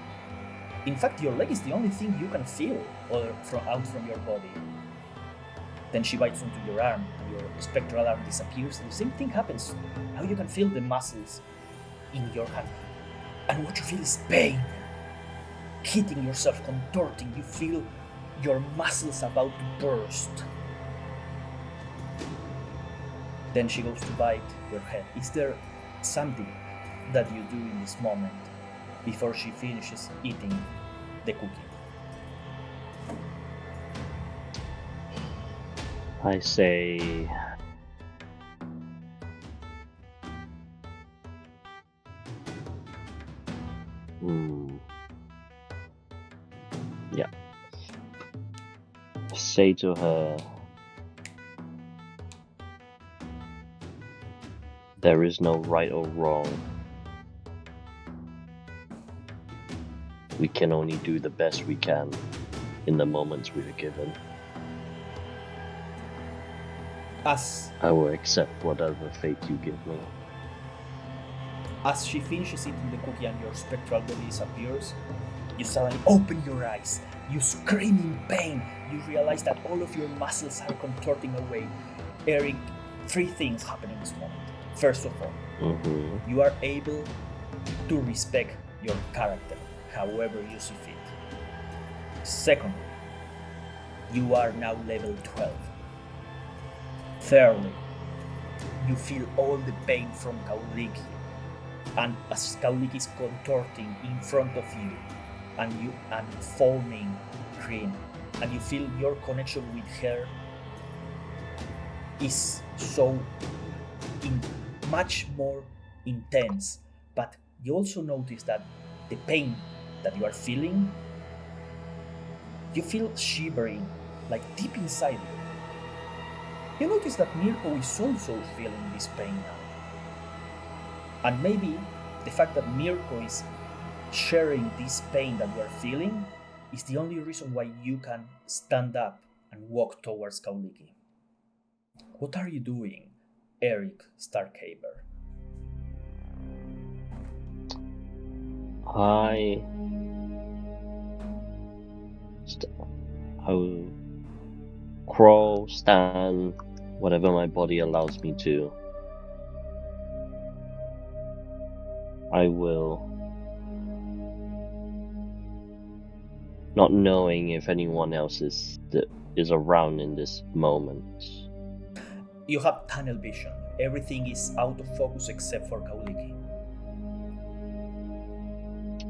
In fact, your leg is the only thing you can feel out from your body. Then she bites onto your arm, and your spectral arm disappears, and the same thing happens. Now you can feel the muscles in your hand. And what you feel is pain. Hitting yourself, contorting, you feel your muscles about to burst. Then she goes to bite your head. Is there something that you do in this moment before she finishes eating the cookie?
I say, yeah. Say to her, there is no right or wrong. We can only do the best we can in the moments we are given. I will accept whatever fate you give me.
As she finishes eating the cookie and your spectral body disappears, you suddenly open your eyes. You scream in pain. You realize that all of your muscles are contorting away. Erik, 3 things happen in this moment. First of all, you are able to respect your character, however you see fit. Secondly, you are now level 12. Thirdly, you feel all the pain from Kauliki, and as Kauliki is contorting in front of you, and foaming green, and you feel your connection with her is so much more intense. But you also notice that the pain that you are feeling, you feel shivering, like deep inside you. You notice that M.I.R.K.O is also feeling this pain now. And maybe the fact that M.I.R.K.O is sharing this pain that we're feeling is the only reason why you can stand up and walk towards Kauliki. What are you doing, Erik Starcaver?
I will crawl, stand, whatever my body allows me to. I will, not knowing if anyone else is around in this moment.
You have tunnel vision. Everything is out of focus except for Kauliki.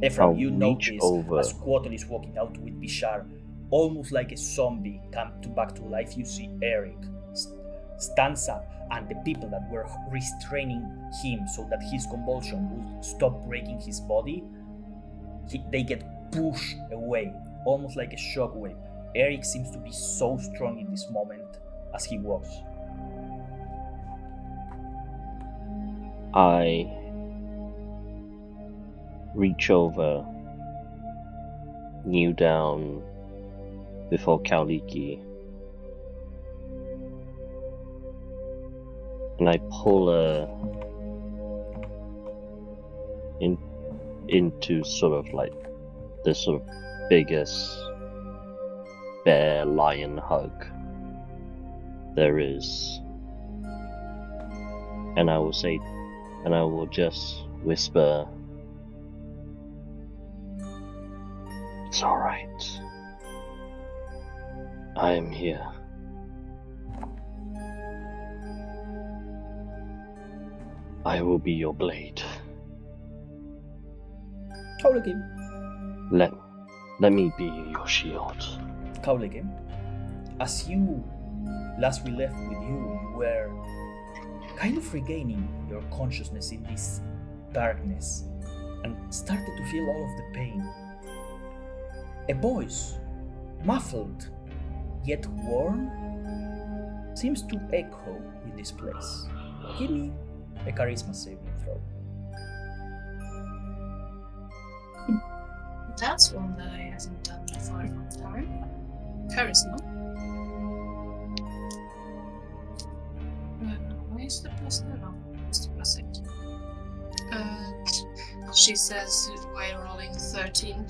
Ephraim, you notice as Quotal is walking out with Bishar, almost like a zombie come back to life. You see Erik stands up, and the people that were restraining him so that his convulsion would stop breaking his body, they get pushed away, almost like a shockwave. Erik seems to be so strong in this moment as he walks.
I reach over, kneel down before Kauliki, and I pull her into sort of like the sort of biggest bear lion hug there is, and I will just whisper, "It's all right. I am here. I will be your blade.
Kauliki.
Let me be your shield."
Kauliki, as last we left with you, you were kind of regaining your consciousness in this darkness and started to feel all of the pain. A voice, muffled yet warm, seems to echo in this place. Give me a charisma saving throw.
That's one that I haven't done before in my time. Charisma. Why is the plus zero? It's the plus 8. She says we're rolling 13.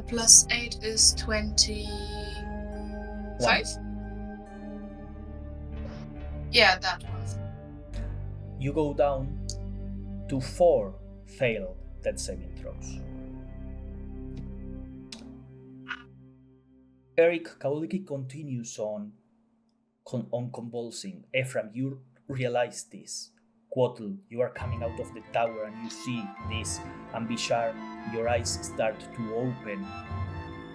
Plus 8 is 25? Yeah, that one.
You go down to 4 failed death saving throws. Erik, Kauliki continues on convulsing. Ephraim, you realize this. Quotal, you are coming out of the tower and you see this. And Bishar, your eyes start to open.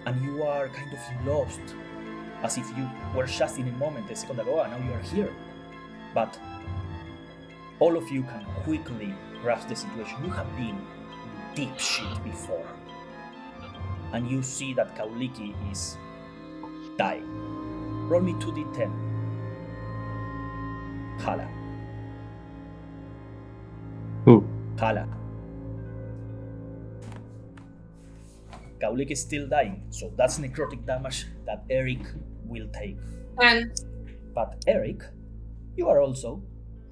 And you are kind of lost. As if you were just in a moment a second ago and now you are here. But all of you can quickly grasp the situation. You have been in deep shit before. And you see that Kauliki is dying. Roll me 2d10. Hala.
Who?
Hala. Kauliki is still dying, so that's necrotic damage that Erik will take. But Erik, you are also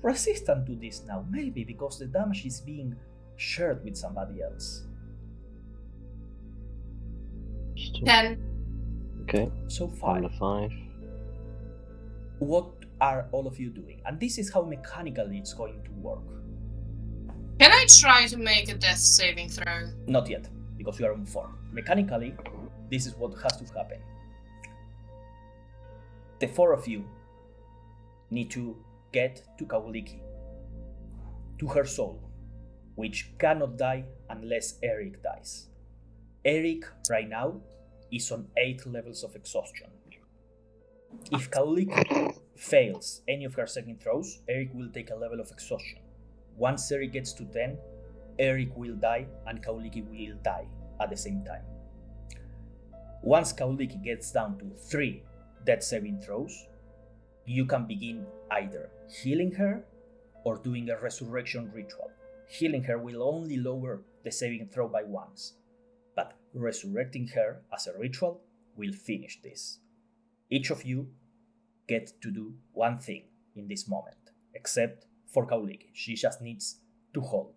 resistant to this now, maybe because the damage is being shared with somebody else.
10.
Okay.
So 5.
5.
What are all of you doing? And this is how mechanically it's going to work.
Can I try to make a death saving throw?
Not yet, because you are on 4. Mechanically, this is what has to happen. The 4 of you need to get to Kauliki, to her soul, which cannot die unless Erik dies. Erik, right now, is on 8 levels of exhaustion. If Kauliki fails any of her saving throws, Erik will take a level of exhaustion. Once Erik gets to 10, Erik will die and Kauliki will die at the same time. Once Kauliki gets down to 3 death saving throws, you can begin either healing her or doing a resurrection ritual. healing her will only lower the saving throw by once, but resurrecting her as a ritual will finish this. Each of you get to do one thing in this moment, except for Kauliki. She just needs to hold.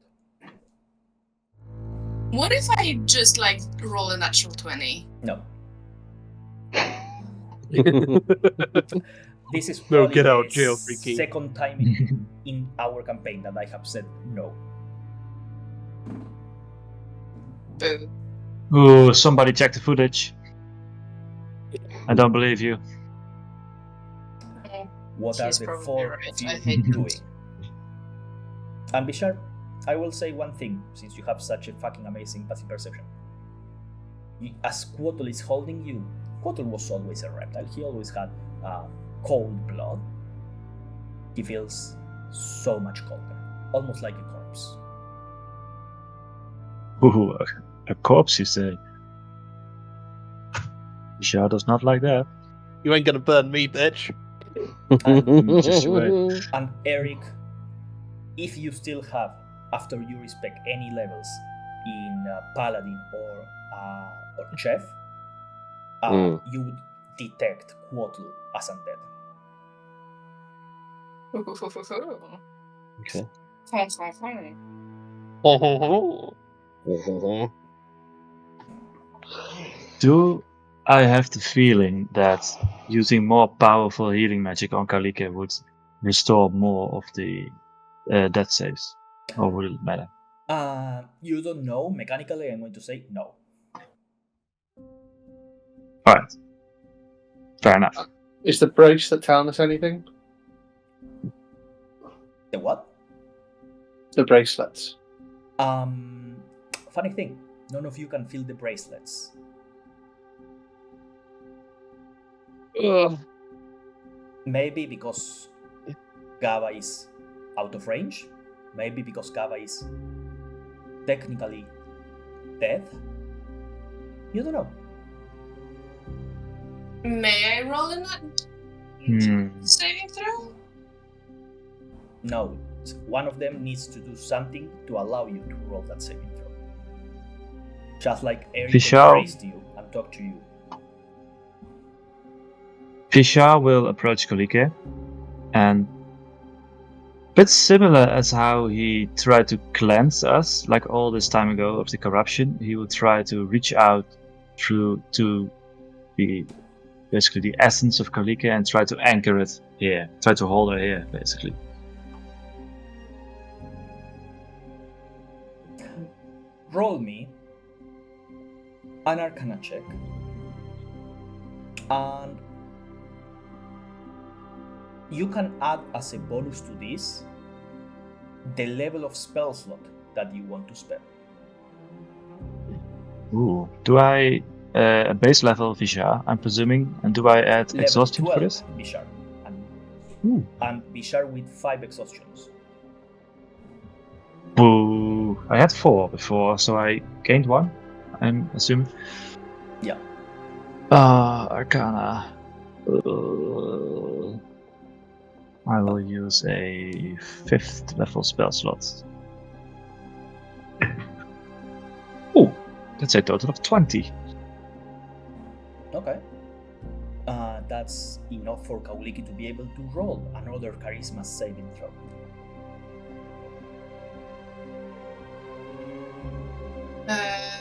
What if I just like roll a natural 20?
No. This is
No,
probably
get out,
the
jail free
second time in our campaign that I have said no.
Boo.
Ooh, somebody check the footage. I don't believe you.
What are
She's
the
probably
four
right.
of you
I hate
doing? And Bishar, I will say one thing, since you have such a fucking amazing passive perception. As Quotl is holding you, Quotl was always a reptile. He always had cold blood. He feels so much colder, almost like a corpse.
Ooh, a corpse, you say? Bishar does not like that.
You ain't gonna burn me, bitch.
Just wait.
And Erik, if you still have, after you respect any levels in Paladin or Chef, you would detect Quotl as undead.
Okay.
Do I have the feeling that using more powerful healing magic on Kalike would restore more of the death saves? Or would it matter?
You don't know. Mechanically, I'm going to say no.
Alright. Fair enough.
Is the bracelet telling us anything?
The what?
The bracelets.
Funny thing, none of you can feel the bracelets.
Ugh.
Maybe because Gava is out of range. Maybe because Gava is technically dead. You don't know.
May I roll in that saving throw?
No, one of them needs to do something to allow you to roll that saving throw. Just like Erik embraced you and talked to you.
Bishar will approach Kalike, and a bit similar as how he tried to cleanse us, like all this time ago of the corruption, he will try to reach out through to basically the essence of Kalike and try to anchor it here, try to hold her here, basically.
Roll me an Arcana check, and you can add as a bonus to this the level of spell slot that you want to spend.
Ooh. Do I a base level of Bishar, I'm presuming, and do I add
Level
exhaustion
12
for this?
Bishar,
Ooh.
and Bishar with 5 exhaustions.
Boo! I had 4 before, so I gained 1, I'm assuming.
Yeah.
Arcana. I will use a 5th level spell slot. Ooh, that's a total of 20.
Okay. That's enough for Kauliki to be able to roll another charisma saving throw.
Uh,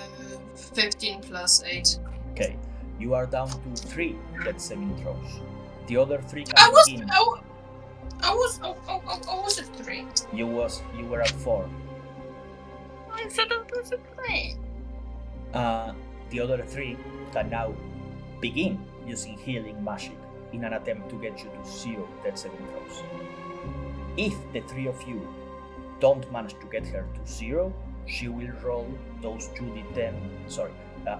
15 plus 8.
Okay, you are down to 3 death saving throws. The other 3 can
I was
begin.
I was at 3.
You were at 4.
I said I was at 3.
The other 3 can now begin using healing magic in an attempt to get you to 0 death saving throws. If the 3 of you don't manage to get her to 0, she will roll those 2d10. Sorry,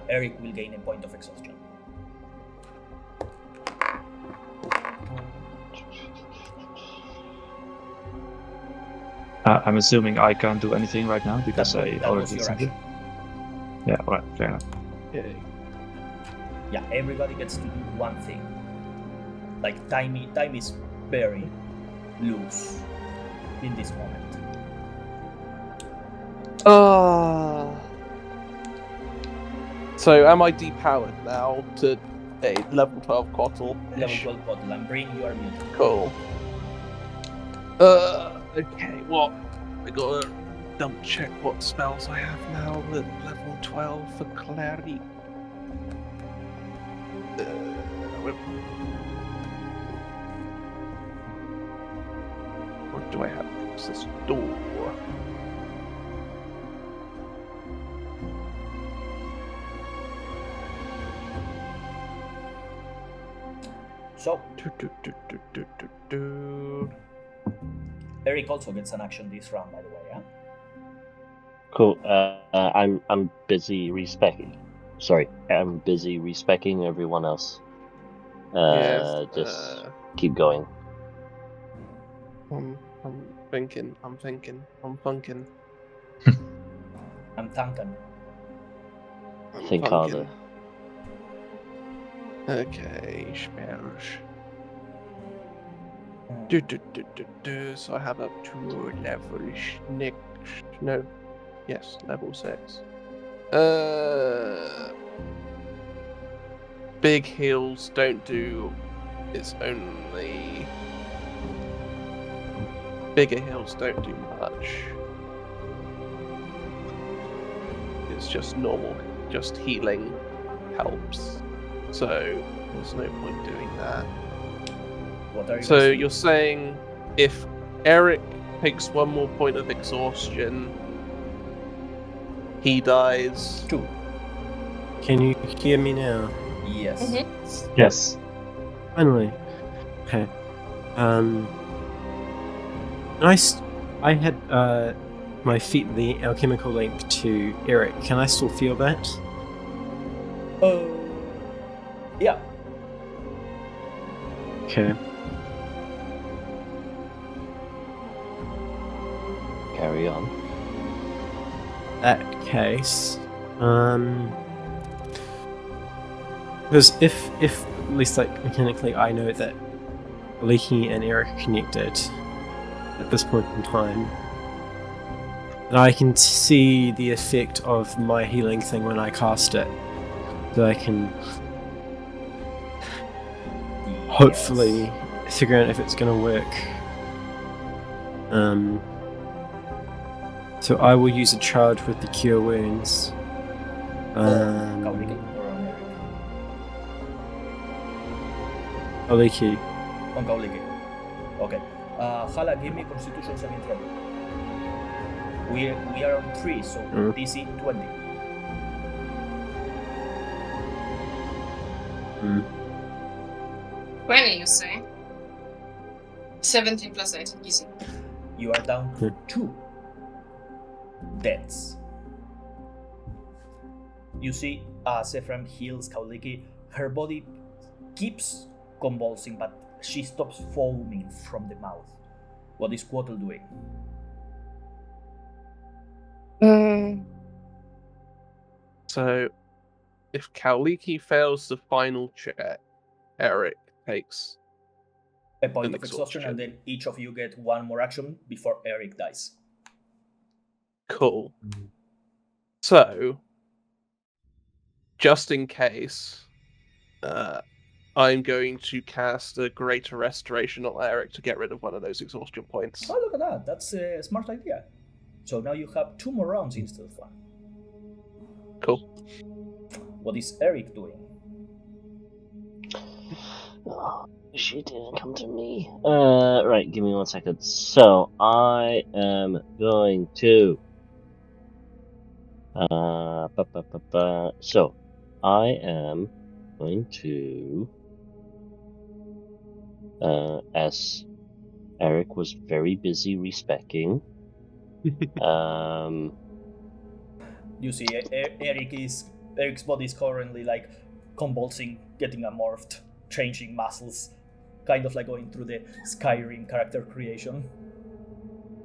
Erik will gain a point of exhaustion.
I'm assuming I can't do anything right now because I
That
already
was
did
your
something.
action.
Yeah, alright, fair enough.
Yeah, everybody gets to do one thing. Like time is very loose in this moment.
So am I depowered now to a level 12 Quattle?
Level 12 bottle, and bring your mutant.
Cool. Okay, what? I gotta double check what spells I have now at level 12 for Cleric. What do I have across this door?
So, Erik also gets an action this round, by the way, yeah?
Cool. I'm busy respecking. Sorry, I'm busy respecking everyone else. Just keep going.
I'm thinking.
I'm thinking.
Think harder.
Okay, spells. So I have up to level next. No. Yes, level 6. Big heals don't do. It's only. Bigger heals don't do much. It's just normal. Just healing helps. So there's no point doing that.
What are you
So
saying?
you're saying if Erik takes one more point of exhaustion, he dies.
2.
Can you hear me now?
Yes.
Mm-hmm.
Yes.
Finally. Okay. I had my feet the alchemical link to Erik. Can I still feel that?
Yeah.
Okay.
Carry on.
That case, because if at least like mechanically I know that Leaky and Erik are connected at this point in time, then I can see the effect of my healing thing when I cast it, so I can hopefully figure out if it's going to work. So I will use a charge with the cure wounds.
Kauliki or on Erik?
Aliki.
On Kauliki. Okay. Hala, give me Constitution saving throw. We are on 3, so DC 20.
Mm.
20, you say? 17 plus 8, easy.
You are down to 2 deaths. You see, as Ephraim heals Kauliki, her body keeps convulsing, but she stops foaming from the mouth. What is Quattle doing?
So, if Kauliki fails the final check, Erik takes
A point
an
of exhaustion, and then each of you get one more action before Erik dies.
Cool. So, just in case, I'm going to cast a Greater Restoration on Erik to get rid of one of those exhaustion points.
Oh, look at that. That's a smart idea. So now you have 2 more rounds instead of 1.
Cool.
What is Erik doing?
Oh, she didn't come to me. Right, give me 1 second. So, I am going to... So, I am going to... as Erik was very busy respecking,
You see, Erik's body is currently like convulsing, getting amorphed, changing muscles, kind of like going through the Skyrim character creation.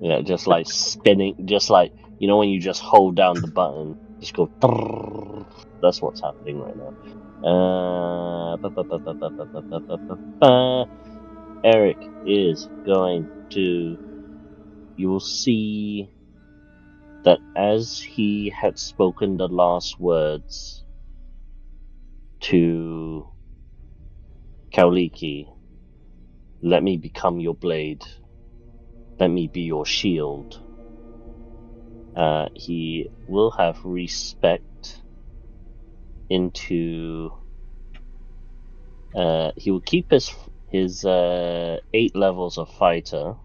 yeah, just like spinning, just like, you know when you just hold down the button, just go. That's what's happening right now. Erik is going to. You will see that as he had spoken the last words to Kauliki, let me become your blade, let me be your shield, he will have respect into... he will keep his 8 levels of fighter,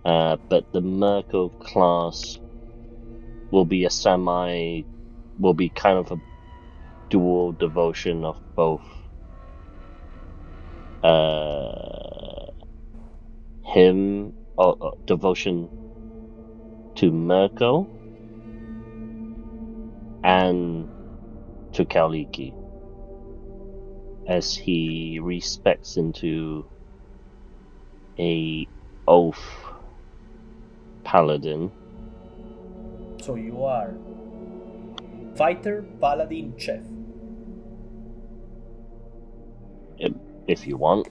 but the M.I.R.K.O class will be kind of a dual devotion of both him, devotion to M.I.R.K.O and to Kauliki, as he respects into a oath paladin.
So you are fighter, paladin, chef.
If you want,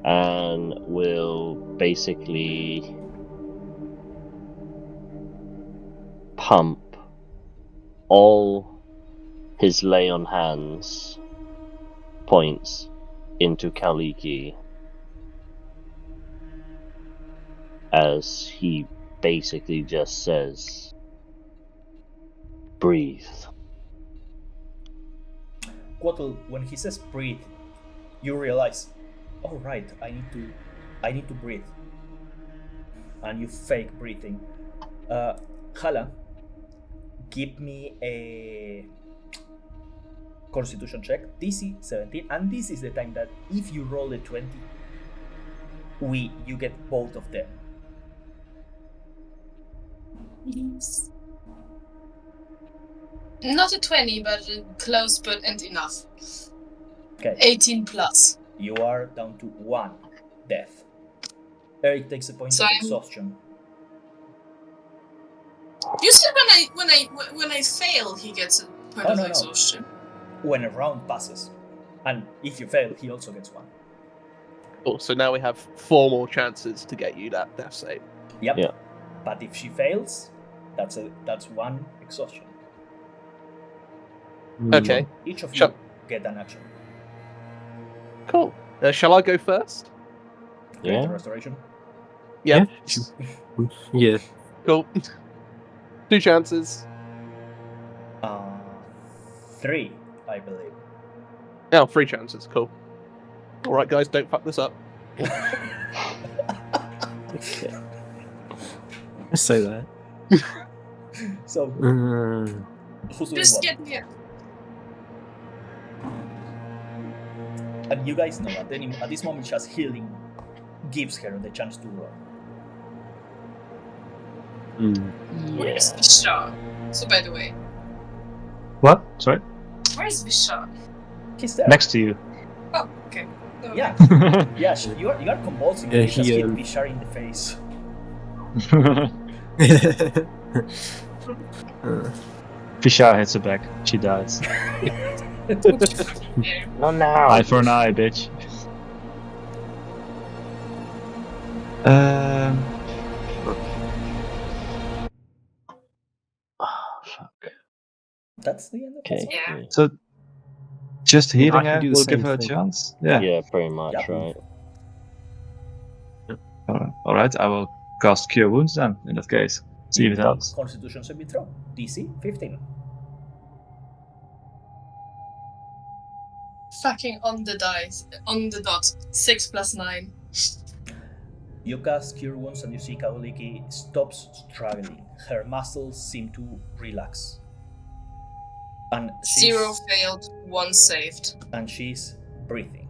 and will basically pump all his lay on hands points into Kauliki, as he basically just says, breathe.
Quattle, when he says breathe, you realize, oh right, I need to breathe. And you fake breathing. Hala, give me a Constitution check, DC 17, and this is the time that if you roll a 20, you get both of them.
Yes. Not a 20, but close, but and enough.
Okay.
18 plus.
You are down to 1 death. Erik takes a point of exhaustion.
You said when I fail, he gets a point of exhaustion.
When a round passes, and if you fail, he also gets 1.
Oh, so now we have 4 more chances to get you that death save.
Yep.
Yeah.
But if she fails, that's 1 exhaustion.
Okay.
Each of you get an action.
Cool. Shall I go first?
Great restoration.
Yeah.
Yeah.
Cool. 2 chances.
3, I believe.
Oh, 3 chances. Cool. All right, guys, don't fuck this up.
Okay.
I say that.
So, who's doing
Just
what?
get me up.
And you guys know at this moment, just healing gives her the chance to roll.
Where's Vishal? So, by the way,
What? Sorry?
where's Vishal?
He's there.
Next to you.
Oh, okay. Never
Yeah.
mind.
Yeah, you are convulsing.
Yeah,
You just
he,
hit Bishar in the face.
Fisha hits her back. She dies.
No.
Eye for an eye, bitch.
Fuck.
That's the end of
Okay.
Yeah.
So, just healing
I can
her
do the
will give
same
her a
thing.
chance? Yeah.
Yeah, pretty much,
Yep.
right?
Alright, I will cast Cure Wounds then, in that case. See if it helps.
Constitution saving throw. DC 15.
Fucking on the dice. On the dot. 6 plus 9.
You cast Cure Wounds and you see Kauliki stops struggling. Her muscles seem to relax. And
0 failed, 1 saved.
And she's breathing.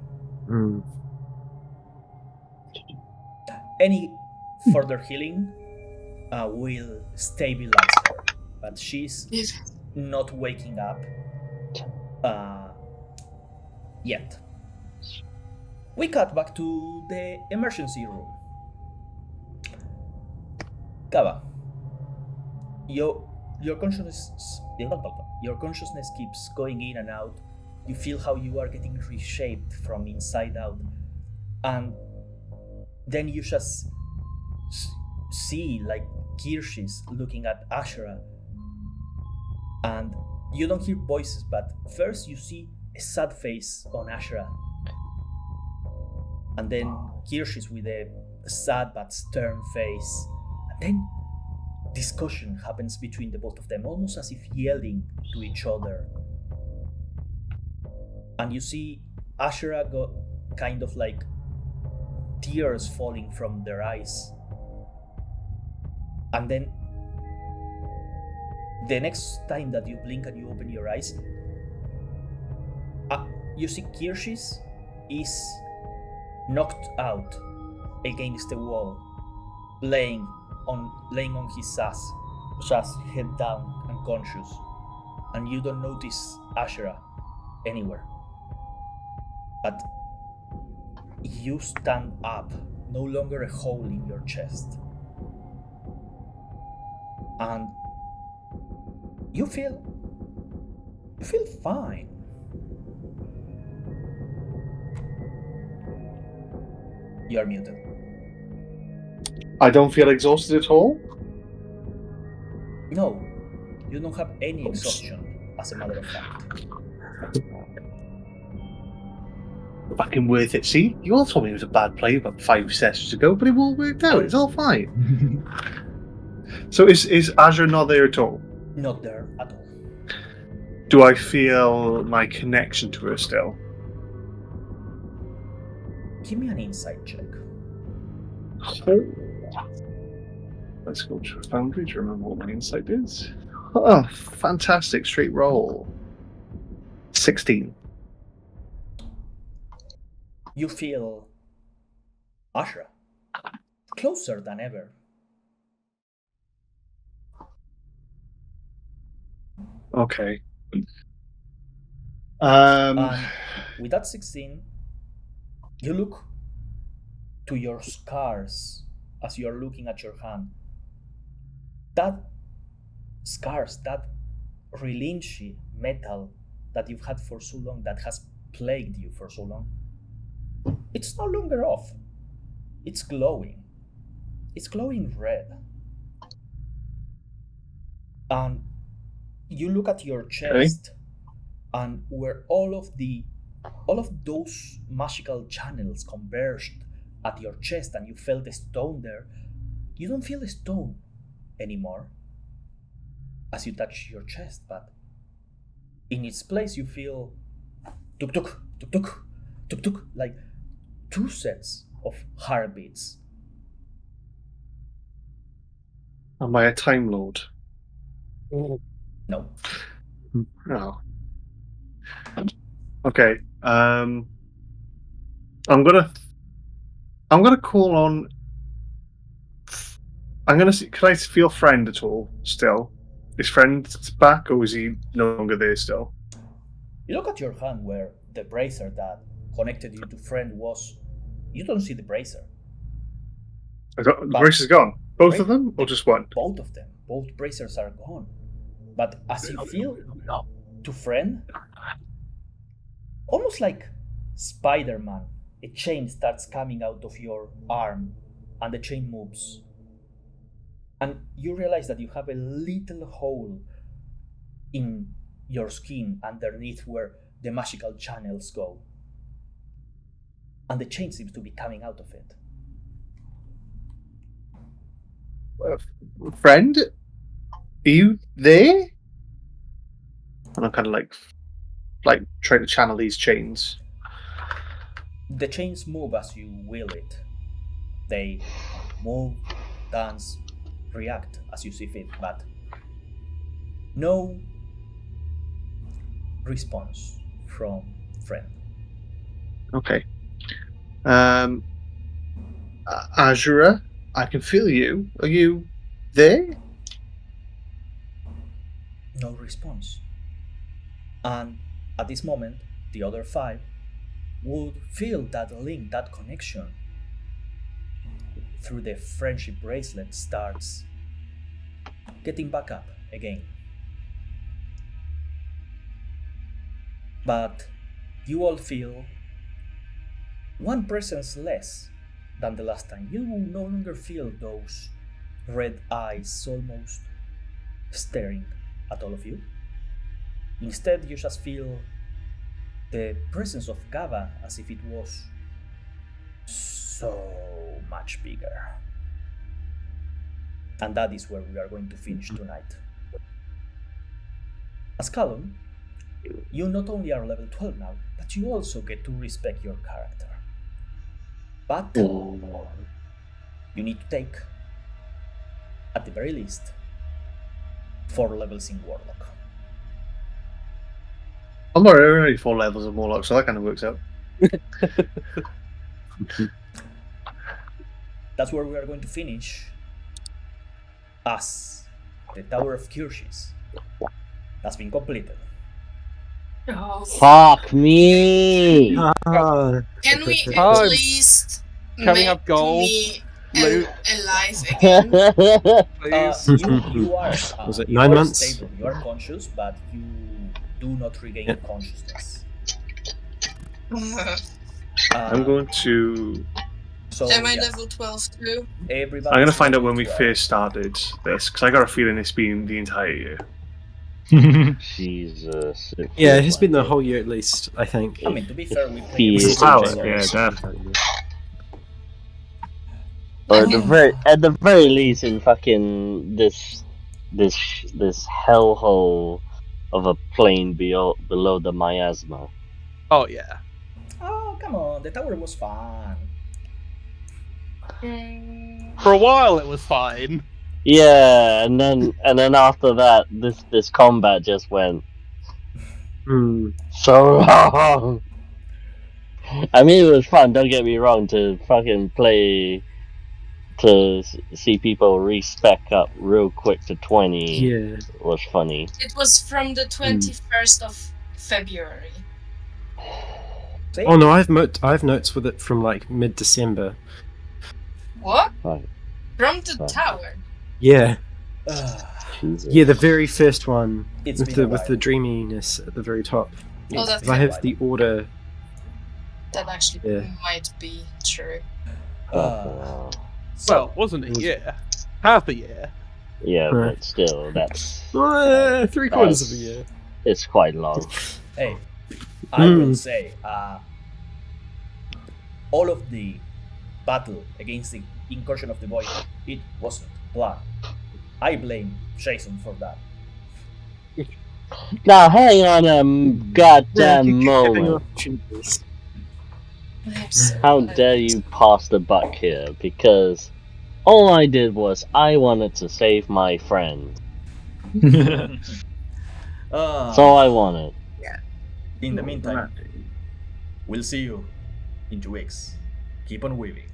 Any further healing will stabilize her, but she's not waking up yet. We cut back to the emergency room. Kava, your consciousness keeps going in and out. You feel how you are getting reshaped from inside out, and then you just see like Kirschis looking at AzerrA, and you don't hear voices, but first you see a sad face on AzerrA, and then Kirschis with a sad but stern face, and then discussion happens between the both of them, almost as if yelling to each other. And you see AzerrA go kind of like tears falling from their eyes. And then the next time that you blink and you open your eyes, you see Kirschis is knocked out against the wall, laying on his ass, just head down, unconscious, and you don't notice AzerrA anywhere. But you stand up, no longer a hole in your chest, and you feel fine. You are muted.
I don't feel exhausted at all.
No, you don't have any exhaustion, as a matter of fact.
Fucking worth it. See, you all told me it was a bad play about 5 sessions ago, but it all worked out. It's all fine. So is AzerrA not there at all?
Not there at all.
Do I feel my connection to her still?
Give me an insight check.
Let's go to a foundry to remember what my insight is. Oh, fantastic. Straight roll. 16.
You feel AzerrA closer than ever.
Okay.
And with that 16, you look to your scars as you are looking at your hand. That scars, that relinchy metal that you've had for so long, that has plagued you for so long, it's no longer off. It's glowing. It's glowing red. And you look at your chest, and where all of those magical channels converged at your chest, and you felt the stone there, you don't feel the stone anymore as you touch your chest, but in its place you feel tuk tuk tuk tuk tuk tuk, like 2 sets of heartbeats.
Am I a Time Lord?
No.
No. Okay. I'm gonna call on. I'm gonna see. Can I feel Friend at all? Still, is Friend back, or is he no longer there still?
You look at your hand where the bracer that connected you to Friend was. You don't see the bracer.
The bracer's gone. Both of them, or just one?
Both of them. Both bracers are gone. But as you feel to Friend, almost like Spider-Man, a chain starts coming out of your arm, and the chain moves. And you realize that you have a little hole in your skin underneath where the magical channels go. And the chain seems to be coming out of it.
Friend? Are you there? And I'm kind of like trying to channel these chains.
The chains move as you will it. They move, dance, react as you see fit, but no response from Friend.
Okay. AzerrA, I can feel you. Are you there?
No response. And at this moment, the other 5 would feel that link, that connection through the friendship bracelet starts getting back up again. But you all feel one presence less than the last time. You no longer feel those red eyes almost staring at all of you. Instead, you just feel the presence of Gava as if it was so much bigger. And that is where we are going to finish tonight. As Callum, you not only are level 12 now, but you also get to respect your character. But you need to take, at the very least, 4 levels in Warlock.
I'm already 4 levels of Warlock, so that kind of works out.
That's where we are going to finish, as the Tower of Curses has been completed.
Oh.
Fuck me!
Can we
Oh.
at least
Can we
make
have gold?
me
Loot?
alive again?
Please.
You are
Was it
you
9
are
months?
stable, you are conscious, but you do not regain
Yep.
consciousness.
I'm going to.
So
Am I
yeah,
level 12 too?
everybody.
I'm going to find out when we first started this, because I got a feeling it's been the entire year.
Jesus.
Yeah, it has been the whole year at least, I think.
I mean, to be fair, we played
Feels-
Wow,
January,
yeah,
so
definitely.
Or at the very least, in fucking this hellhole of a plane below the miasma.
Oh yeah.
Oh come on, the tower was fun.
For a while it was fine.
Yeah, and then after that, this combat just went so wrong. I mean, it was fun. Don't get me wrong. To fucking play, to see people respec up real quick to 20
Yeah.
was funny.
It was from the 21st of February.
See?
Oh no, I have notes with it from like mid-December.
What?
Right.
From the
Right.
tower?
Yeah.
Jesus.
Yeah, the very first one
It's
with
been
the
a
with
while.
the dreaminess at the very top.
Oh, that's
If I have the order.
That actually
Yeah.
might be true.
Fucking
So,
Well, wasn't a year. Half a year.
yeah,
Right.
but still, that's
3/4 of a year.
it's quite long.
hey, I will say, all of the battle against the incursion of the void, it wasn't planned. I blame Jason for that.
Now hang on a goddamn moment.
I'm so
How
glad.
dare you pass the buck here? Because all I did was I wanted to save my friend. That's all I wanted.
In the meantime, we'll see you in 2 weeks. Keep on weaving.